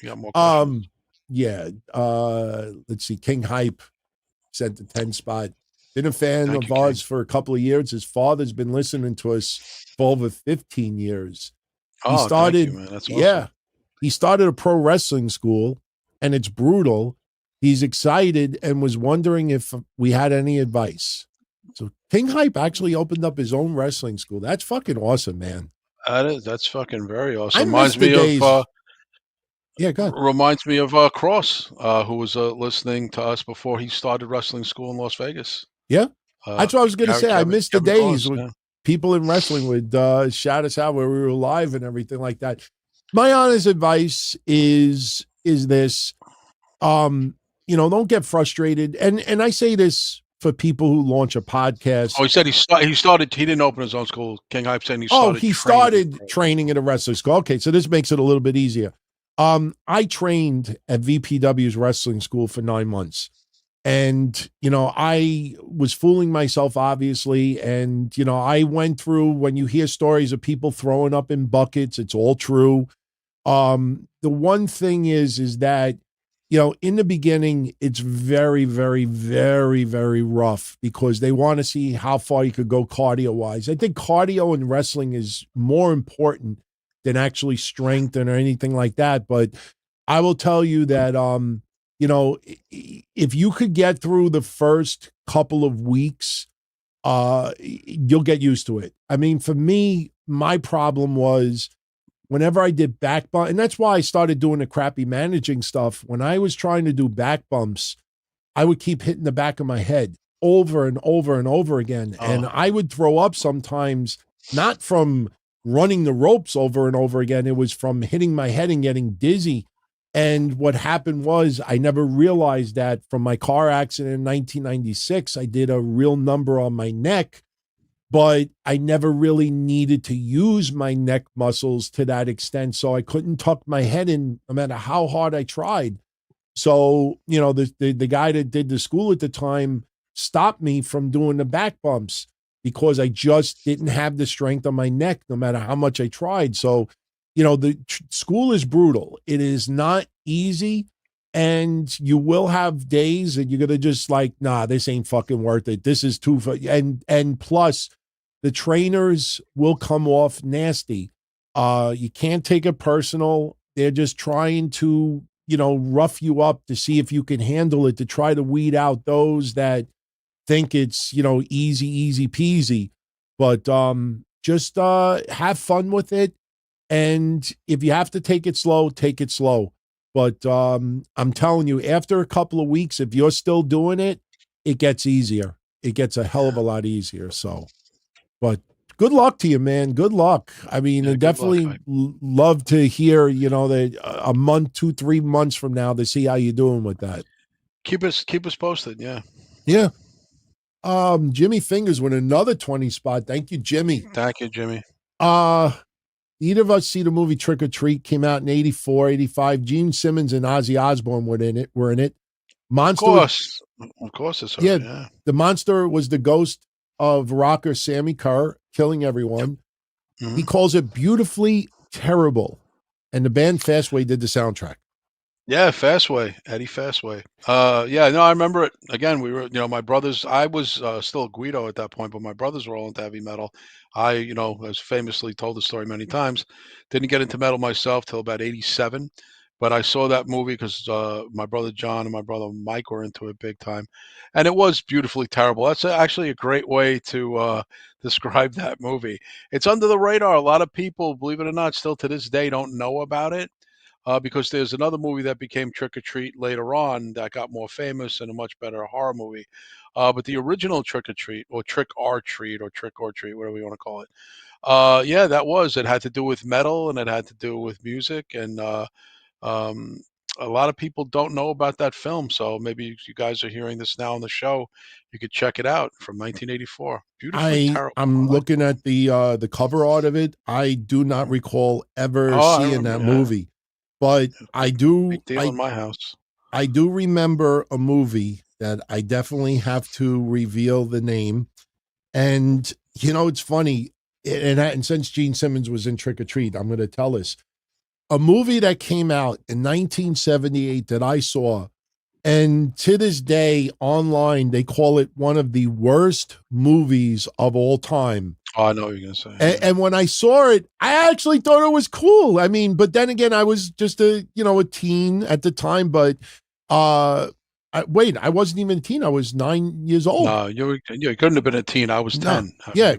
You got more questions? Yeah. Let's see. King Hype sent the 10 spot. Been a fan Thank of you, King. ours for a couple of years. His father's been listening to us for over 15 years. He Oh, thank you, started, man. That's awesome. yeah, he started a pro wrestling school, and it's brutal. He's excited and was wondering if we had any advice. So King Hype actually opened up his own wrestling school. That's fucking awesome, man. That's fucking very I awesome. miss the days. Yeah, go ahead. Reminds me of Cross, who was listening to us before he started wrestling school in Las Vegas. Yeah. Uh, That's what I was going to say. I miss the Kevin days Cross. when Yeah. people in wrestling would shout us out where we were live and everything like that. My honest advice is this. Don't get frustrated. And I say this for people who launch a podcast. Oh, he said he started. He didn't open his own school. King Hype saying he He started started training at a wrestling school. Okay, so this makes it a little bit easier. I trained at VPW's wrestling school for 9 months. And, I was fooling myself, obviously. And, I went through, when you hear stories of people throwing up in buckets, it's all true. The one thing is that, in the beginning, it's very, very, very, very rough because they want to see how far you could go cardio wise. I think cardio in wrestling is more important than actually strength or anything like that. But I will tell you that, if you could get through the first couple of weeks, you'll get used to it. I mean, for me, my problem was whenever I did back bump, and that's why I started doing the crappy managing stuff. When I was trying to do back bumps, I would keep hitting the back of my head over and over and over again. Oh. And I would throw up sometimes, not from running the ropes over and over again. It was from hitting my head and getting dizzy. And what happened was I never realized that from my car accident in 1996, I did a real number on my neck, but I never really needed to use my neck muscles to that extent. So I couldn't tuck my head in no matter how hard I tried. So, the guy that did the school at the time stopped me from doing the back bumps because I just didn't have the strength on my neck no matter how much I tried. So, the school is brutal. It is not easy. And you will have days that you're going to just like, nah, this ain't fucking worth it. This is too, and plus the trainers will come off nasty. You can't take it personal. They're just trying to, rough you up to see if you can handle it, to try to weed out those that think it's, easy peasy. But just have fun with it. And if you have to take it slow, take it slow. But I'm telling you, after a couple of weeks, if you're still doing it, it gets easier. It gets a hell of a lot easier. So, but good luck to you, man. Good luck. I mean, I definitely love to hear, that a month, 2-3 months from now to see how you're doing with that. Keep us posted. Yeah. Yeah. Jimmy Fingers with another 20 spot. Thank you, Jimmy. Thank you, Jimmy. Either of us see the movie Trick or Treat? Came out in 84, 85. Gene Simmons and Ozzy Osbourne were in it. Monster, of course it's her. Yeah. The monster was the ghost of rocker Sammy Kerr killing everyone. Yep. Mm-hmm. He calls it beautifully terrible. And the band Fastway did the soundtrack. Yeah, Fastway, Eddie Fastway. I remember it. Again, we were, my brothers, I was still a Guido at that point, but my brothers were all into heavy metal. I, as famously told the story many times, didn't get into metal myself till about 87. But I saw that movie because my brother John and my brother Mike were into it big time. And it was beautifully terrible. That's actually a great way to describe that movie. It's under the radar. A lot of people, believe it or not, still to this day don't know about it. Because there's another movie that became Trick or Treat later on that got more famous and a much better horror movie. But the original Trick or Treat, or Trick or Treat, whatever you want to call it. It had to do with metal and it had to do with music. And a lot of people don't know about that film. So maybe you guys are hearing this now on the show. You could check it out from 1984. Beautifully terrible. I'm looking at the cover art of it. I do not recall ever seeing that movie. But I do. Big deal in my house. I do remember a movie that I definitely have to reveal the name. And, it's funny. And since Gene Simmons was in Trick or Treat, I'm going to tell this. A movie that came out in 1978 that I saw. And to this day, online, they call it one of the worst movies of all time. Oh, I know what you're going to say. And when I saw it, I actually thought it was cool. I mean, but then again, I was just a teen at the time. But I wasn't even a teen. I was 9 years old. No, you couldn't have been a teen. I was 10. Yeah.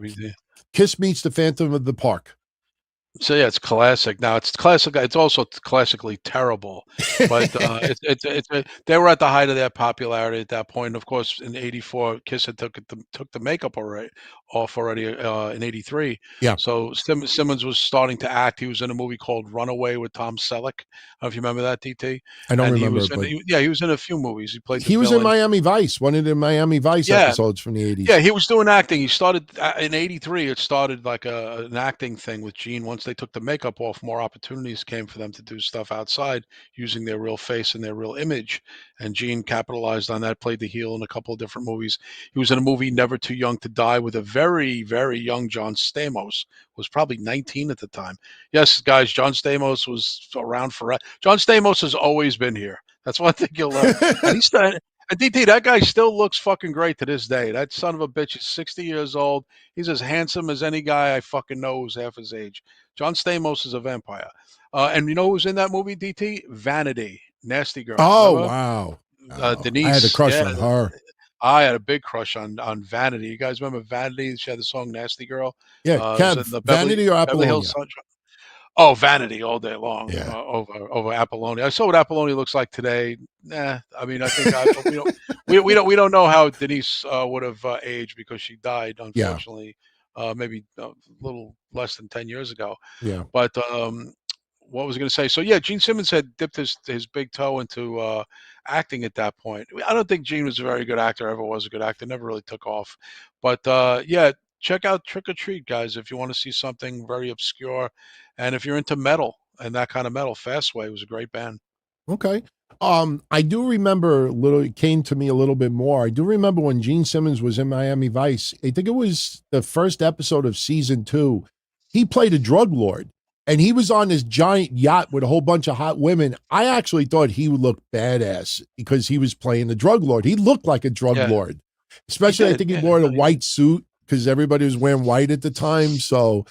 Kiss Meets the Phantom of the Park. So yeah, it's classic. Now it's classic. It's also classically terrible, but they were at the height of their popularity at that point. Of course, in '84, Kiss had took the makeup off already in '83. Yeah, So Simmons was starting to act. He was in a movie called Runaway with Tom Selleck. I don't know if you remember that, DT. I don't And remember, but he was in a few movies. He played the he was in villain. Miami Vice, one of the Miami Vice Yeah, episodes from the yeah, 80s. he was doing acting. He started in '83. It started like an acting thing with Gene. Once they took the makeup off, more opportunities came for them to do stuff outside using their real face and their real image. And Gene capitalized on that. Played the heel in a couple of different movies. He was in a movie Never Too Young to Die with a very very young John Stamos. Was probably 19 at the time. Yes, guys, John Stamos was around forever. John Stamos has always been here. That's one thing you'll and he's still and DT, that guy still looks fucking great to this day. That son of a bitch is 60 years old. He's as handsome as any guy I fucking know who's half his age. John Stamos is a vampire. And you know who's in that movie, DT? Vanity. Nasty Girl. Oh, Remember? wow. Oh, I had a Denise. crush Yeah. on her. I had a big crush on Vanity. You guys remember Vanity? She had the song Nasty Girl. Yeah, It was in Kev, the Vanity or Beverly Hills Apollonia? Sunshine. Oh, Vanity all day long Yeah. over Apollonia. I saw what Apollonia looks like today. Nah, I mean, I think we don't know how Denise would have aged because she died Yeah. unfortunately, maybe a little less than 10 years ago. Yeah. But what was I going to say? So yeah, Gene Simmons had dipped his big toe into acting at that point. I don't think Gene was a very good actor. Ever was a good actor. Never really took off. But yeah, check out Trick or Treat, guys, if you want to see something very obscure, and if you're into metal and that kind of metal. Fastway was a great band. Okay. I do remember it came to me a little bit more. I do remember when Gene Simmons was in Miami Vice. I think it was the first episode of season 2. He played a drug lord and he was on this giant yacht with a whole bunch of hot women. I actually thought he would look badass because he was playing the drug lord. He looked like a drug Yeah, lord, he especially I did. think he Yeah, wore a no, he did. white suit because everybody was wearing white at the time. So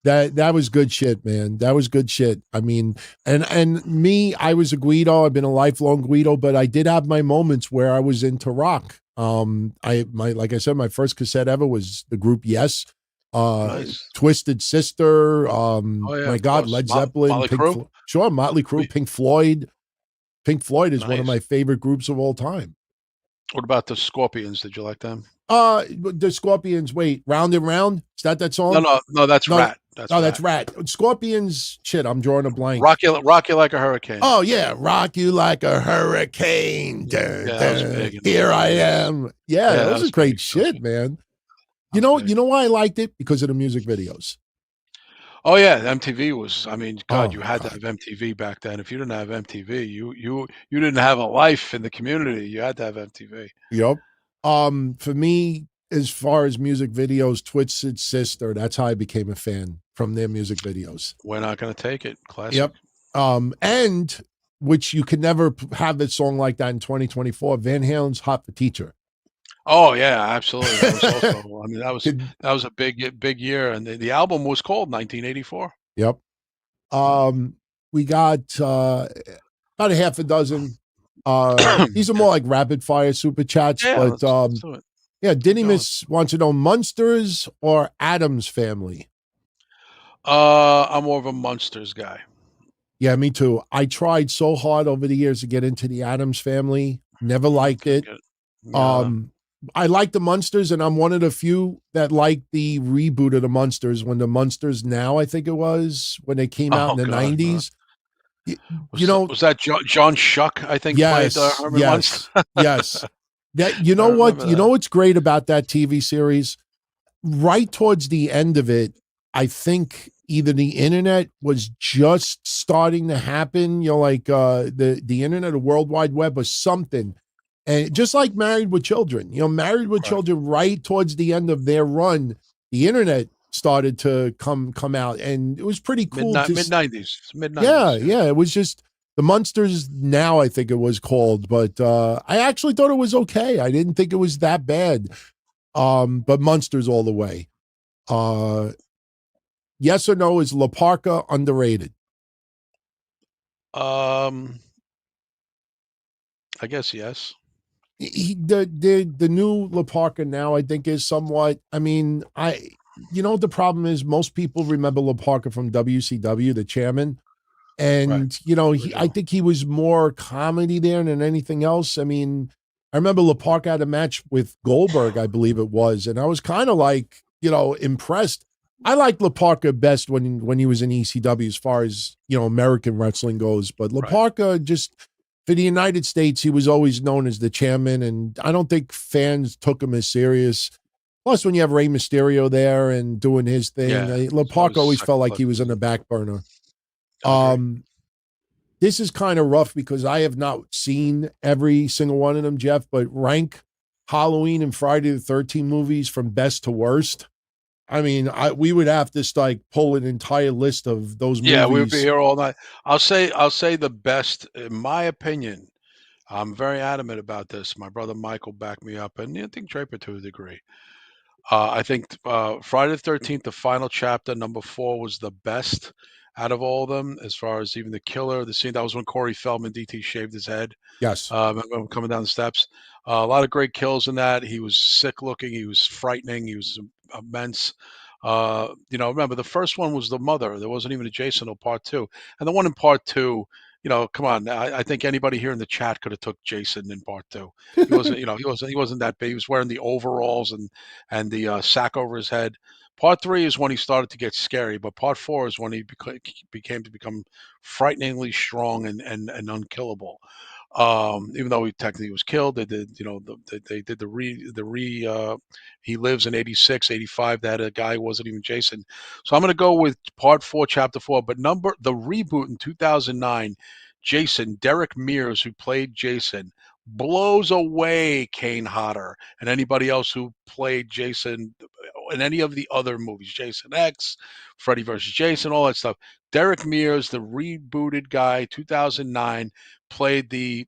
that was good shit, man. That was good shit. I mean, and me, I was a Guido. I've been a lifelong Guido, but I did have my moments where I was into rock. Like I said, my first cassette ever was the group Yes, Nice. Twisted Sister. Oh yeah, My of God, course. Led Zeppelin, Motley Crue. sure, Motley Crue, Pink Floyd. Pink Floyd is one of Nice. my favorite groups of all time. What about the Scorpions? Did you like them? The Scorpions. Wait, Round and Round. Is that No, song? no, no. That's No, Rat. That's no, that's Rat. Rat. Scorpions. Shit, I'm drawing a blank. Rock you like a hurricane. Oh yeah, rock you like a hurricane. Dun, Yeah, that was dun, big in the here I '80s. am. Yeah, Yeah, those that are was big. great shit, man. That was You big. know why I liked it? Because of the music videos. Oh yeah, MTV was. I mean, God, Oh you my had to God. have MTV back then. If you didn't have MTV, you didn't have a life in the community. You had to have MTV. Yep. For me, as far as music videos, Twisted Sister, that's how I became a fan from their music videos. We're not going to take it. Classic. Yep. And which you could never have that song like that in 2024. Van Halen's Hot for Teacher. Oh yeah, absolutely. That was also. I mean, Could- that was a big year, and the album was called 1984. yep. We got about a half a dozen. These are more like rapid fire super chats, Yeah, but let's do it. yeah, Keep going. Didymus wants to know Munsters or Adams Family. I'm more of a Munsters guy. Yeah, me too. I tried so hard over the years to get into the Adams Family. Never liked Couldn't it. get it. Yeah. I like the Munsters, and I'm one of the few that like the reboot of the Munsters when the Munsters Now, I think it was, when they came out Oh in the God. 90s. You know, Was that John Shuck? I think played yes, Herman Munster. yes, yes. That you I know what? remember You that. know what's great about that TV series? Right towards the end of it, I think either the internet was just starting to happen, like the internet, the World Wide Web or something. And just like Married with Children, Married with Right. Children, right towards the end of their run, the internet started to come out, and it was pretty cool Mid 90s. Mid yeah, 90s. yeah. It was just the Munsters Now, I think it was called, but I actually thought it was okay. I didn't think it was that bad. But Munsters all the way. Yes or no, is La Parka underrated? I guess yes. The new La Parka now, I think, is somewhat. I mean, you know what the problem is? Most people remember LaParca from WCW, the chairman. Right. And, you know, I Original. think he was more comedy there than anything else. I mean, I remember LaParca had a match with Goldberg, I believe it was. And I was kind of like, you know, impressed. I liked LaParca best when he was in ECW as far as, you know, American wrestling goes. But Right. LaParca just for the United States, he was always known as the chairman. And I don't think fans took him as serious. Plus, when you have Rey Mysterio there and doing his thing, Yeah. It's LaParca always always felt second like he was on places. the back burner. I agree. Um, this is kind of rough because I have not seen every single one of them, Jeff, but rank Halloween and Friday the 13th movies from best to worst. I mean, we would have to like pull an entire list of those Yeah, we would be movies. here all night. I'll say the best, in my opinion. I'm very adamant about this. My brother Michael backed me up, and I think Draper to a degree. I think Friday the 13th, the final chapter, number 4, was the best out of all of them, as far as even the killer, the scene. That was when Corey Feldman, DT, shaved his head. Yes. Coming down the steps. A lot of great kills in that. He was sick looking. He was frightening. He was immense. Remember the first one was the mother. There wasn't even a Jason or part two, and the one in part two. Come on. I think anybody here in the chat could have took Jason in part two. He wasn't. He wasn't that big. He was wearing the overalls and the sack over his head. Part three is when he started to get scary, but part four is when he become frighteningly strong and unkillable. Even though he technically was killed, they did, they did he lives in 86, 85. That a guy who wasn't even Jason. So I'm going to go with part four, chapter four, but the reboot in 2009, Jason, Derek Mears, who played Jason, blows away Kane Hodder and anybody else who played Jason in any of the other movies, Jason X, Freddy versus Jason, all that stuff. Derek Mears, the rebooted guy, 2009, played the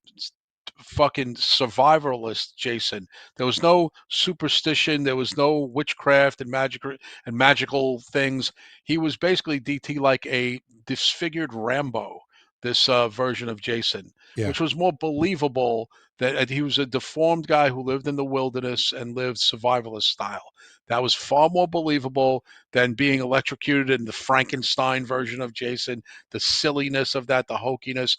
fucking survivalist Jason. There was no superstition. There was no witchcraft and magical things. He was basically DT like a disfigured Rambo. This version of Jason, Yeah. which was more believable that he was a deformed guy who lived in the wilderness and lived survivalist style. That was far more believable than being electrocuted in the Frankenstein version of Jason, the silliness of that, the hokiness.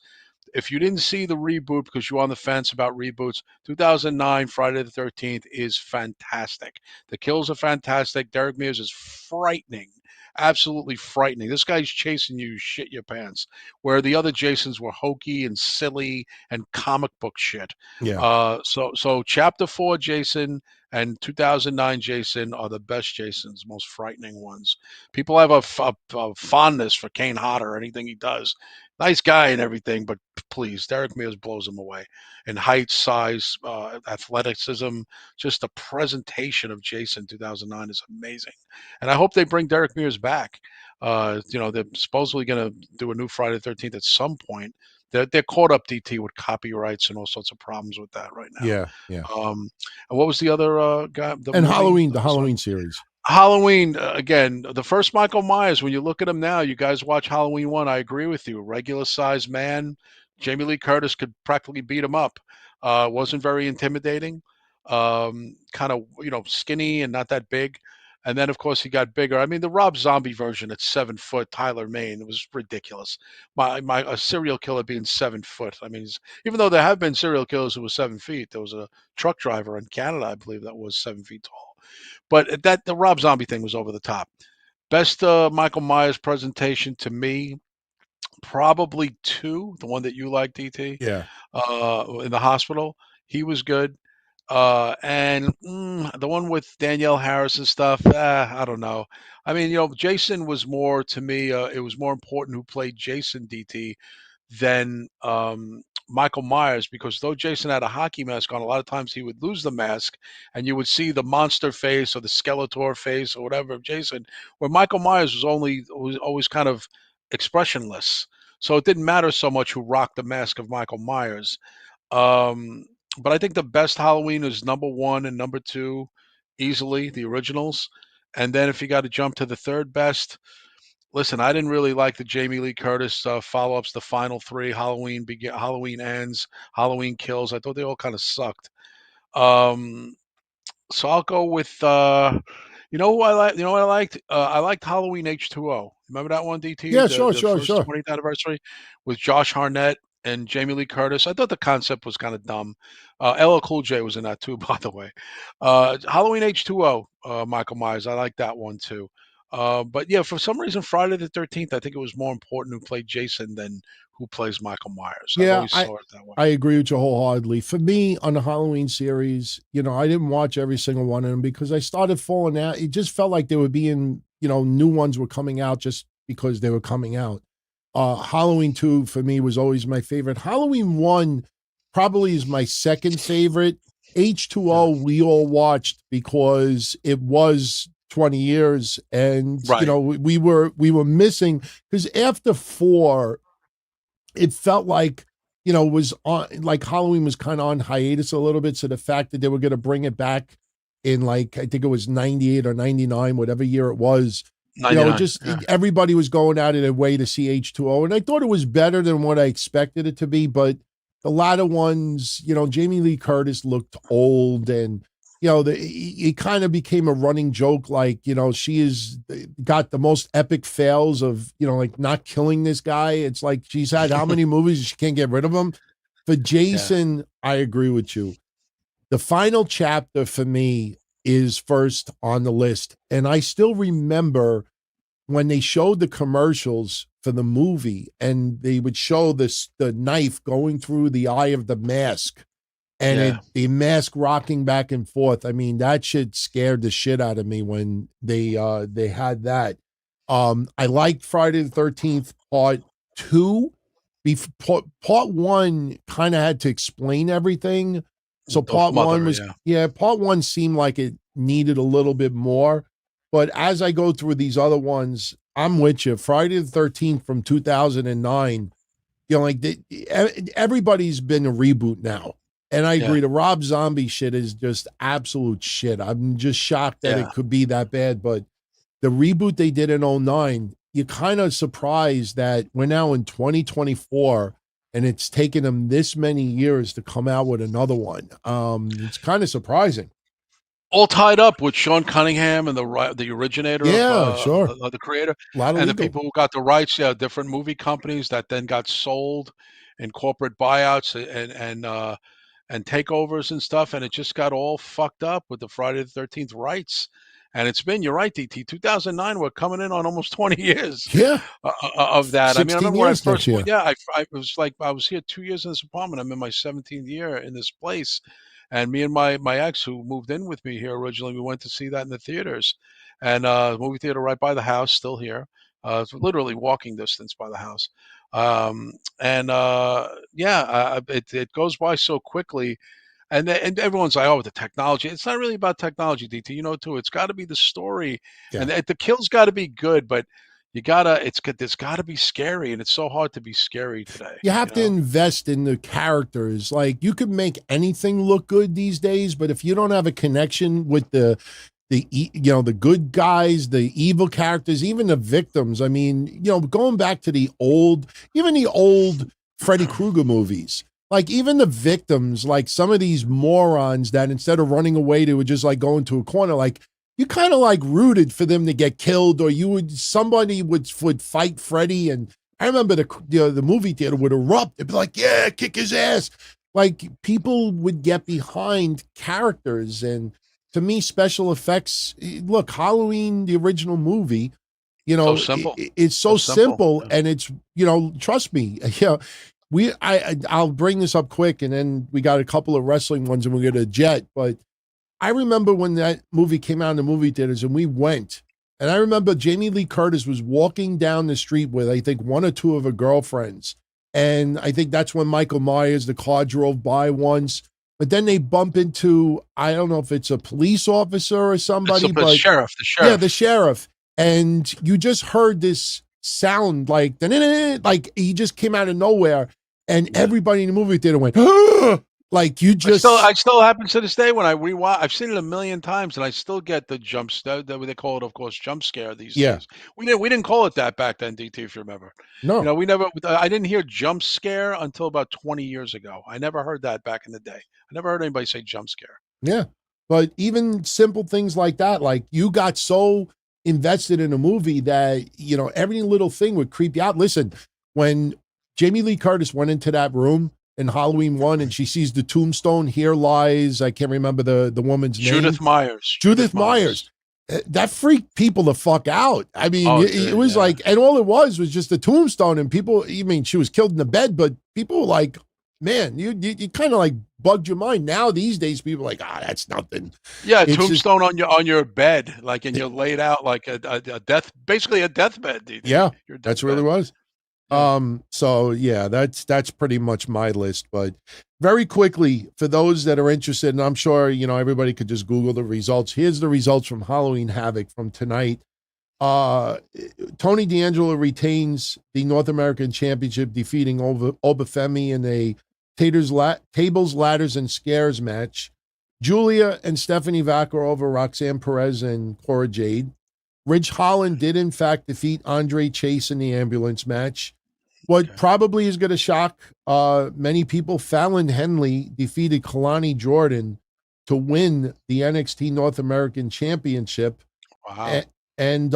If you didn't see the reboot because you're on the fence about reboots, 2009 Friday the 13th is fantastic. The kills are fantastic. Derek Mears is frightening, absolutely frightening. This guy's chasing you, shit your pants. Where the other Jasons were hokey and silly and comic book shit. Yeah. So chapter four Jason and 2009 Jason are the best Jasons, most frightening ones. People have a fondness for Kane Hodder, anything he does. Nice guy and everything, but please, Derek Mears blows him away in height, size, athleticism. Just the presentation of Jason 2009 is amazing, and I hope they bring Derek Mears back. They're supposedly going to do a new Friday the 13th at some point. They're caught up, DT, with copyrights and all sorts of problems with that right now. Yeah. Yeah. And what was the other guy? The And movie? Halloween, the Halloween series. Halloween, again, the first Michael Myers, when you look at him now, you guys watch Halloween 1, I agree with you. Regular sized man. Jamie Lee Curtis could practically beat him up. Wasn't very intimidating. Kind of, skinny and not that big. And then, of course, he got bigger. I mean, the Rob Zombie version at 7 foot, Tyler Maine, it was ridiculous. A serial killer being 7 foot. I mean, even though there have been serial killers who were 7 feet, there was a truck driver in Canada, I believe, that was 7 feet tall. But the Rob Zombie thing was over the top. Best Michael Myers presentation to me, probably two. The one that you like, DT, Yeah. in the hospital. He was good. And the one with Danielle Harris and stuff, I don't know. I mean, Jason was more to me. It was more important who played Jason, DT, than Michael Myers, because though Jason had a hockey mask on, a lot of times he would lose the mask and you would see the monster face or the Skeletor face or whatever of Jason, where Michael Myers was always kind of expressionless. So it didn't matter so much who rocked the mask of Michael Myers. Um, but I think the best Halloween is number one and number two, easily, the originals. And then if you got to jump to the third best, listen, I didn't really like the Jamie Lee Curtis follow-ups, the final three, Halloween Ends, Halloween Kills. I thought they all kind of sucked. So I'll go with You know who I like? You know what I liked? I liked Halloween H2O. Remember that one, DT? Yeah, The sure, the sure, first sure. 20th anniversary with Josh Hartnett and Jamie Lee Curtis. I thought the concept was kind of dumb. LL Cool J was in that too, by the way. Halloween H2O, Michael Myers. I like that one too. But yeah, for some reason, Friday the 13th, I think it was more important who played Jason than who plays Michael Myers. I've Yeah, always saw it that way. I agree with you wholeheartedly. For me, on the Halloween series, I didn't watch every single one of them because I started falling out. It just felt like they were being, new ones were coming out just because they were coming out. Halloween 2 for me was always my favorite. Halloween 1 probably is my second favorite. Yeah. H2O we all watched because it was 20 years and Right. we were missing because after 4 it felt like was on, like Halloween was kind of on hiatus a little bit. So the fact that they were going to bring it back in, like, I think it was 98 or 99, whatever year it was, 99. just Yeah. everybody was going out of their way to see H2O. And I thought it was better than what I expected it to be. But the latter ones, Jamie Lee Curtis looked old, and it kind of became a running joke, like, she is got the most epic fails of, like, not killing this guy. It's like she's had how many movies she can't get rid of him. For Yeah. Jason, I agree with you. The final chapter for me is first on the list. And I still remember when they showed the commercials for the movie and they would show the knife going through the eye of the mask and Yeah. the mask rocking back and forth. I mean, that shit scared the shit out of me when they had that. I liked Friday the 13th part 2. Part 1 kind of had to explain everything. So With the part one mother. was, Yeah. yeah, part 1 seemed like it needed a little bit more. But as I go through these other ones, I'm with you. Friday the 13th from 2009, like everybody's been a reboot now. And I Yeah. agree, the Rob Zombie shit is just absolute shit. I'm just shocked that Yeah. it could be that bad. But the reboot they did in '09, you're kind of surprised that we're now in 2024 and it's taken them this many years to come out with another one. It's kind of surprising. All tied up with Sean Cunningham and the originator Yeah, sure. of the creator, A lot of and the legal. people who got the rights. Yeah, different movie companies that then got sold in corporate buyouts and takeovers and stuff, and it just got all fucked up with the Friday the 13th rights. And it's been, you're right, DT, 2009. We're coming in on almost 20 years Yeah. of that. I mean, I 16 remember when I years next first moved. year. Yeah, I was like, I was here 2 years in this apartment. I'm in my 17th year in this place, and me and my ex, who moved in with me here originally, we went to see that in the theaters, and movie theater right by the house, still here. It's literally walking distance by the house. And yeah, it goes by so quickly, and everyone's like, "Oh, the technology." It's not really about technology, DT. Too. It's got to be the story, Yeah. and the kills got to be good, but you gotta. It's good. It's got to be scary, and it's so hard to be scary today. You have to invest in the characters. Like, you could make anything look good these days, but if you don't have a connection with the good guys, the evil characters, even the victims. I mean, going back to even the old Freddy Krueger movies. Like, even the victims, like some of these morons that instead of running away, they would just like go into a corner. Like, you kind of like rooted for them to get killed, or somebody would fight Freddy. And I remember the movie theater would erupt. It'd be like, yeah, kick his ass. Like, people would get behind characters. And to me, special effects, look, Halloween, the original movie, So simple. it's So so simple. simple, Yeah. and it's, trust me, I'll bring this up quick, and then we got a couple of wrestling ones and we're going to jet. But I remember when that movie came out in the movie theaters and we went, and I remember Jamie Lee Curtis was walking down the street with, I think, one or two of her girlfriends. And I think that's when Michael Myers, the car drove by once. But then they bump into, I don't know if it's a police officer or It's somebody, the but sheriff. The yeah, the sheriff. sheriff. And you just heard this sound like, like he just came out of nowhere. And Yeah. everybody in the movie theater went, "Ah!" Like, you just, I still happens to this day when I rewatch. I've seen it a million times, and I still get the jump scare. They call it, of course, jump scare these yeah, days. We didn't call it that back then, DT. If you remember, no, we never. I didn't hear jump scare until about 20 years ago. I never heard that back in the day. I never heard anybody say jump scare. yeah. But even simple things like that, like you got so invested in a movie that, every little thing would creep you out. Listen, when Jamie Lee Curtis went into that room in Halloween 1 and she sees the tombstone, here lies, I can't remember the woman's name. Judith Myers. Judith Myers. That freaked people the fuck out. I mean, it was like, and all it was just a tombstone, and people, she was killed in the bed, but people were like, man, you kind of like bugged your mind. Now these days, people are like, that's nothing. Yeah, tombstone on your bed, like, and you're laid out like a death, basically a deathbed. Yeah, that's really was. So yeah, that's pretty much my list. But very quickly, for those that are interested, and I'm sure everybody could just Google the results. Here's the results from Halloween Havoc from tonight. Tony D'Angelo retains the North American Championship, defeating Obafemi in a tables, ladders, and scares match. Julia and Stephanie Vac are over Roxanne Perez and Cora Jade. Ridge Holland did, in fact, defeat Andre Chase in the ambulance match. What probably is going to shock many people, Fallon Henley defeated Kalani Jordan to win the NXT North American Championship. Wow. And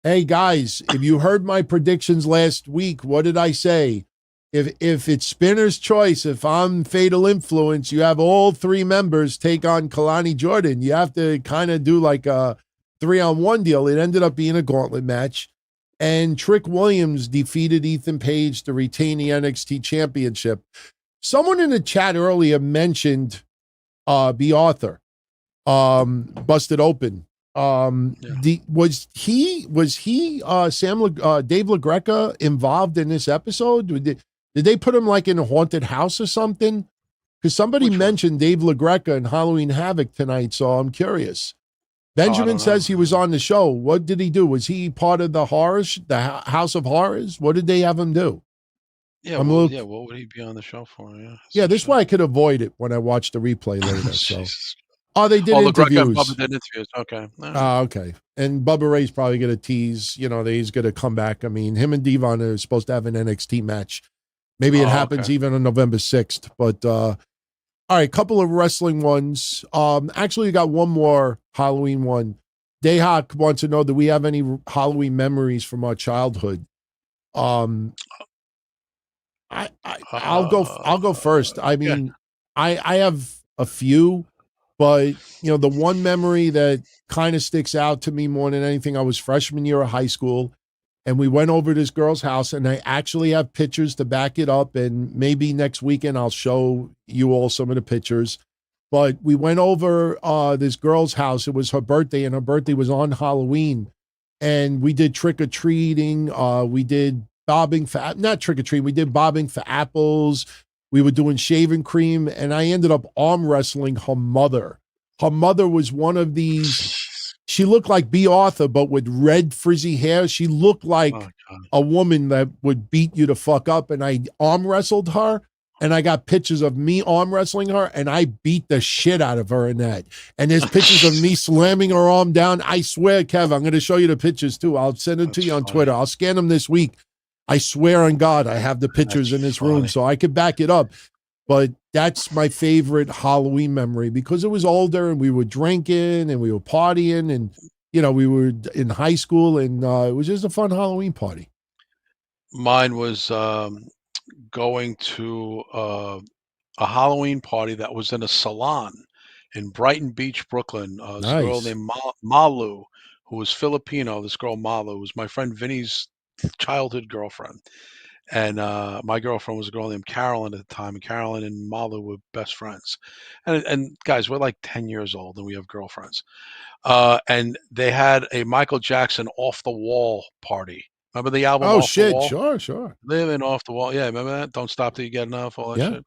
hey, guys, if you heard my predictions last week, what did I say? If it's Spinner's choice, if I'm Fatal Influence, you have all three members take on Kalani Jordan. You have to kind of do like a 3-on-1 deal. It ended up being a gauntlet match. And Trick Williams defeated Ethan Page to retain the NXT Championship. Someone in the chat earlier mentioned B. Arthur, busted open. Was he Dave LaGreca involved in this episode? Did they put him like in a haunted house or something? Because somebody mentioned Dave LaGreca in Halloween Havoc tonight, so I'm curious. Benjamin says he was on the show. What did he do? Was he part of the horrors, the House of Horrors? What did they have him do? Yeah, what would he be on the show for? Yeah, this way I could avoid it when I watch the replay later. So, they did interviews. Bubba did interviews. Okay. Okay. And Bubba Ray's probably going to tease, that he's going to come back. I mean, him and Devon are supposed to have an NXT match. Maybe it happens even on November 6th. But, all right, couple of wrestling ones. Actually, you got one more Halloween one. Dayhawk wants to know, do we have any Halloween memories from our childhood? I'll go first. I mean, I have a few, but the one memory that kind of sticks out to me more than anything, I was freshman year of high school, and we went over to this girl's house, and I actually have pictures to back it up, and maybe next weekend I'll show you all some of the pictures. But we went over this girl's house. It was her birthday, and her birthday was on Halloween, and we did trick-or-treating. We did bobbing for, not trick-or-treating, we did bobbing for apples. We were doing shaving cream, and I ended up arm wrestling her mother. Her mother was one of these, she looked like B. Arthur, but with red frizzy hair. She looked like a woman that would beat you to fuck up, and I arm wrestled her, and I got pictures of me arm wrestling her, and I beat the shit out of her in that. And there's pictures of me slamming her arm down. I swear, Kev, I'm going to show you the pictures too. I'll send it to you on Twitter. I'll scan them this week. I swear on God, I have the pictures in this room, so I could back it up. But that's my favorite Halloween memory because it was older and we were drinking and we were partying and, we were in high school and it was just a fun Halloween party. Mine was going to a Halloween party that was in a salon in Brighton Beach, Brooklyn. This girl named Malu, who was Filipino. This girl Malu was my friend Vinny's childhood girlfriend, and my girlfriend was a girl named Carolyn at the time, and Carolyn and Malu were best friends. And guys, we're like 10 years old and we have girlfriends. And they had a Michael Jackson Off the Wall party. Remember the album? Oh, Off shit, the Wall? Sure. Living Off the Wall. Yeah, remember that? Don't Stop Till You Get Enough, all that shit.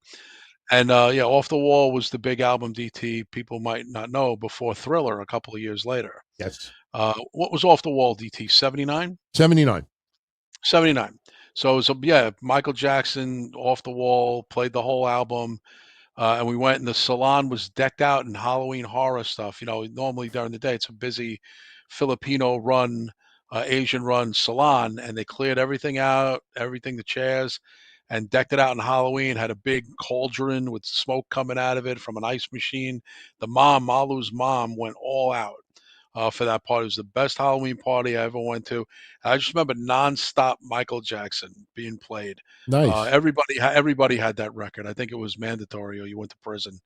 And Off the Wall was the big album, DT. People might not know, before Thriller a couple of years later. Yes. What was Off the Wall, DT? 79? 79. 79. So Michael Jackson, Off the Wall, played the whole album. And we went, and the salon was decked out in Halloween horror stuff. Normally during the day, it's a busy Filipino-run, Asian-run salon, and they cleared everything out, the chairs. and decked it out in Halloween. Had a big cauldron with smoke coming out of it from an ice machine. The mom, Malu's mom, went all out for that party. It was the best Halloween party I ever went to. I just remember nonstop Michael Jackson being played. Nice. Everybody had that record. I think it was mandatory, or you went to prison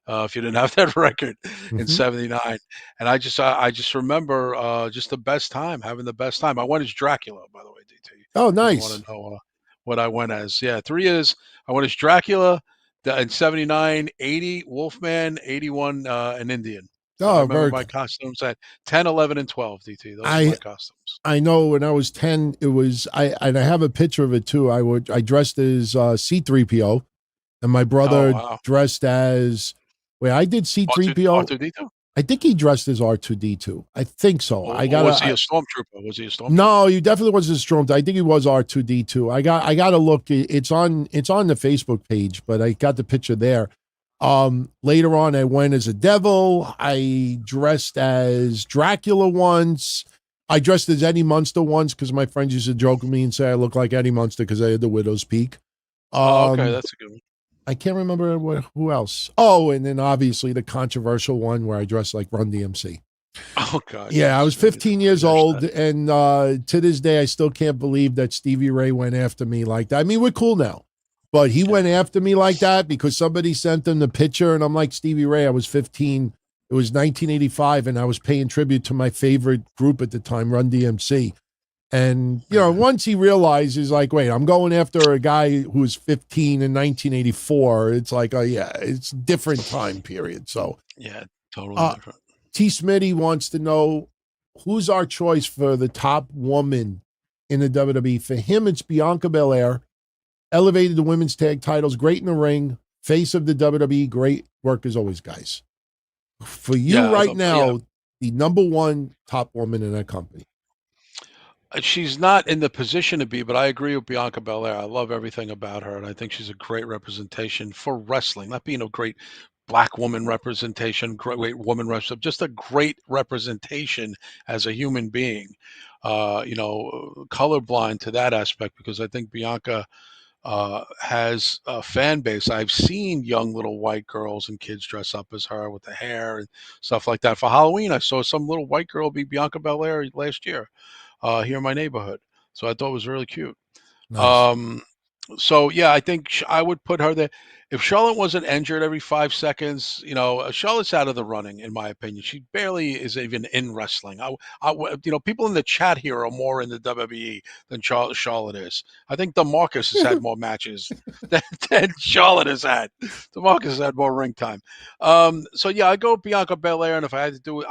if you didn't have that record in Mhm. '79. And I just remember just the best time, having the best time. I went as Dracula, by the way, DT. Oh, If you want nice. to know what I went as, yeah, 3 years. I went as Dracula in '79, '80 Wolfman, '81 an Indian. So I Oh, remember very my cool. costumes at 10, 11, and 12, DT. Those are I my costumes. I know when I was 10, it was and I have a picture of it too. I dressed as C3PO, and my Oh, brother wow. dressed as wait, I did C3PO. R2D2? I think he dressed as R2D2. I think so. Or was he a stormtrooper? Was he a stormtrooper? No, you definitely wasn't Storm. I think he was R2D2. I got to look. It's on the Facebook page, but I got the picture there. Later on, I went as a devil. I dressed as Dracula once. I dressed as Eddie Munster once because my friends used to joke with me and say I look like Eddie Munster because I had the widow's peak. Oh, okay, that's a good one. I can't remember who else. Oh, and then obviously the controversial one where I dressed like Run DMC. Oh, God. Yeah, I was Yes. 15 years There's old, that. and to this day, I still can't believe that Stevie Ray went after me like that. I mean, we're cool now, but he went after me like that because somebody sent him the picture, and I'm like, Stevie Ray, I was 15. It was 1985, and I was paying tribute to my favorite group at the time, Run DMC. And, once he realizes, like, wait, I'm going after a guy who was 15 in 1984, it's like, oh, yeah, it's a different time period. So, Yeah, totally different. T. Smitty wants to know who's our choice for the top woman in the WWE. For him, it's Bianca Belair, elevated the women's tag titles, great in the ring, face of the WWE, great work as always, guys. For you right now, the number one top woman in that company. She's not in the position to be, but I agree with Bianca Belair. I love everything about her, and I think she's a great representation for wrestling. Not being a great black woman representation, great woman wrestler, just a great representation as a human being. Colorblind to that aspect because I think Bianca has a fan base. I've seen young little white girls and kids dress up as her with the hair and stuff like that. For Halloween, I saw some little white girl be Bianca Belair last year here in my neighborhood. So I thought it was really cute. Nice. So yeah, I think I would put her there. If Charlotte wasn't injured every 5 seconds, Charlotte's out of the running, in my opinion. She barely is even in wrestling. People in the chat here are more in the WWE than Charlotte is. I think DeMarcus has had more matches than Charlotte has had. DeMarcus has had more ring time. So yeah, I go Bianca Belair, and if I had to do it,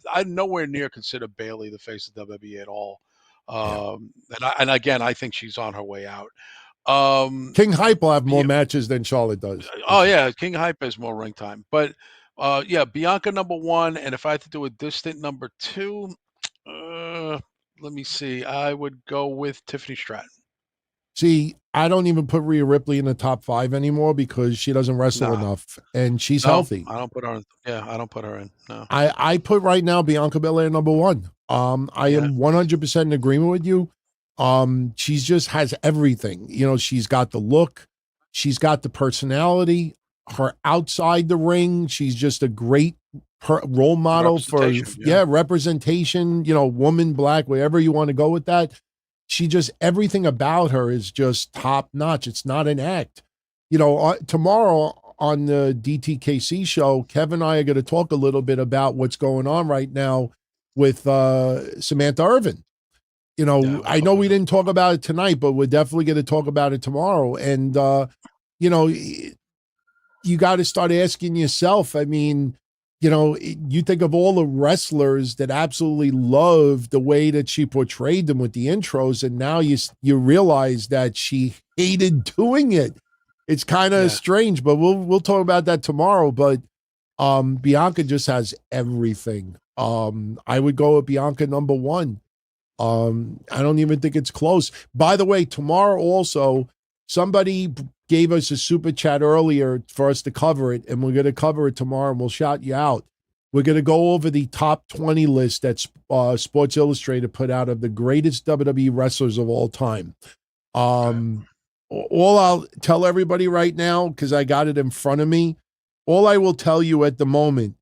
I'm nowhere near consider Bayley the face of WWE at all. And again, I think she's on her way out. King Hype will have more matches than Charlotte does. Oh yeah, King Hype has more ring time. But yeah, Bianca number one, and if I had to do a distant number two, let me see. I would go with Tiffany Stratton. See, I don't even put Rhea Ripley in the top 5 anymore because she doesn't wrestle enough, and she's healthy. I don't put her in. Yeah, I don't put her in. No. I put right now Bianca Belair number 1. I am 100% in agreement with you. She's just has everything. She's got the look, she's got the personality. Her outside the ring, she's just a great role model for representation. Woman, black, wherever you want to go with that. She just everything about her is just top notch. It's not an act. Tomorrow on the DTKC show, Kevin and I are going to talk a little bit about what's going on right now with Samantha Irvin. I know we didn't talk about it tonight, but we're definitely going to talk about it tomorrow. And, you got to start asking yourself, I mean, you think of all the wrestlers that absolutely loved the way that she portrayed them with the intros, and now you realize that she hated doing it. It's kind of strange, but we'll talk about that tomorrow. But Bianca just has everything. I would go with Bianca number 1. I don't even think it's close. By the way, tomorrow also, somebody gave us a super chat earlier for us to cover it, and we're going to cover it tomorrow, and we'll shout you out. We're going to go over the top 20 list that Sports Illustrated put out of the greatest WWE wrestlers of all time. all I'll tell everybody right now, because I got it in front of me, all I will tell you at the moment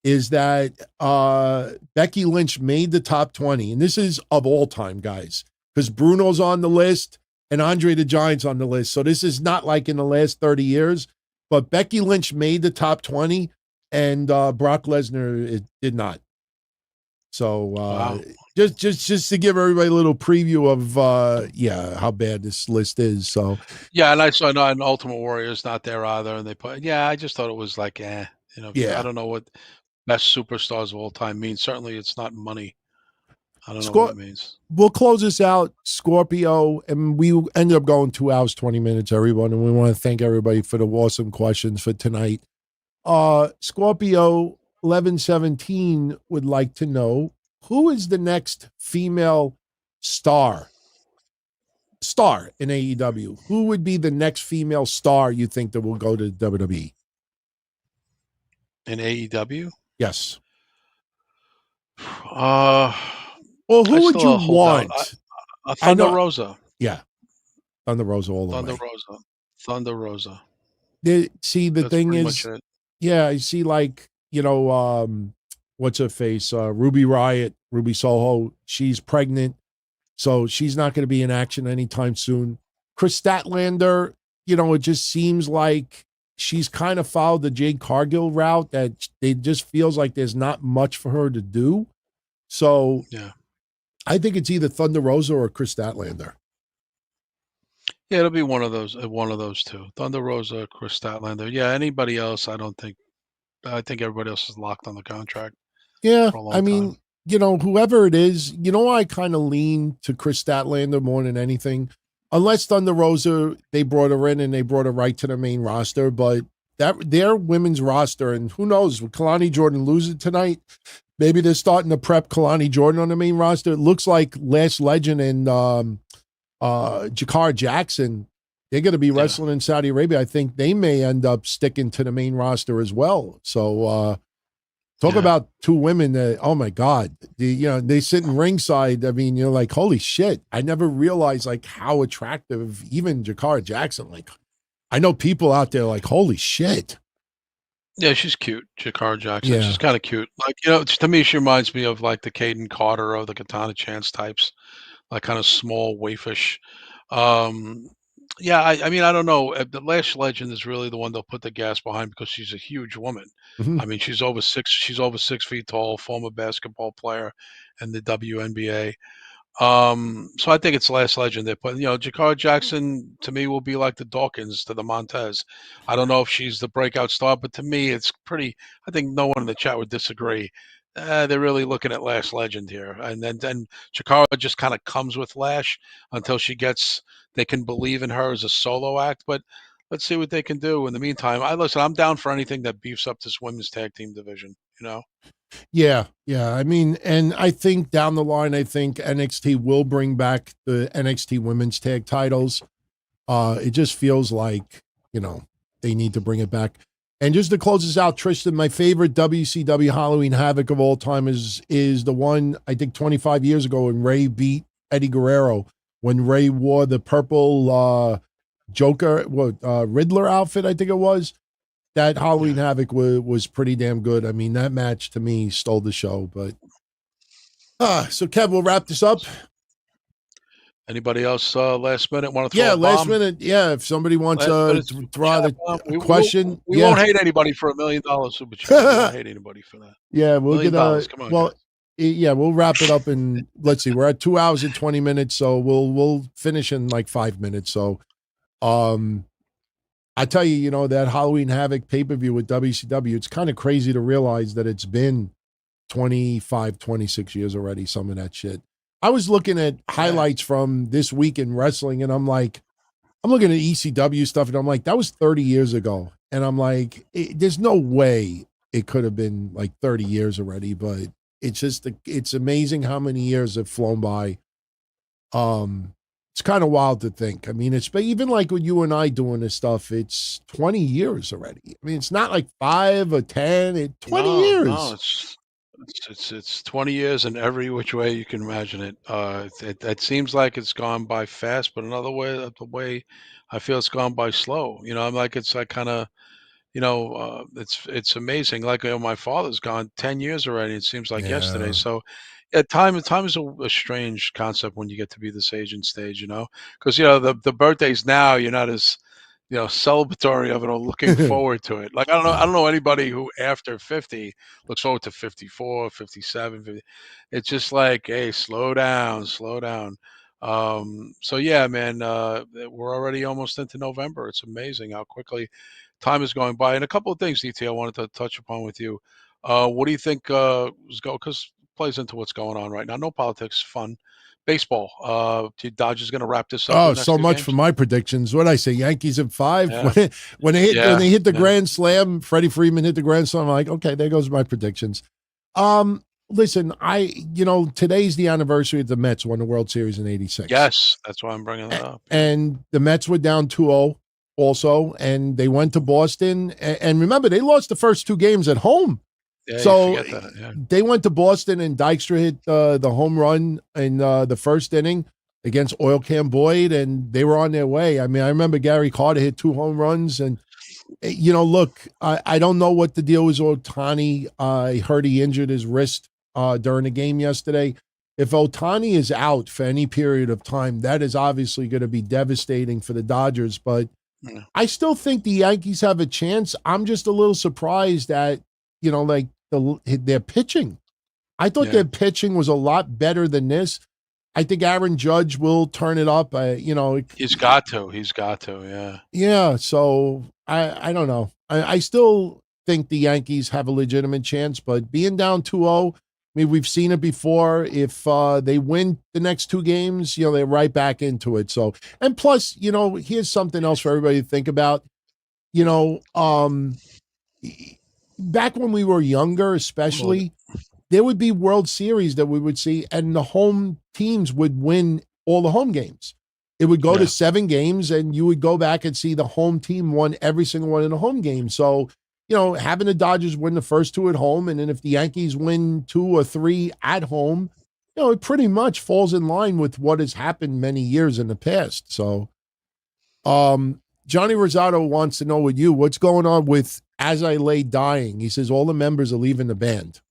is that Becky Lynch made the top 20. And this is of all time, guys, because Bruno's on the list and Andre the Giant's on the list. So this is not like in the last 30 years. But Becky Lynch made the top 20 and Brock Lesnar did not. So Wow. just to give everybody a little preview of how bad this list is. So Yeah, and I saw an Ultimate Warrior is not there either, and they put I just thought it was like I yeah. don't know what best superstars of all time means. Certainly, it's not money. I don't know what Scor- it means. we'll close this out, Scorpio, and we ended up going 2 hours, 20 minutes, everyone. And we want to thank everybody for the awesome questions for tonight. Scorpio 1117 would like to know, who is the next female star in AEW? Who would be the next female star you think that will go to WWE? In AEW? Yes. Well, who would you want? Thunder Rosa. Yeah. Thunder Rosa all the Thunder way. Rosa. Thunder Rosa. The That's thing pretty is, much it. yeah, I see, like, what's her face? Ruby Riott, Ruby Soho. She's pregnant, so she's not going to be in action anytime soon. Chris Statlander, it just seems like she's kind of followed the Jade Cargill route, that it just feels like there's not much for her to do. So yeah, I think it's either Thunder Rosa or Chris Statlander. Yeah, it'll be one of those two. Thunder Rosa, Chris Statlander. Yeah, anybody else, I don't think. I think everybody else is locked on the contract. Yeah, for a long I mean, time. Whoever it is, I kind of lean to Chris Statlander more than anything. Unless Thunder Rosa, they brought her in and they brought her right to the main roster, but their women's roster, and who knows, with Kalani Jordan losing tonight, maybe they're starting to prep Kalani Jordan on the main roster. It looks like Last Legend and Jakar Jackson, they're going to be wrestling in Saudi Arabia. I think they may end up sticking to the main roster as well. So talk about two women that, oh my God, they sit in ringside. I mean, you're like, holy shit. I never realized like how attractive even Jakar Jackson, like, I know people out there like, holy shit. Yeah, she's cute, Jakar Jackson. Yeah. She's kind of cute. Like, to me, she reminds me of like the Caden Carter or the Katana Chance types, like kind of small, waifish. Yeah, I mean, I don't know. The Lash Legend is really the one they'll put the gas behind because she's a huge woman. Mhm. I mean, she's over 6 feet tall, former basketball player in the WNBA. So I think it's Last Legend they're putting. Jakar Jackson to me will be like the Dawkins to the Montez. I don't know if she's the breakout star, but to me it's pretty. I think no one in the chat would disagree. They're really looking at Last Legend here, and then Jakara just kind of comes with Lash until they can believe in her as a solo act. But let's see what they can do. In the meantime, I'm down for anything that beefs up this women's tag team division. Yeah. I mean, and I think down the line, I think NXT will bring back the NXT women's tag titles. It just feels like, they need to bring it back. And just to close this out, Tristan, my favorite WCW Halloween Havoc of all time is the one, I think 25 years ago, when Ray beat Eddie Guerrero, when Ray wore the purple Joker, Riddler outfit, I think it was. That Halloween Havoc was pretty damn good. I mean, that match to me stole the show. But so Kev, we'll wrap this up. Anybody else last minute want to throw a bomb? Last minute. Yeah, if somebody wants to throw out a question. We won't hate anybody for $1 million super chat. We won't hate anybody for that. Yeah, we'll get Come on, well, guys. yeah, we'll wrap it up in, let's see, we're at 2 hours and 20 minutes, so we'll finish in like 5 minutes. So I tell you, that Halloween Havoc pay-per-view with WCW, it's kind of crazy to realize that it's been 25, 26 years already, some of that shit. I was looking at highlights from this week in wrestling, and I'm looking at ECW stuff, and I'm like, that was 30 years ago. And I'm like, there's no way it could have been like 30 years already, but it's amazing how many years have flown by. It's kind of wild to think. I mean, it's even like with you and I doing this stuff, it's 20 years already. I mean, it's not like 5 or 10, 20 years. No, It's 20 years in every which way you can imagine it. It seems like it's gone by fast, but another way, the way I feel it's gone by slow. I'm like it's like kind of it's amazing. Like my father's gone 10 years already. It seems like yesterday. Yeah. So, yeah, time is a strange concept when you get to be this age and stage. Because the birthdays now you're not as celebratory of it or looking forward to it. Like I don't know anybody who after 50 looks forward to 54, 57, 50. It's just like, hey, slow down, slow down. So yeah, man, we're already almost into November. It's amazing how quickly time is going by. And a couple of things, DT, I wanted to touch upon with you. What do you think is go because plays into what's going on right now? No politics, fun. Baseball. The Dodgers going to wrap this up in Oh, the next so two much for games? my predictions. What I say, Yankees in 5. Yeah. When Yeah, they hit the yeah, grand slam, Freddie Freeman hit the grand slam. I'm like, okay, there goes my predictions. Listen, today's the anniversary of the Mets won the World Series in '86. yes, that's why I'm bringing that up. Yeah, And the Mets were down 2-0 also, and they went to Boston. And remember, they lost the first 2 games at home. yeah, you So forget that. Yeah, they went to Boston, and Dykstra hit the home run in the first inning against Oil Can Boyd, and they were on their way. I mean, I remember Gary Carter hit 2 home runs, and look, I don't know what the deal was with Ohtani. I heard he injured his wrist during the game yesterday. If Ohtani is out for any period of time, that is obviously going to be devastating for the Dodgers. But yeah, I still think the Yankees have a chance. I'm just a little surprised at, like their pitching. I thought yeah. their pitching was a lot better than this. I think Aaron Judge will turn it up. He's got to. He's got to. Yeah. Yeah, so I don't know. I still think the Yankees have a legitimate chance, but being down 2-0, I mean, we've seen it before. If they win the next 2 games, they're right back into it. So, and plus, here's something else for everybody to think about. You know, um, Back when we were younger, Well, especially, there would be World Series that we would see, and the home teams would win all the home games. It would go to yeah. 7 games, and you would go back and see the home team won every single one in the home game. So, having the Dodgers win the first 2 at home, and then if the Yankees win 2 or 3 at home, it pretty much falls in line with what has happened many years in the past. So, Johnny Rosado wants to know with you, what's going on with As I Lay Dying? He says all the members are leaving the band.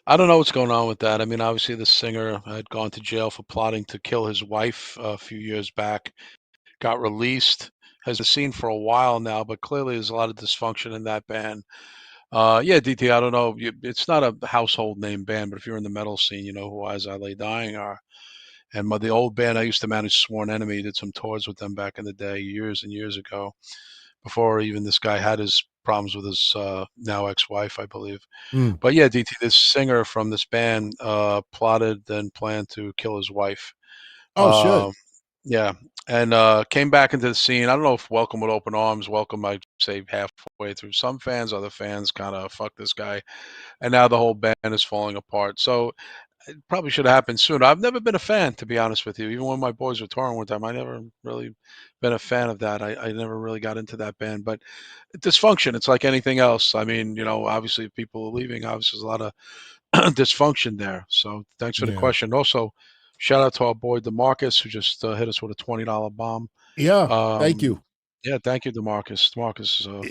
I don't know what's going on with that. I mean, obviously, the singer had gone to jail for plotting to kill his wife a few years back. Got released. Has been seen for a while now, but clearly there's a lot of dysfunction in that band. Yeah, DT, I don't know. It's not a household name band, but if you're in the metal scene, you know who As I Lay Dying are. And the old band I used to manage, Sworn Enemy, did some tours with them back in the day, years and years ago, before even this guy had his problems with his now ex-wife, I believe. Mm. But yeah, DT, this singer from this band plotted and planned to kill his wife. Oh, shit. Um, yeah, and came back into the scene. I don't know if Welcome with open arms. Welcome, I'd say halfway through. Some fans, other fans, kind of fuck this guy, and now the whole band is falling apart. So it probably should have happened sooner. I've never been a fan, to be honest with you. Even when my boys were touring one time, I never really been a fan of that. I never really got into that band. But dysfunction, it's like anything else. I mean, obviously if people are leaving, obviously there's a lot of dysfunction there. So thanks for the Yeah. question. Also, shout out to our boy DeMarcus who just hit us with a $20 bomb. Yeah. Thank Um, you. yeah, thank you, DeMarcus. DeMarcus is a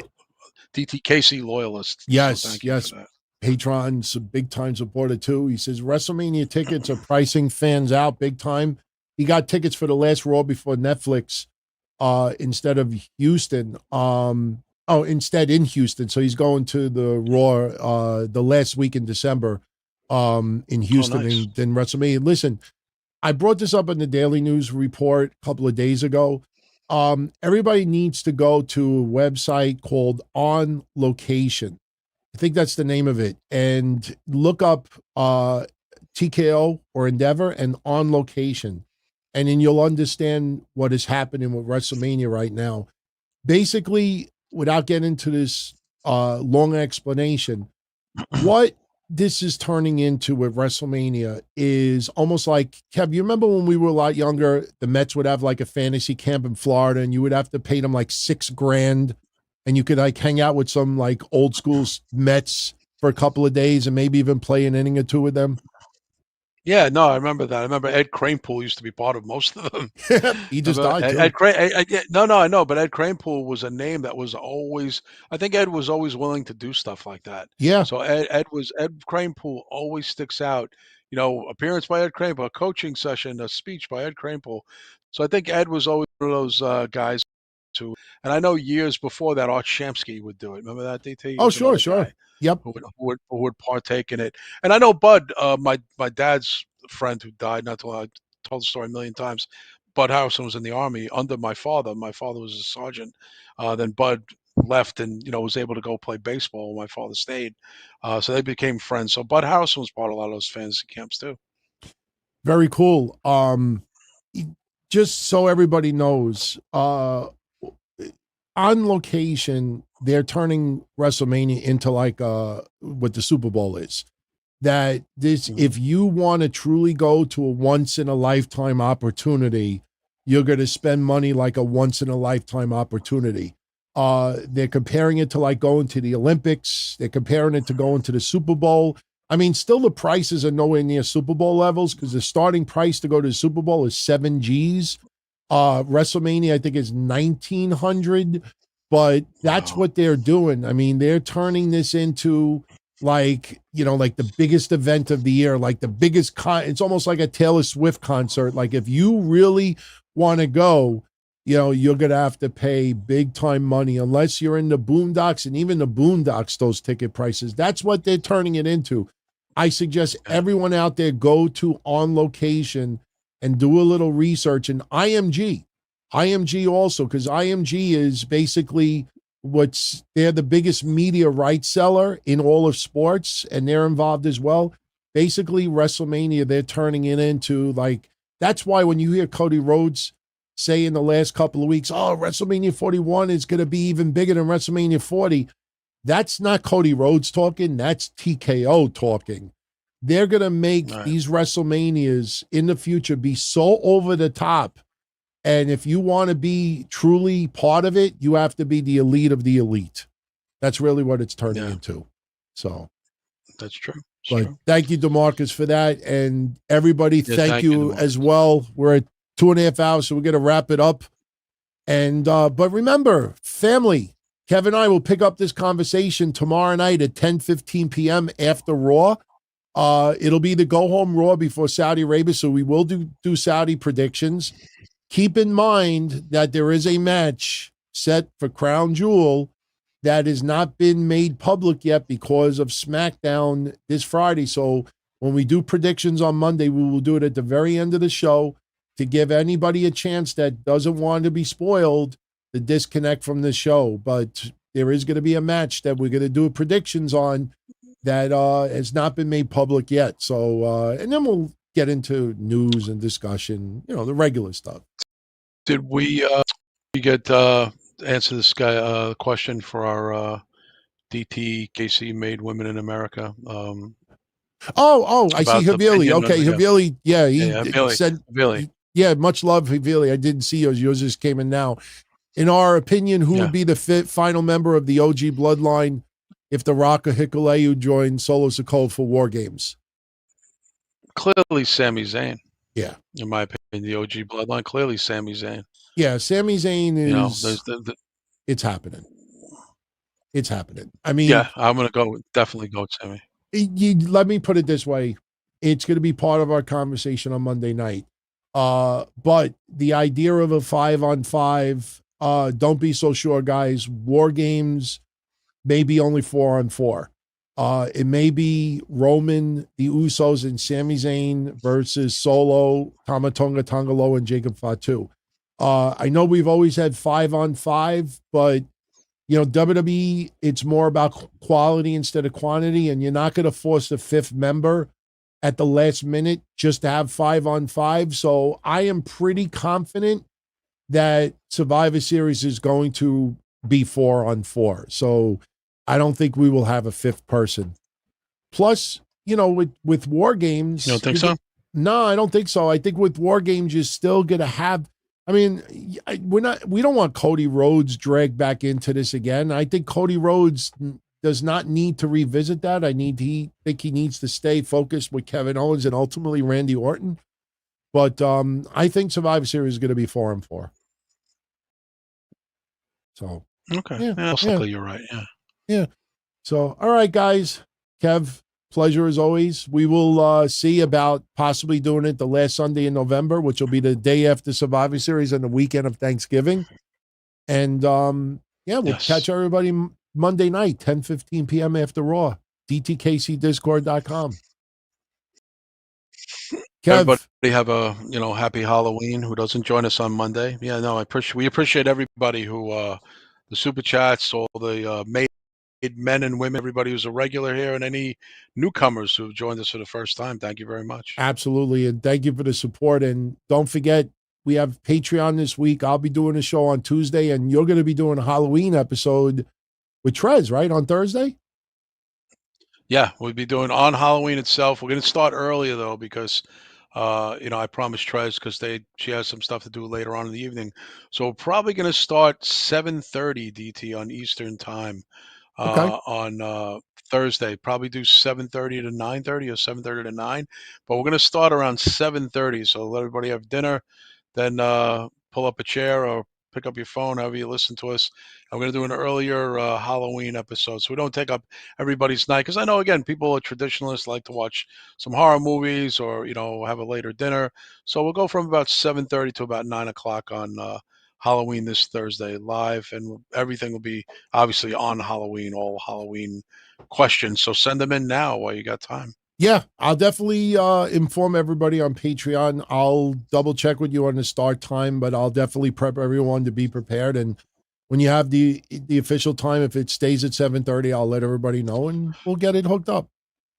DTKC loyalist, so Yes. thank you for Yes. that. Patron's a big time supporter too. He says WrestleMania tickets are pricing fans out big time. He got tickets for the last Raw before Netflix instead of Houston. Instead in Houston. So he's going to the Raw the last week in December in Oh, Houston nice. than WrestleMania. Listen, I brought this up in the Daily News report a couple of days ago. Everybody needs to go to a website called On Location. I think that's the name of it. And look up TKO or Endeavor and On Location. And then you'll understand what is happening with WrestleMania right now. Basically, without getting into this long explanation, what this is turning into with WrestleMania is almost like, Kev, you remember when we were a lot younger, the Mets would have like a fantasy camp in Florida and you would have to pay them like $6,000 and you could like hang out with some like old school Mets for a couple of days and maybe even play an inning or two with them? Yeah, no, I remember that. I remember Ed Kranepool used to be part of most of them. He just Remember died too. No, I know, but Ed Kranepool was a name that was always. I think Ed was always willing to do stuff like that. Yeah. So Ed Kranepool always sticks out. Appearance by Ed Kranepool, a coaching session, a speech by Ed Kranepool. So I think Ed was always one of those guys who. And I know years before that, Art Shamsky would do it. Remember that, DT? He Oh, was sure, another sure. guy Yep. who would partake in it. And I know Bud, my dad's friend who died, not too long, I told the story a million times. Bud Harrison was in the army under my father. My father was a sergeant. Then Bud left and was able to go play baseball. My father stayed, so they became friends. So Bud Harrison was part of a lot of those fantasy camps too. Very cool. Just so everybody knows, on location, they're turning WrestleMania into like what the Super Bowl is. That this, if you want to truly go to a once in a lifetime opportunity, you're going to spend money like a once in a lifetime opportunity. They're comparing it to like going to the Olympics. They're comparing it to going to the Super Bowl. I mean, still the prices are nowhere near Super Bowl levels because the starting price to go to the Super Bowl is 7 G's. WrestleMania, I think, is 1,900, but that's what they're doing. I mean, they're turning this into like the biggest event of the year, like the biggest it's almost like a Taylor Swift concert. Like if you really want to go, you're going to have to pay big time money unless you're in the Boondocks, and even the Boondocks, those ticket prices, that's what they're turning it into. I suggest everyone out there go to On Location and do a little research, and IMG also, because IMG is basically they're the biggest media rights seller in all of sports, and they're involved as well. Basically, WrestleMania, they're turning it into like, that's why when you hear Cody Rhodes say in the last couple of weeks, oh, WrestleMania 41 is going to be even bigger than WrestleMania 40. That's not Cody Rhodes talking. That's TKO talking. They're going to make these WrestleManias in the future be so over the top. And if you want to be truly part of it, you have to be the elite of the elite. That's really what it's turning into. So that's true. Thank you, DeMarcus, for that. And everybody, thank you as well. We're at 2.5 hours, so we're going to wrap it up. And but remember, family, Kevin and I will pick up this conversation tomorrow night at 10:15 p.m. after Raw. It'll be the go home Raw before Saudi Arabia, so we will do Saudi predictions. Keep in mind that there is a match set for Crown Jewel that has not been made public yet because of SmackDown this Friday. So when we do predictions on Monday, we will do it at the very end of the show to give anybody a chance that doesn't want to be spoiled to disconnect from the show. But there is going to be a match that we're going to do predictions on that has not been made public yet. So, and then we'll get into news and discussion, the regular stuff. Did we get answer this guy question for our DTKC Made Women in America? I see Havili. Okay, Havili. Yeah, he said, Havili. Yeah, much love, Havili. I didn't see yours. Yours just came in now. In our opinion, who would be the final member of the OG bloodline if The Rock or Hikuleo joined Solo Sikoa for War Games? Clearly, Sami Zayn. Yeah. In my opinion, the OG bloodline, clearly Sami Zayn. Yeah, Sami Zayn is, it's happening. It's happening. I mean, yeah, I'm going to definitely go with Sami. Let me put it this way. It's going to be part of our conversation on Monday night. But the idea of a 5-on-5, don't be so sure, guys. War Games may be only 4-on-4. It may be Roman, the Usos, and Sami Zayn versus Solo, Tama Tonga Tangaloa, and Jacob Fatu. I know we've always had 5-on-5, but WWE, it's more about quality instead of quantity, and you're not going to force a fifth member at the last minute just to have 5-on-5. So I am pretty confident that Survivor Series is going to be 4-on-4. So I don't think we will have a fifth person. Plus, with War Games. You don't think so? No, I don't think so. I think with War Games, you're still going to have, I mean, we don't want Cody Rhodes dragged back into this again. I think Cody Rhodes does not need to revisit that. I think he needs to stay focused with Kevin Owens and ultimately Randy Orton. But I think Survivor Series is going to be 4-4. So Okay. yeah, Most likely you're right. Yeah. yeah. So all right, guys. Kev, pleasure as always. We will see about possibly doing it the last Sunday in November, which will be the day after Survivor Series and the weekend of Thanksgiving. And we'll catch everybody Monday night, 10:15 p.m. after Raw. DTKCDiscord.com. Kev, Everybody have a happy Halloween. Who doesn't join us on Monday? Yeah, no, we appreciate everybody who the super chats, all the made men and women, everybody who's a regular here, and any newcomers who have joined us for the first time. Thank you very much. Absolutely, and thank you for the support. And don't forget, we have Patreon this week. I'll be doing a show on Tuesday, and you're going to be doing a Halloween episode with Trez, right, on Thursday? Yeah, we'll be doing on Halloween itself. We're going to start earlier though because I promised Trez because she has some stuff to do later on in the evening. So we're probably going to start 7:30 DT on Eastern time Okay. on Thursday. Probably do 7:30 to 9:30 or 7:30 to 9. But we're going to start around 7:30. So let everybody have dinner, then pull up a chair or pick up your phone, however you listen to us. I'm going to do an earlier Halloween episode, so we don't take up everybody's night. Because I know, again, people are traditionalists, like to watch some horror movies or have a later dinner. So we'll go from about 7:30 to about 9 o'clock on Halloween this Thursday live, and everything will be obviously on Halloween, all Halloween questions. So send them in now while you got time. Yeah, I'll definitely inform everybody on Patreon. I'll double check with you on the start time, but I'll definitely prep everyone to be prepared. And when you have the official time, if it stays at 7:30, I'll let everybody know and we'll get it hooked up.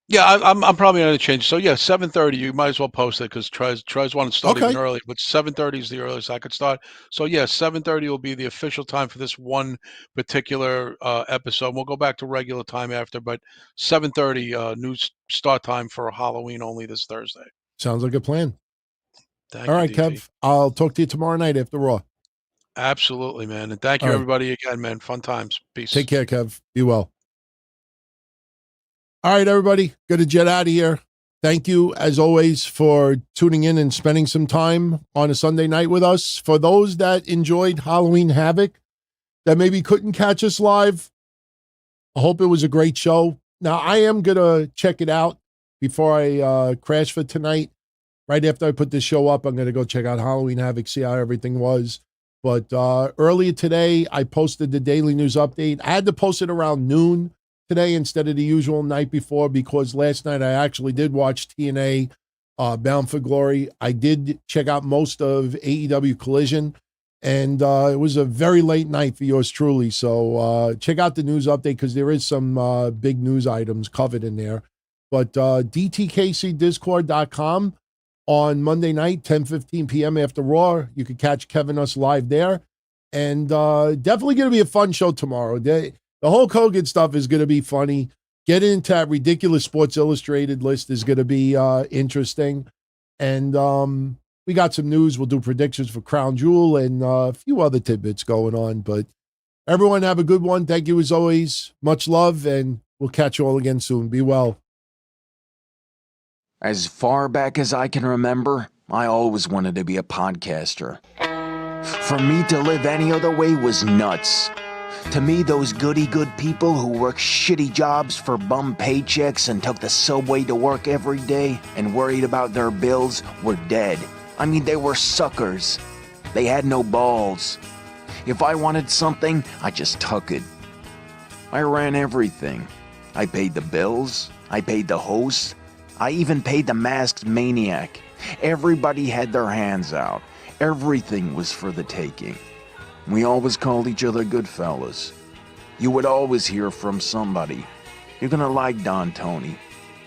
Yeah, I'm probably going to change. So yeah, 7:30. You might as well post it because Trez wanted to start even early, but 7:30 is the earliest I could start. So yeah, 7:30 will be the official time for this one particular episode. We'll go back to regular time after, but 7:30 new start time for Halloween only this Thursday. Sounds like a plan. Thank All you, right, DT. Kev. I'll talk to you tomorrow night after Raw. Absolutely, man. And thank you, everybody, again, man. Fun times. Peace. Take care, Kev. Be well. All right, everybody. Got to jet out of here. Thank you, as always, for tuning in and spending some time on a Sunday night with us. For those that enjoyed Halloween Havoc, that maybe couldn't catch us live, I hope it was a great show. Now, I am going to check it out before I crash for tonight. Right after I put this show up, I'm going to go check out Halloween Havoc, see how everything was. But earlier today, I posted the daily news update. I had to post it around noon today instead of the usual night before because last night I actually did watch TNA Bound for Glory. I did check out most of AEW Collision, and it was a very late night for yours truly. So check out the news update because there is some big news items covered in there. But DTKCDiscord.com on Monday night, 10:15 p.m. after Raw. You can catch Kevin us live there. And definitely going to be a fun show tomorrow. The Hulk Hogan stuff is going to be funny. Getting into that ridiculous Sports Illustrated list is going to be interesting. And we got some news. We'll do predictions for Crown Jewel and a few other tidbits going on. But everyone have a good one. Thank you as always. Much love, and we'll catch you all again soon. Be well. As far back as I can remember, I always wanted to be a podcaster. For me to live any other way was nuts. To me, those goody-good people who worked shitty jobs for bum paychecks and took the subway to work every day and worried about their bills were dead. I mean, they were suckers. They had no balls. If I wanted something, I just took it. I ran everything. I paid the bills. I paid the hosts. I even paid the masked maniac. Everybody had their hands out. Everything was for the taking. We always called each other good fellas. You would always hear from somebody. You're gonna like Don Tony.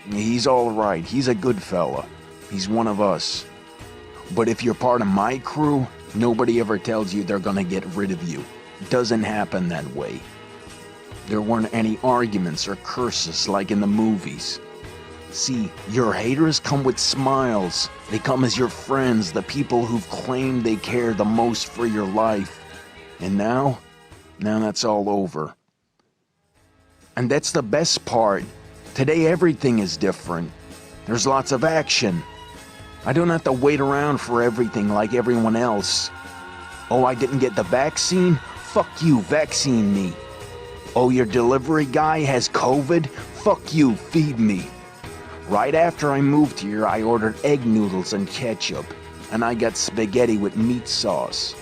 He's all right. He's a good fella. He's one of us. But if you're part of my crew, nobody ever tells you they're gonna get rid of you. It doesn't happen that way. There weren't any arguments or curses like in the movies. See, your haters come with smiles. They come as your friends, the people who've claimed they care the most for your life. And now that's all over. And that's the best part. Today everything is different. There's lots of action. I don't have to wait around for everything like everyone else. Oh, I didn't get the vaccine? Fuck you, vaccine me. Oh, your delivery guy has COVID? Fuck you, feed me. Right after I moved here, I ordered egg noodles and ketchup, and I got spaghetti with meat sauce.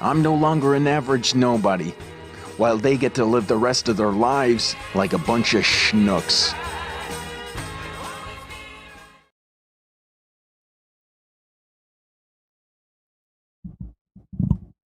I'm no longer an average nobody, while they get to live the rest of their lives like a bunch of schnooks.